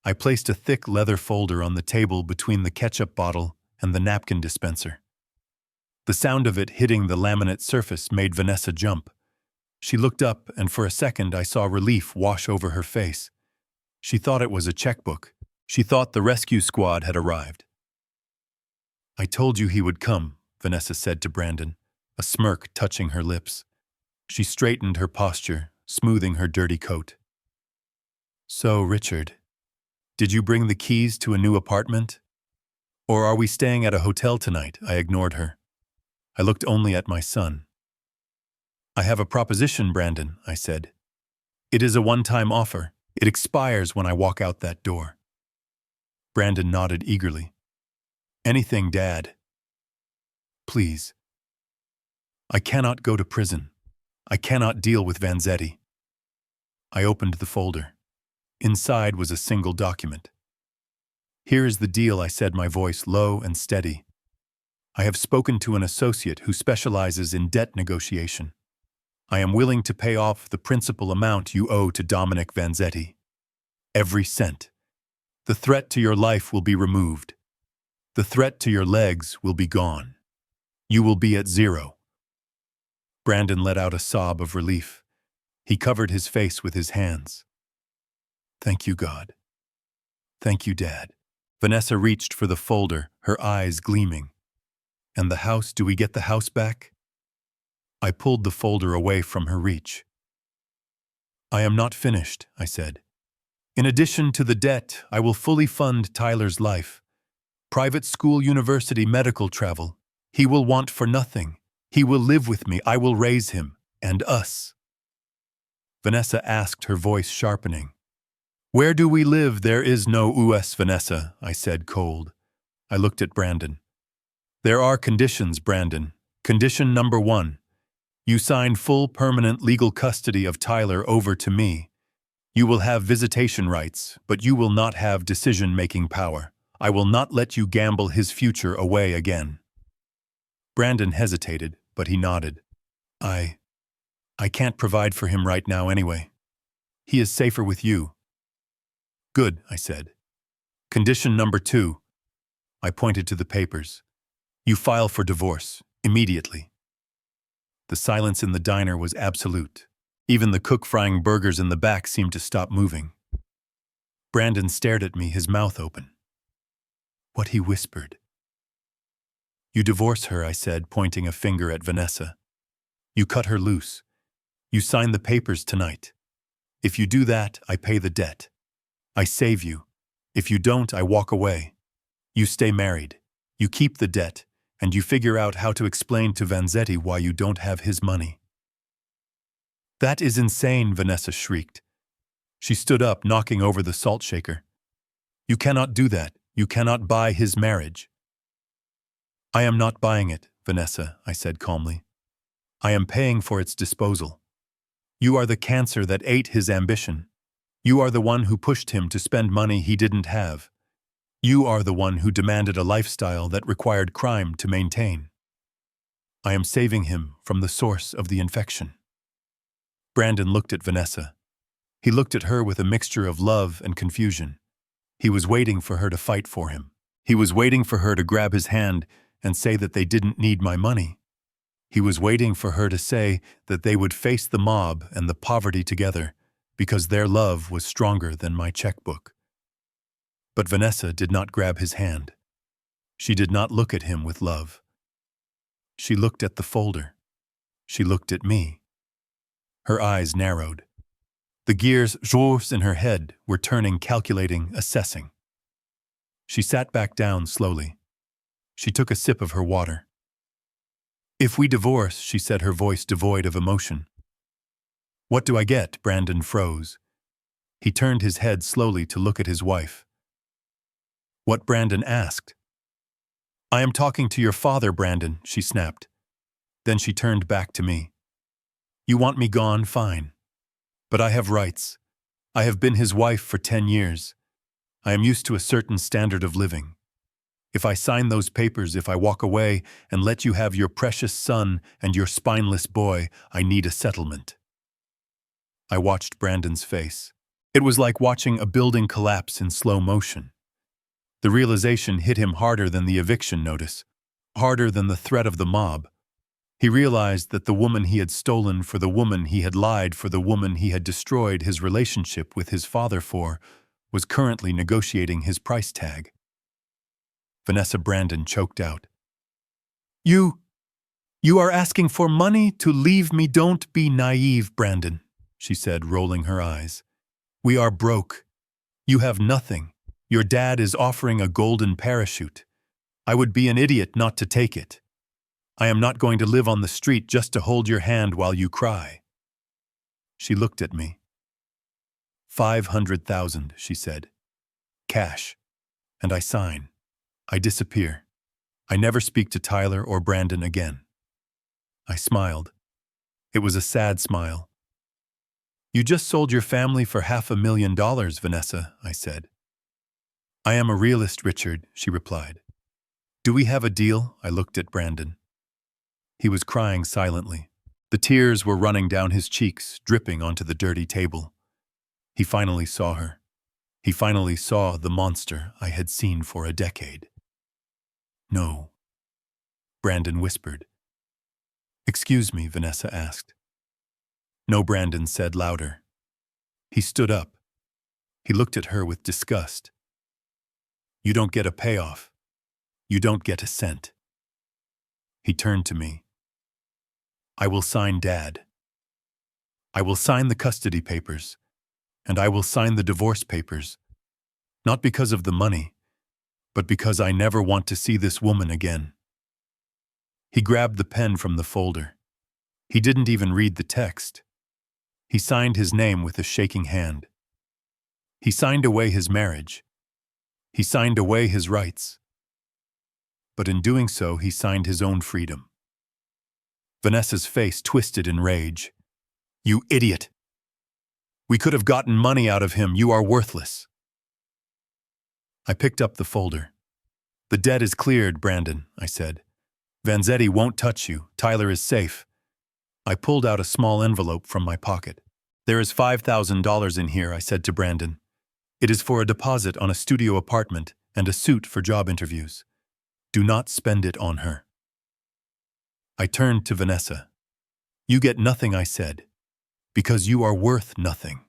I placed a thick leather folder on the table between the ketchup bottle and the napkin dispenser. The sound of it hitting the laminate surface made Vanessa jump. She looked up, and for a second I saw relief wash over her face. She thought it was a checkbook. She thought the rescue squad had arrived. "I told you he would come," Vanessa said to Brandon, a smirk touching her lips. She straightened her posture, smoothing her dirty coat. "So, Richard, did you bring the keys to a new apartment? Or are we staying at a hotel tonight?" I ignored her. I looked only at my son. "I have a proposition, Brandon," I said. "It is a one-time offer. It expires when I walk out that door." Brandon nodded eagerly. "Anything, Dad." "Please. I cannot go to prison. I cannot deal with Vanzetti." I opened the folder. Inside was a single document. "Here is the deal," I said, my voice low and steady. "I have spoken to an associate who specializes in debt negotiation. I am willing to pay off the principal amount you owe to Dominic Vanzetti. Every cent. The threat to your life will be removed. The threat to your legs will be gone. You will be at zero." Brandon let out a sob of relief. He covered his face with his hands. "Thank you, God. Thank you, Dad." Vanessa reached for the folder, her eyes gleaming. "And the house, do we get the house back?" I pulled the folder away from her reach. "I am not finished," I said. "In addition to the debt, I will fully fund Tyler's life. Private school, university, medical travel. He will want for nothing. He will live with me. I will raise him. And us." Vanessa asked, her voice sharpening. "Where do we live? There is no US, Vanessa," I said, cold. I looked at Brandon. "There are conditions, Brandon. Condition number 1. You sign full permanent legal custody of Tyler over to me. You will have visitation rights, but you will not have decision-making power. I will not let you gamble his future away again." Brandon hesitated, but he nodded. I can't provide for him right now anyway. He is safer with you." "Good," I said. "Condition number 2. I pointed to the papers. You file for divorce, immediately." The silence in the diner was absolute. Even the cook frying burgers in the back seemed to stop moving. Brandon stared at me, his mouth open. What he whispered. You divorce her, I said, pointing a finger at Vanessa. You cut her loose. You sign the papers tonight. If you do that, I pay the debt. I save you. If you don't, I walk away. You stay married. You keep the debt, and you figure out how to explain to Vanzetti why you don't have his money. That is insane, Vanessa shrieked. She stood up, knocking over the salt shaker. You cannot do that. You cannot buy his marriage. I am not buying it, Vanessa, I said calmly. I am paying for its disposal. You are the cancer that ate his ambition. You are the one who pushed him to spend money he didn't have. You are the one who demanded a lifestyle that required crime to maintain. I am saving him from the source of the infection. Brandon looked at Vanessa. He looked at her with a mixture of love and confusion. He was waiting for her to fight for him. He was waiting for her to grab his hand and say that they didn't need my money. He was waiting for her to say that they would face the mob and the poverty together because their love was stronger than my checkbook. But Vanessa did not grab his hand. She did not look at him with love. She looked at the folder. She looked at me. Her eyes narrowed. The gears in her head were turning, calculating, assessing. She sat back down slowly. She took a sip of her water. If we divorce, she said, her voice devoid of emotion. What do I get? Brandon froze. He turned his head slowly to look at his wife. What? Brandon asked. I am talking to your father, Brandon, she snapped. Then she turned back to me. You want me gone? Fine. But I have rights. I have been his wife for 10 years. I am used to a certain standard of living. If I sign those papers, if I walk away and let you have your precious son and your spineless boy, I need a settlement. I watched Brandon's face. It was like watching a building collapse in slow motion. The realization hit him harder than the eviction notice, harder than the threat of the mob. He realized that the woman he had stolen, for the woman he had lied, for the woman he had destroyed his relationship with his father for, was currently negotiating his price tag. Vanessa Brandon choked out. You are asking for money to leave me? Don't be naive, Brandon, she said, rolling her eyes. We are broke. You have nothing. Your dad is offering a golden parachute. I would be an idiot not to take it. I am not going to live on the street just to hold your hand while you cry. She looked at me. 500,000, she said. Cash. And I sign. I disappear. I never speak to Tyler or Brandon again. I smiled. It was a sad smile. You just sold your family for $500,000, Vanessa, I said. I am a realist, Richard, she replied. Do we have a deal? I looked at Brandon. He was crying silently. The tears were running down his cheeks, dripping onto the dirty table. He finally saw her. He finally saw the monster I had seen for a decade. No, Brandon whispered. Excuse me, Vanessa asked. No, Brandon said louder. He stood up. He looked at her with disgust. You don't get a payoff. You don't get a cent. He turned to me. I will sign Dad. I will sign the custody papers, and I will sign the divorce papers, not because of the money, but because I never want to see this woman again. He grabbed the pen from the folder. He didn't even read the text. He signed his name with a shaking hand. He signed away his marriage. He signed away his rights. But in doing so, he signed his own freedom. Vanessa's face twisted in rage. You idiot! We could have gotten money out of him. You are worthless. I picked up the folder. The debt is cleared, Brandon, I said. Vanzetti won't touch you. Tyler is safe. I pulled out a small envelope from my pocket. There is $5,000 in here, I said to Brandon. It is for a deposit on a studio apartment and a suit for job interviews. Do not spend it on her. I turned to Vanessa. You get nothing, I said. Because you are worth nothing.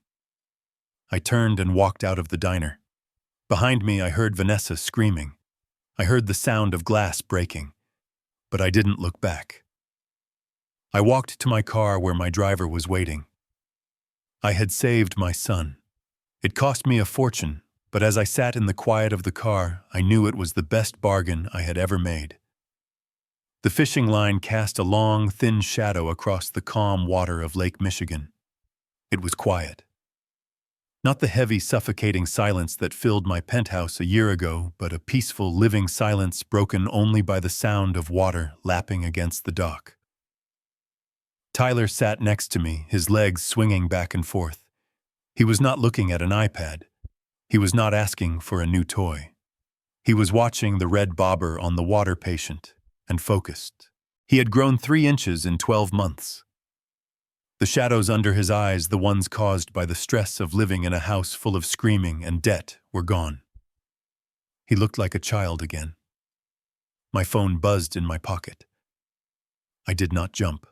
I turned and walked out of the diner. Behind me, I heard Vanessa screaming. I heard the sound of glass breaking, but I didn't look back. I walked to my car where my driver was waiting. I had saved my son. It cost me a fortune, but as I sat in the quiet of the car, I knew it was the best bargain I had ever made. The fishing line cast a long, thin shadow across the calm water of Lake Michigan. It was quiet. Not the heavy, suffocating silence that filled my penthouse a year ago, but a peaceful, living silence broken only by the sound of water lapping against the dock. Tyler sat next to me, his legs swinging back and forth. He was not looking at an iPad. He was not asking for a new toy. He was watching the red bobber on the water patient, and focused. He had grown 3 inches in 12 months. The shadows under his eyes, the ones caused by the stress of living in a house full of screaming and debt, were gone. He looked like a child again. My phone buzzed in my pocket. I did not jump.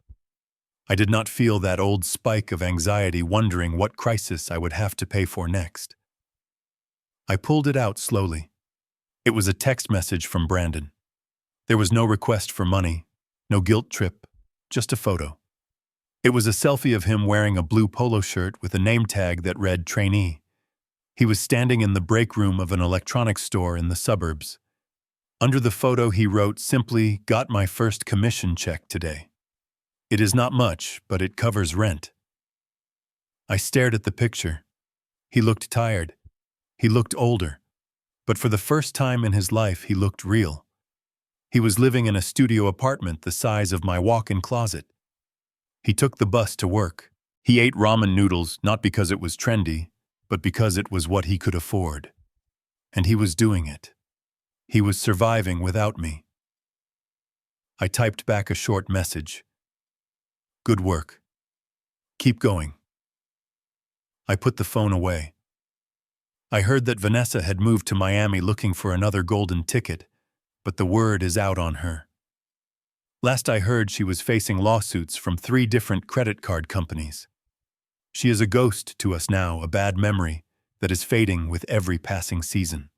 I did not feel that old spike of anxiety wondering what crisis I would have to pay for next. I pulled it out slowly. It was a text message from Brandon. There was no request for money, no guilt trip, just a photo. It was a selfie of him wearing a blue polo shirt with a name tag that read trainee. He was standing in the break room of an electronics store in the suburbs. Under the photo he wrote simply, "Got my first commission check today. It is not much, but it covers rent." I stared at the picture. He looked tired. He looked older. But for the first time in his life, he looked real. He was living in a studio apartment the size of my walk-in closet. He took the bus to work. He ate ramen noodles not because it was trendy, but because it was what he could afford. And he was doing it. He was surviving without me. I typed back a short message. "Good work. Keep going." I put the phone away. I heard that Vanessa had moved to Miami looking for another golden ticket, but the word is out on her. Last I heard, she was facing lawsuits from 3 different credit card companies. She is a ghost to us now, a bad memory that is fading with every passing season.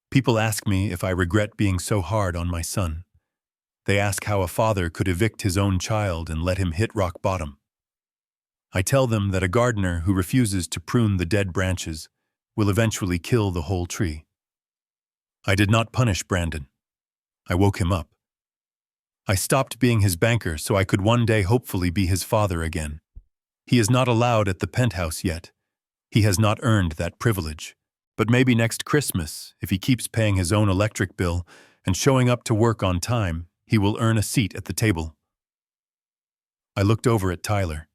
People ask me if I regret being so hard on my son. They ask how a father could evict his own child and let him hit rock bottom. I tell them that a gardener who refuses to prune the dead branches will eventually kill the whole tree. I did not punish Brandon. I woke him up. I stopped being his banker so I could one day hopefully be his father again. He is not allowed at the penthouse yet. He has not earned that privilege. But maybe next Christmas, if he keeps paying his own electric bill and showing up to work on time, he will earn a seat at the table. I looked over at Tyler.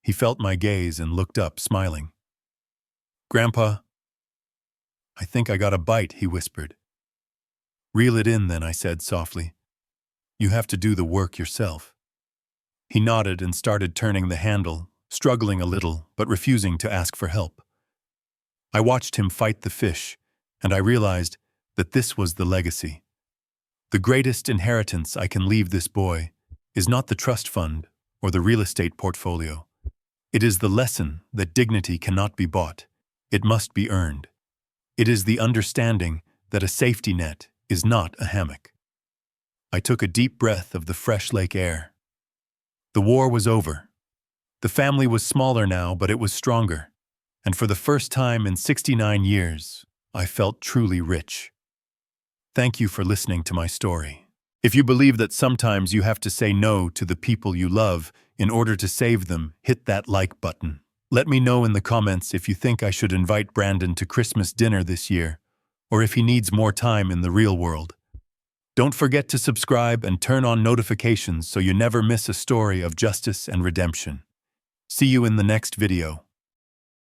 He felt my gaze and looked up, smiling. "Grandpa." "I think I got a bite," he whispered. "Reel it in then," I said softly. "You have to do the work yourself." He nodded and started turning the handle, struggling a little, but refusing to ask for help. I watched him fight the fish, and I realized that this was the legacy. The greatest inheritance I can leave this boy is not the trust fund or the real estate portfolio. It is the lesson that dignity cannot be bought. It must be earned. It is the understanding that a safety net is not a hammock. I took a deep breath of the fresh lake air. The war was over. The family was smaller now, but it was stronger. And for the first time in 69 years, I felt truly rich. Thank you for listening to my story. If you believe that sometimes you have to say no to the people you love in order to save them, hit that like button. Let me know in the comments if you think I should invite Brandon to Christmas dinner this year, or if he needs more time in the real world. Don't forget to subscribe and turn on notifications so you never miss a story of justice and redemption. See you in the next video.